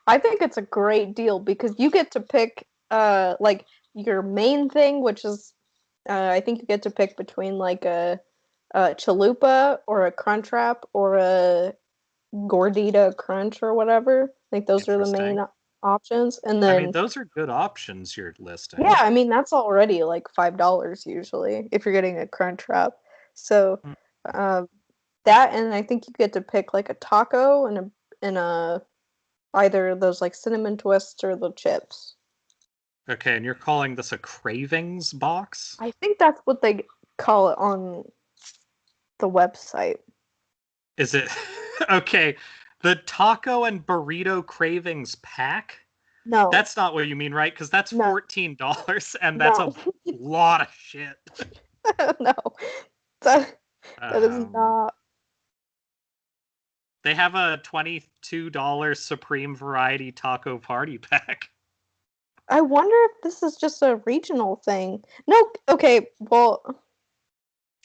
I think it's a great deal because you get to pick like your main thing, which is I think you get to pick between like a chalupa or a Crunchwrap or a Gordita Crunch or whatever. Like those are the main options. And then I mean, those are good options you're listing. Yeah, I mean that's already like $5 usually if you're getting a Crunchwrap. So that, and I think you get to pick like a taco and a either those like cinnamon twists or the chips. Okay, and you're calling this a cravings box? I think that's what they call it on the website. Is it? Okay, the taco and burrito cravings pack? No. That's not what you mean, right? Because that's $14, and that's a lot of shit. No. That is not. They have a $22 Supreme Variety Taco Party Pack. I wonder if this is just a regional thing. No, okay, well,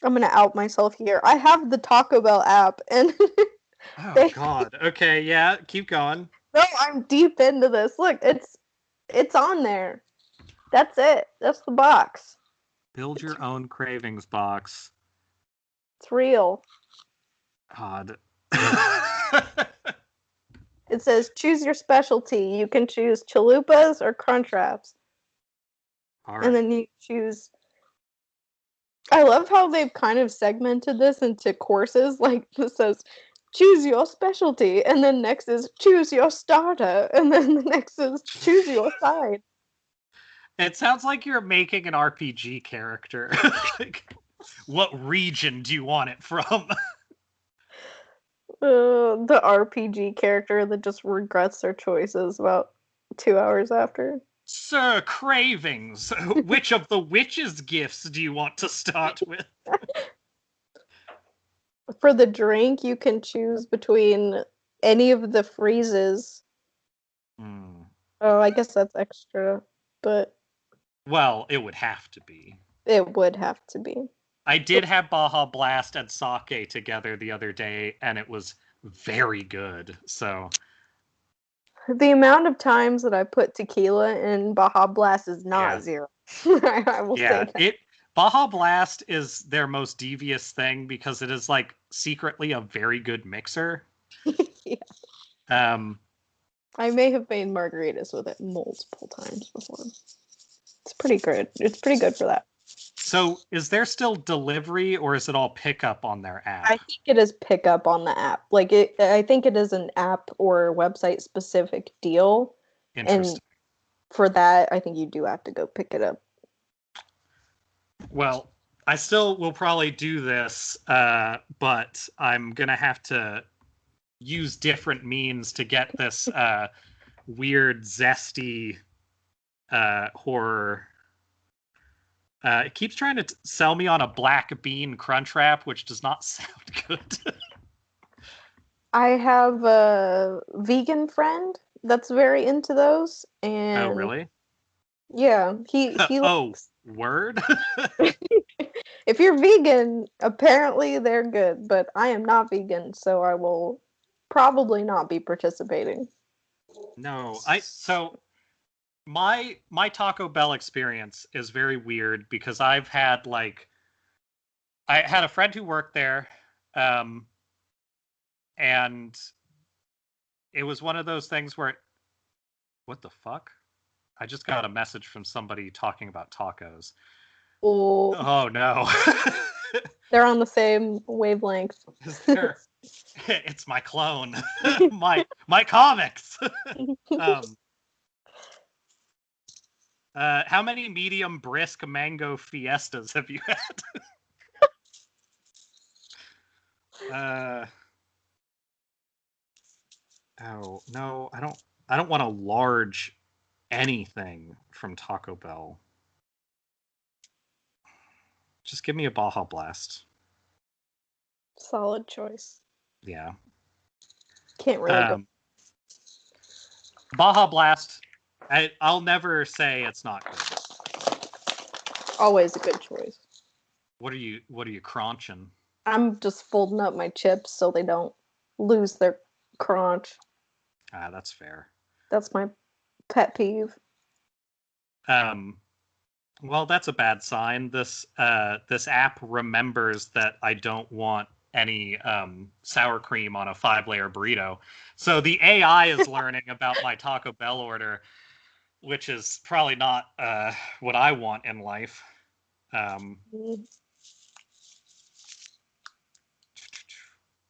I'm gonna out myself here. I have the Taco Bell app, and oh God. Okay, yeah, keep going. No, I'm deep into this. Look, it's on there. That's it. That's the box. Build your own cravings box. It's real. God. It says choose your specialty. You can choose chalupas or Crunchwraps. All right. And then you choose. I love how they've kind of segmented this into courses. Like this says, choose your specialty, and then next is choose your starter, and then the next is choose your side. It sounds like you're making an RPG character. Like, what region do you want it from? The RPG character that just regrets their choices about 2 hours after. Sir Cravings, which of the witch's gifts do you want to start with? For the drink, you can choose between any of the freezes. Oh, I guess that's extra, but... Well, it would have to be. It would have to be. I did have Baja Blast and sake together the other day, and it was very good, so... The amount of times that I put tequila in Baja Blast is not zero. I will say that. Baja Blast is their most devious thing because it is like secretly a very good mixer. Yeah. I may have made margaritas with it multiple times before. It's pretty good. It's pretty good for that. So, is there still delivery, or is it all pickup on their app? I think it is pickup on the app. Like I think it is an app or website specific deal. Interesting. And for that, I think you do have to go pick it up. Well, I still will probably do this, but I'm gonna have to use different means to get this weird, zesty horror. It keeps trying to sell me on a black bean Crunchwrap, which does not sound good. I have a vegan friend that's very into those, and oh, really? Yeah, he likes... word? If you're vegan, apparently they're good, but I am not vegan, so I will probably not be participating. No, my Taco Bell experience is very weird because I've had like I had a friend who worked there, and it was one of those things where, what the fuck? I just got a message from somebody talking about tacos. Oh no. They're on the same wavelength. It's my clone. my comics. How many medium brisk mango fiestas have you had? Oh no, I don't want a large anything from Taco Bell. Just give me a Baja Blast. Solid choice. Yeah. Can't really go. Baja Blast, I'll never say it's not good. Always a good choice. What are you crunching? I'm just folding up my chips so they don't lose their crunch. Ah, that's fair. That's my pet peeve. Well, that's a bad sign. This app remembers that I don't want any sour cream on a 5-layer burrito. So the AI is learning about my Taco Bell order, which is probably not what I want in life.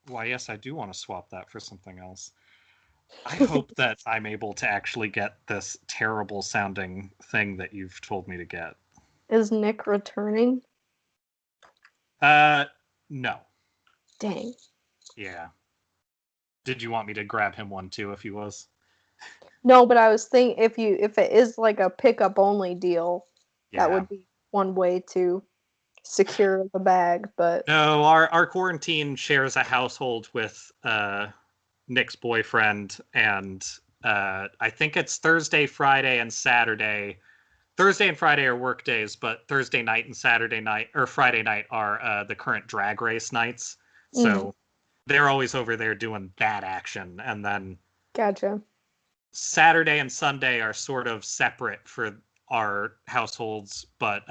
Why, yes, I do want to swap that for something else. I hope that I'm able to actually get this terrible sounding thing that you've told me to get. Is Nick returning? No. Dang. Yeah. Did you want me to grab him one too if he was? No, but I was thinking if it is like a pickup only deal, that would be one way to secure the bag, but no, our quarantine shares a household with Nick's boyfriend, and I think it's Thursday, Friday, and Saturday. Thursday and Friday are work days, but Thursday night and Saturday night or Friday night are the current drag race nights. So they're always over there doing that action, and then gotcha. Saturday and Sunday are sort of separate for our households, but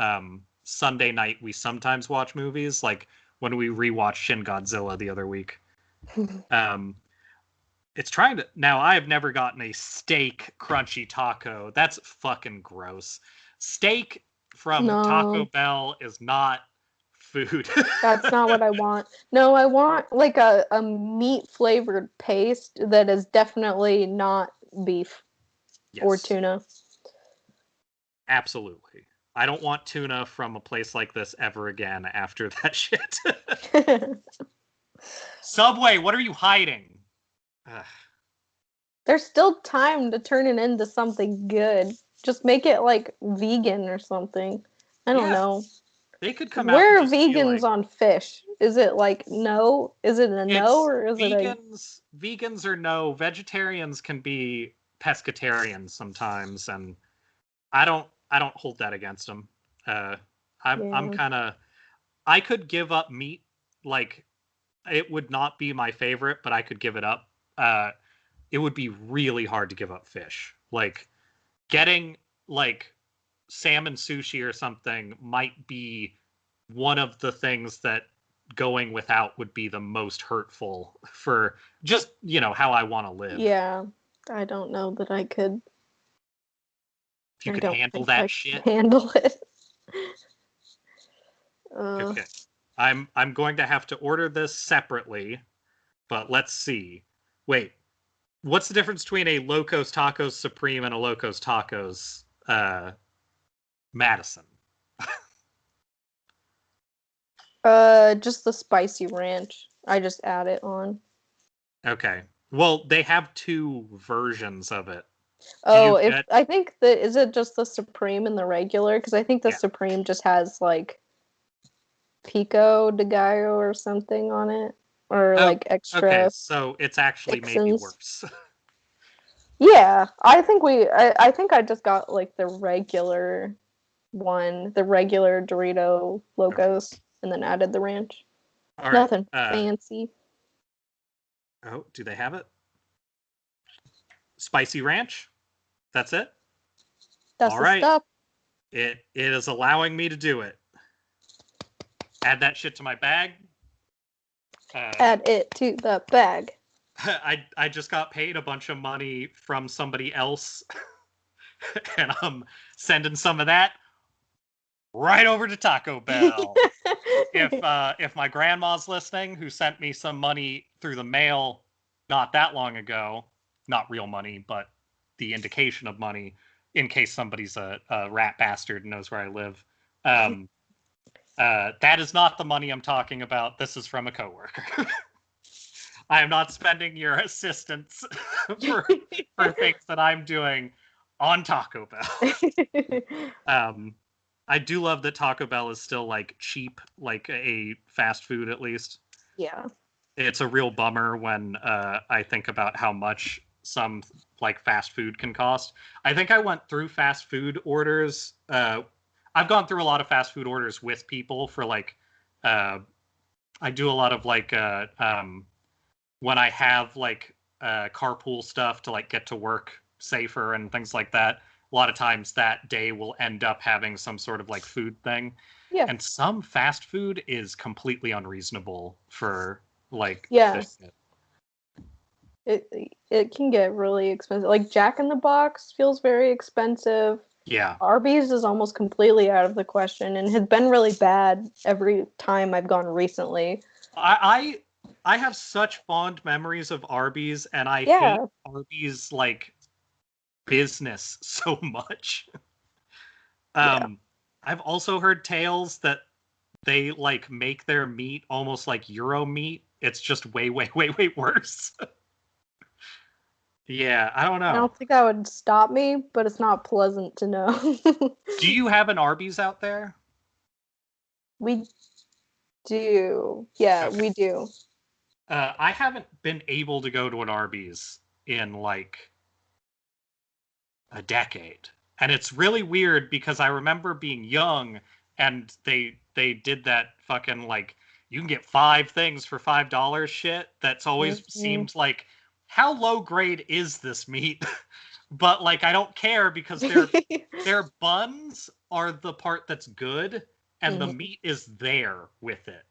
Sunday night we sometimes watch movies, like when we rewatched Shin Godzilla the other week. It's trying to... Now, I have never gotten a steak crunchy taco. That's fucking gross. Steak from Taco Bell is not food. That's not what I want. No, I want like a meat flavored paste that is definitely not beef or tuna. Absolutely. I don't want tuna from a place like this ever again after that shit. Subway, what are you hiding? Ugh. There's still time to turn it into something good. Just make it like vegan or something. I don't know. They could come out. Where are vegans on fish? Is it like no? Is it a no or is it a... Vegans are no. Vegetarians can be pescatarians sometimes, and I don't hold that against them. I'm kind of... I could give up meat. Like, it would not be my favorite, but I could give it up. It would be really hard to give up fish. Like, getting like salmon sushi or something might be one of the things that going without would be the most hurtful for just, how I want to live. Yeah, I don't know that I could. If you could handle that shit. Handle it. Okay. I'm going to have to order this separately, but let's see. Wait. What's the difference between a Locos Tacos Supreme and a Locos Tacos Madison? Just the spicy ranch. I just add it on. Okay. Well, they have two versions of it. Oh, I think is it just the Supreme and the regular? Because I think the Supreme just has like pico de gallo or something on it. Or like extra. Okay, so it's actually maybe worse. Yeah, I think I think I just got like the regular one, the regular Dorito Locos, and then added the ranch. All Nothing fancy. Oh, do they have it? Spicy ranch? That's it? That's all the stuff. It is allowing me to do it. Add that shit to my bag. Add it to the bag. I just got paid a bunch of money from somebody else, and I'm sending some of that right over to Taco Bell. If my grandma's listening, who sent me some money through the mail not that long ago, not real money, but the indication of money, in case somebody's a rat bastard and knows where I live. That is not the money I'm talking about. This is from a coworker. I am not spending your assistance for things that I'm doing on Taco Bell. I do love that Taco Bell is still like cheap, like a fast food at least. Yeah. It's a real bummer when I think about how much some like fast food can cost. I think I went through fast food orders. I've gone through a lot of fast food orders with people for like, I do a lot of like, when I have like carpool stuff to like get to work safer and things like that. A lot of times that day will end up having some sort of like food thing. Yeah. And some fast food is completely unreasonable for like Yeah. this. It can get really expensive. Like Jack in the Box feels very expensive. Yeah. Arby's is almost completely out of the question and has been really bad every time I've gone recently. I have such fond memories of Arby's, and I hate Arby's like business so much. I've also heard tales that they like make their meat almost like Euro meat. It's just way worse. Yeah, I don't know. I don't think that would stop me, but it's not pleasant to know. Do you have an Arby's out there? We do. Yeah, Okay. we do. I haven't been able to go to an Arby's in like a decade. And it's really weird because I remember being young and they did that fucking like you can get 5 things for $5 shit. That's always seemed like, how low grade is this meat? But like I don't care because their buns are the part that's good and the meat is there with it.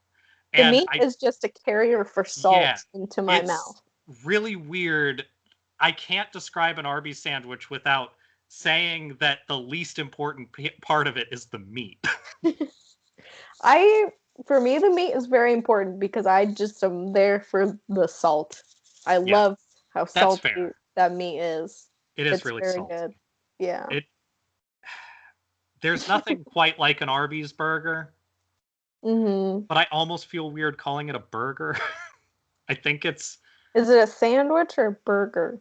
The meat is just a carrier for salt into my mouth. Really weird. I can't describe an Arby's sandwich without saying that the least important part of it is the meat. For me, the meat is very important because I just am there for the salt. I love how salty that meat is. It's really very salty. Good. Yeah. There's nothing quite like an Arby's burger. Mm-hmm. But I almost feel weird calling it a burger. I think it's... Is it a sandwich or a burger?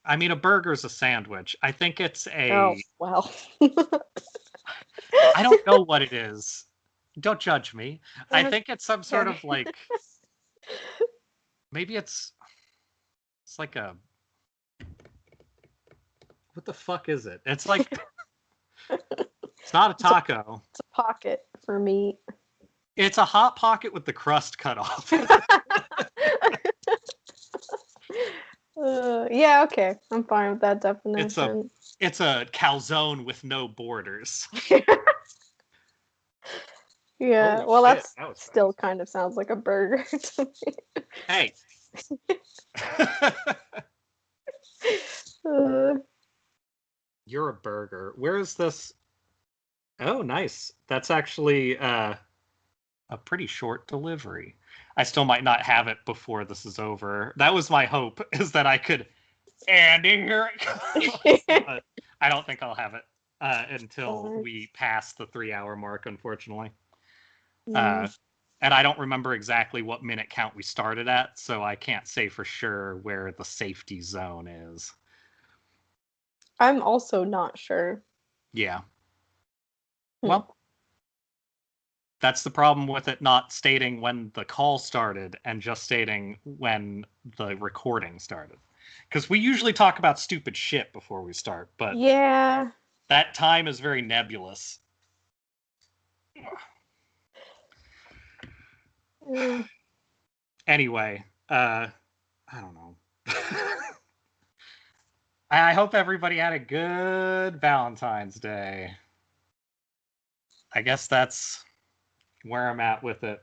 I mean, a burger's a sandwich. I think it's a... Oh, well. I don't know what it is. Don't judge me. I think it's some sort of like... Maybe it's like a... What the fuck is it? It's like... It's not a taco. It's a pocket for meat. It's a Hot Pocket with the crust cut off. Yeah, okay. I'm fine with that definition. It's a calzone with no borders. Yeah, Holy well, shit, that still kind of sounds like a burger to me. Hey. You're a burger. Where is this? Oh, nice. That's actually a pretty short delivery. I still might not have it before this is over. That was my hope, is that I could, and here it comes. But I don't think I'll have it until we pass the 3-hour mark, unfortunately. And I don't remember exactly what minute count we started at, so I can't say for sure where the safety zone is. I'm also not sure. Yeah. Well, that's the problem with it not stating when the call started and just stating when the recording started. Because we usually talk about stupid shit before we start, but yeah, that time is very nebulous. Anyway, I don't know. I hope everybody had a good Valentine's Day. I guess that's where I'm at with it.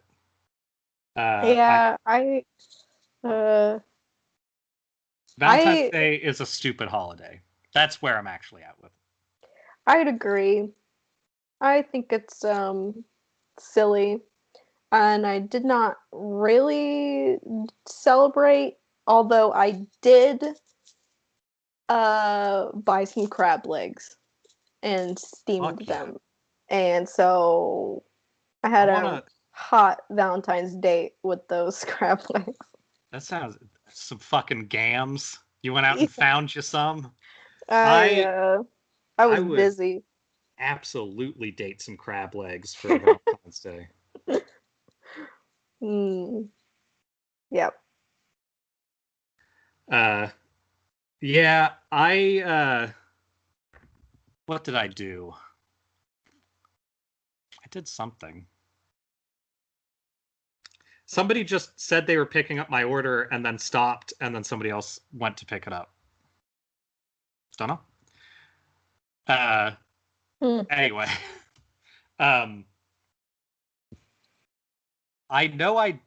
Valentine's Day is a stupid holiday. That's where I'm actually at with it. I'd agree. I think it's silly, and I did not really celebrate, although I did buy some crab legs and steamed them. And so I had a hot Valentine's date with those crab legs. That sounds some fucking gams. You went out and found you some? I was busy. Absolutely date some crab legs for Valentine's Day. Yep. Yeah, what did I do? I did something. Somebody just said they were picking up my order and then stopped, and then somebody else went to pick it up. Don't know. Anyway. I know I,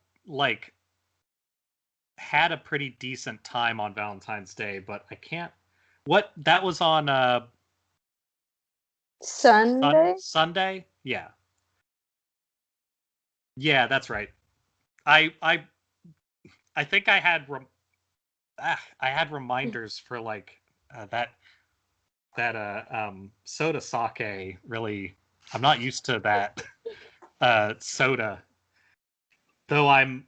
had a pretty decent time on Valentine's Day, but I can't... That was on, Sunday? Sunday? Yeah. Yeah, that's right. I think I had reminders for that soda sake. Really, I'm not used to that soda. Though I'm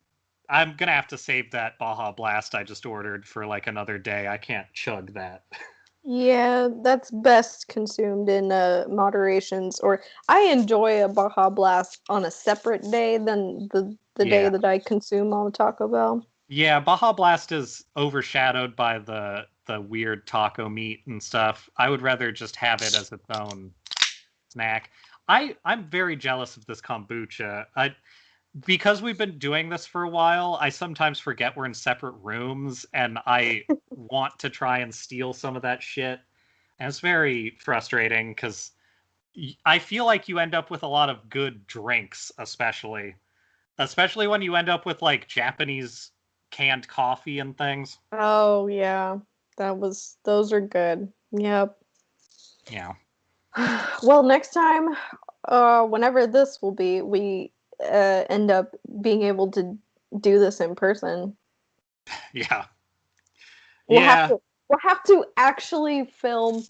gonna have to save that Baja Blast I just ordered for another day. I can't chug that. Yeah, that's best consumed in moderations. Or I enjoy a Baja Blast on a separate day than the day that I consume on Taco Bell. Yeah, Baja Blast is overshadowed by the weird taco meat and stuff. I would rather just have it as its own snack. I'm very jealous of this kombucha. Because we've been doing this for a while, I sometimes forget we're in separate rooms, and I want to try and steal some of that shit. And it's very frustrating, because I feel like you end up with a lot of good drinks, especially when you end up with, Japanese canned coffee and things. Oh, yeah. Those are good. Yep. Yeah. Well, next time, whenever this will be, we end up being able to do this in person. Yeah. We'll have to actually film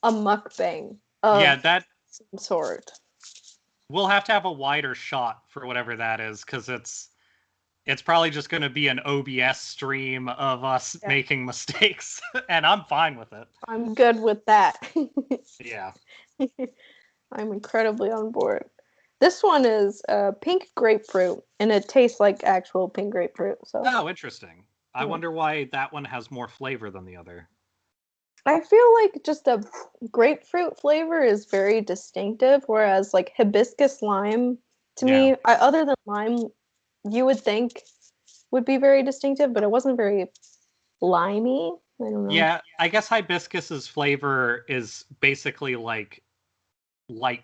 a mukbang of some sort. We'll have to have a wider shot for whatever that is, because it's probably just going to be an OBS stream of us making mistakes, and I'm fine with it. I'm good with that. Yeah. I'm incredibly on board. This one is pink grapefruit, and it tastes like actual pink grapefruit. So. Oh, interesting. I wonder why that one has more flavor than the other. I feel like just a grapefruit flavor is very distinctive, whereas hibiscus lime, to me, other than lime, you would think would be very distinctive, but it wasn't very limey. I don't know. Yeah, I guess hibiscus's flavor is basically light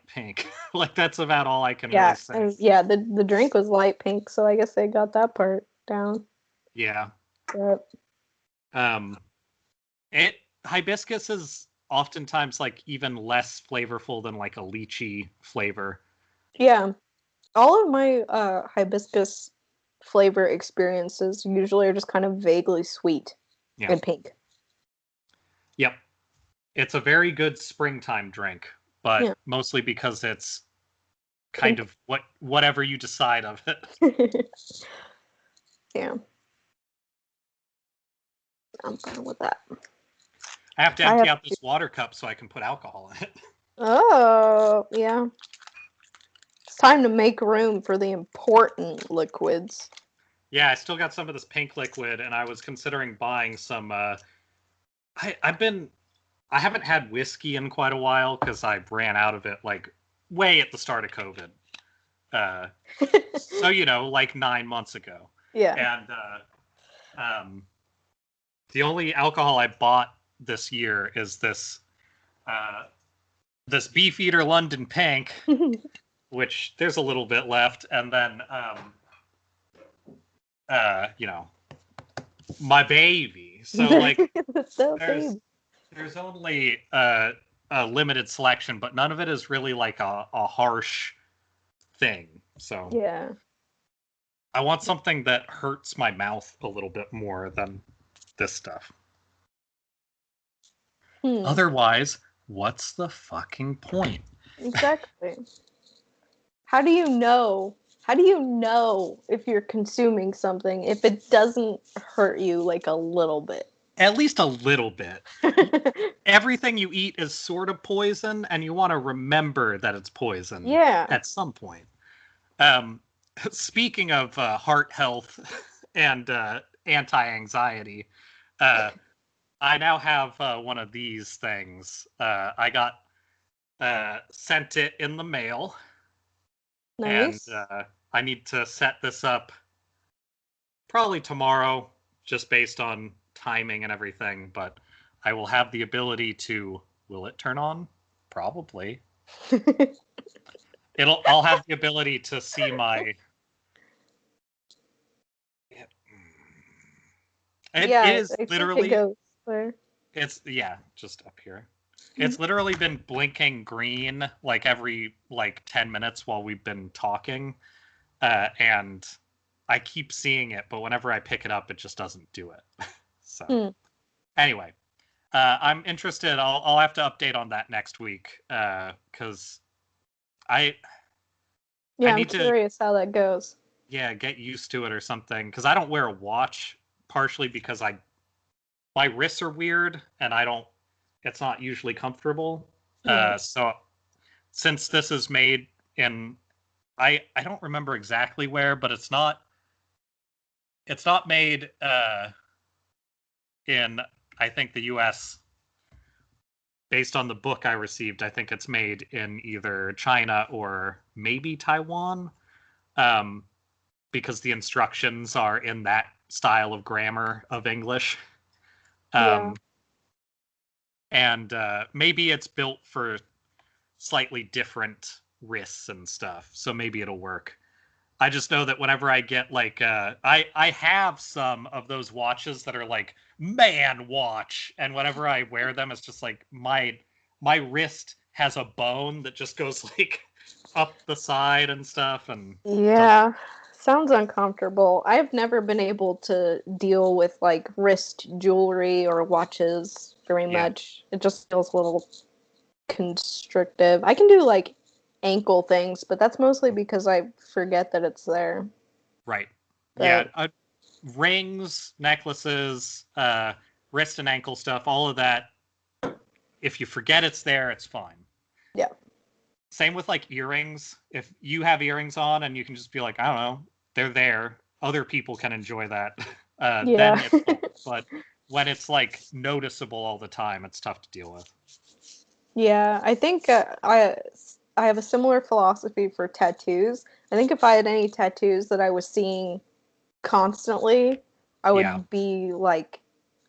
pink. That's about all I can really say. And the drink was light pink, so I guess they got that part down. Yeah. But hibiscus is oftentimes even less flavorful than a lychee flavor. Yeah. All of my hibiscus flavor experiences usually are just kind of vaguely sweet and pink. Yep. It's a very good springtime drink, but mostly because it's kind of whatever you decide of it. Yeah. I'm fine with that. I have to empty out this water cup so I can put alcohol in it. Oh, yeah. It's time to make room for the important liquids. Yeah, I still got some of this pink liquid, and I was considering buying some. I haven't had whiskey in quite a while because I ran out of it way at the start of COVID. So 9 months ago. Yeah. And the only alcohol I bought this year is this Beefeater London Pink, which there's a little bit left, and then my baby. So like there's only a limited selection, but none of it is really like a harsh thing. So yeah, I want something that hurts my mouth a little bit more than this stuff. Otherwise, what's the fucking point? Exactly. How do you know? How do you know if you're consuming something if it doesn't hurt you like a little bit? At least a little bit. Everything you eat is sort of poison, and you want to remember that it's poison at some point. Speaking of heart health and anti-anxiety, I now have one of these things. I got sent it in the mail. Nice. And I need to set this up probably tomorrow, just based on timing and everything, but I will have the ability to, will it turn on? Probably. I'll have the ability to see my it is literally it's just up here. It's literally been blinking green like every 10 minutes while we've been talking, and I keep seeing it, but whenever I pick it up, it just doesn't do it. So anyway, I'm interested. I'll have to update on that next week because I'm curious how that goes. Yeah, get used to it or something, because I don't wear a watch, partially because my wrists are weird and it's not usually comfortable. So since this is made in, I don't remember exactly where, but it's not made in, I think, the US. Based on the book I received, I think it's made in either China or maybe Taiwan, because the instructions are in that style of grammar of English. And maybe it's built for slightly different wrists and stuff, so maybe it'll work. I just know that whenever I get I have some of those watches that are like man watch, and whenever I wear them, it's just like my wrist has a bone that just goes like up the side and stuff, and sounds uncomfortable. I've never been able to deal with like wrist jewelry or watches very much. It just feels a little constrictive. I can do like ankle things, but that's mostly because I forget that it's there. Right. But rings, necklaces, wrist and ankle stuff, all of that. If you forget it's there, it's fine. Yeah. Same with like earrings. If you have earrings on and you can just be like, I don't know, they're there. Other people can enjoy that. Then it's fine. But when it's like noticeable all the time, it's tough to deal with. Yeah, I think I have a similar philosophy for tattoos. I think if I had any tattoos that I was seeing constantly, I would be like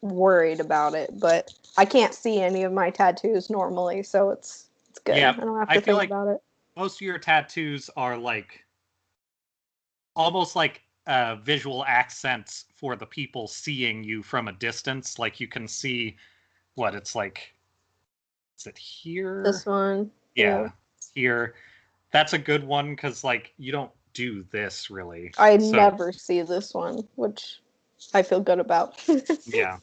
worried about it. But I can't see any of my tattoos normally, so it's good. Yeah, I don't have to think about it. Most of your tattoos are like almost like visual accents for the people seeing you from a distance. Like you can see what it's like. Is it here? This one. Yeah. Here. That's a good one because like you don't do this really. I never see this one, which I feel good about. Yeah.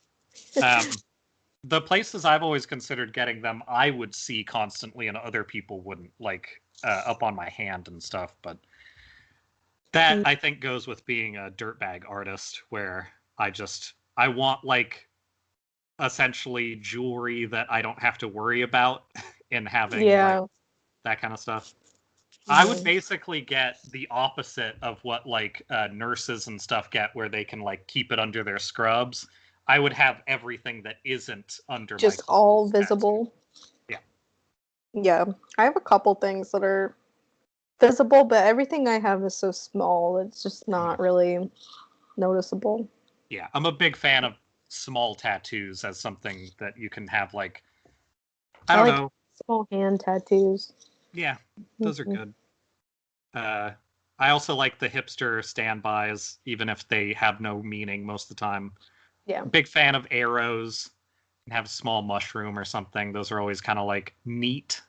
The places I've always considered getting them, I would see constantly and other people wouldn't, like up on my hand and stuff. But that I think goes with being a dirtbag artist, where I want like essentially jewelry that I don't have to worry about in having like, that kind of stuff. I would basically get the opposite of what like nurses and stuff get, where they can like keep it under their scrubs. I would have everything that isn't under just my all visible. Yeah, I have a couple things that are visible, but everything I have is so small, it's just not really noticeable. Yeah, I'm a big fan of small tattoos as something that you can have like, I don't know. Small hand tattoos. Yeah, those are good. I also like the hipster standbys, even if they have no meaning most of the time. Yeah. Big fan of arrows. Have a small mushroom or something. Those are always kind of like neat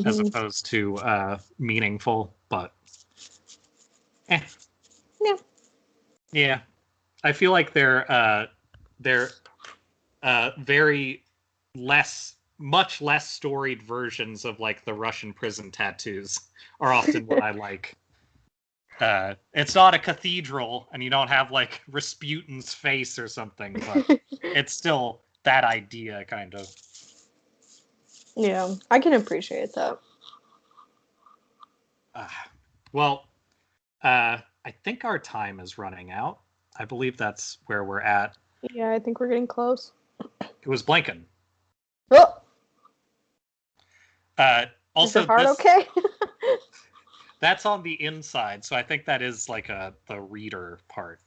as opposed to meaningful, but Yeah. Yeah. I feel like they're very much less storied versions of like the Russian prison tattoos are often what I like. It's not a cathedral, and you don't have like Rasputin's face or something, but it's still that idea, kind of. Yeah, I can appreciate that. Well, I think our time is running out. I believe that's where we're at. Yeah, I think we're getting close. It was blinking. Oh! Also, is your heart okay? That's on the inside, so I think that is like the reader part.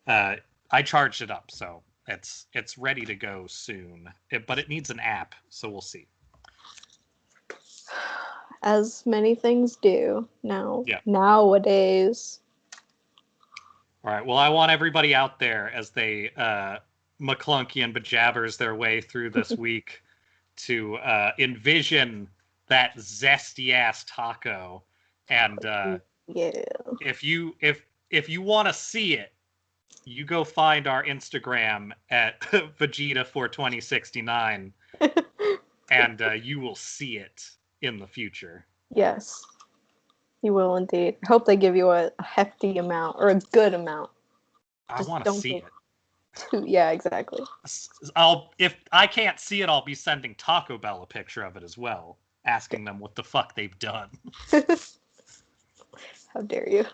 I charged it up, so it's ready to go soon. But it needs an app, so we'll see. As many things do now. Yeah. Nowadays. All right. Well, I want everybody out there as they McClunky and bejabbers their way through this week to envision that zesty ass taco. And yeah. if you want to see it, you go find our Instagram at Vegeta42069, and you will see it in the future. Yes, you will indeed. I hope they give you a hefty amount or a good amount. I want to see it. Yeah, exactly. If I can't see it, I'll be sending Taco Bell a picture of it as well, asking them what the fuck they've done. How dare you?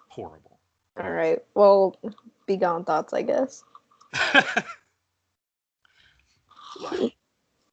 Horrible. All right. Well, be gone thoughts, I guess.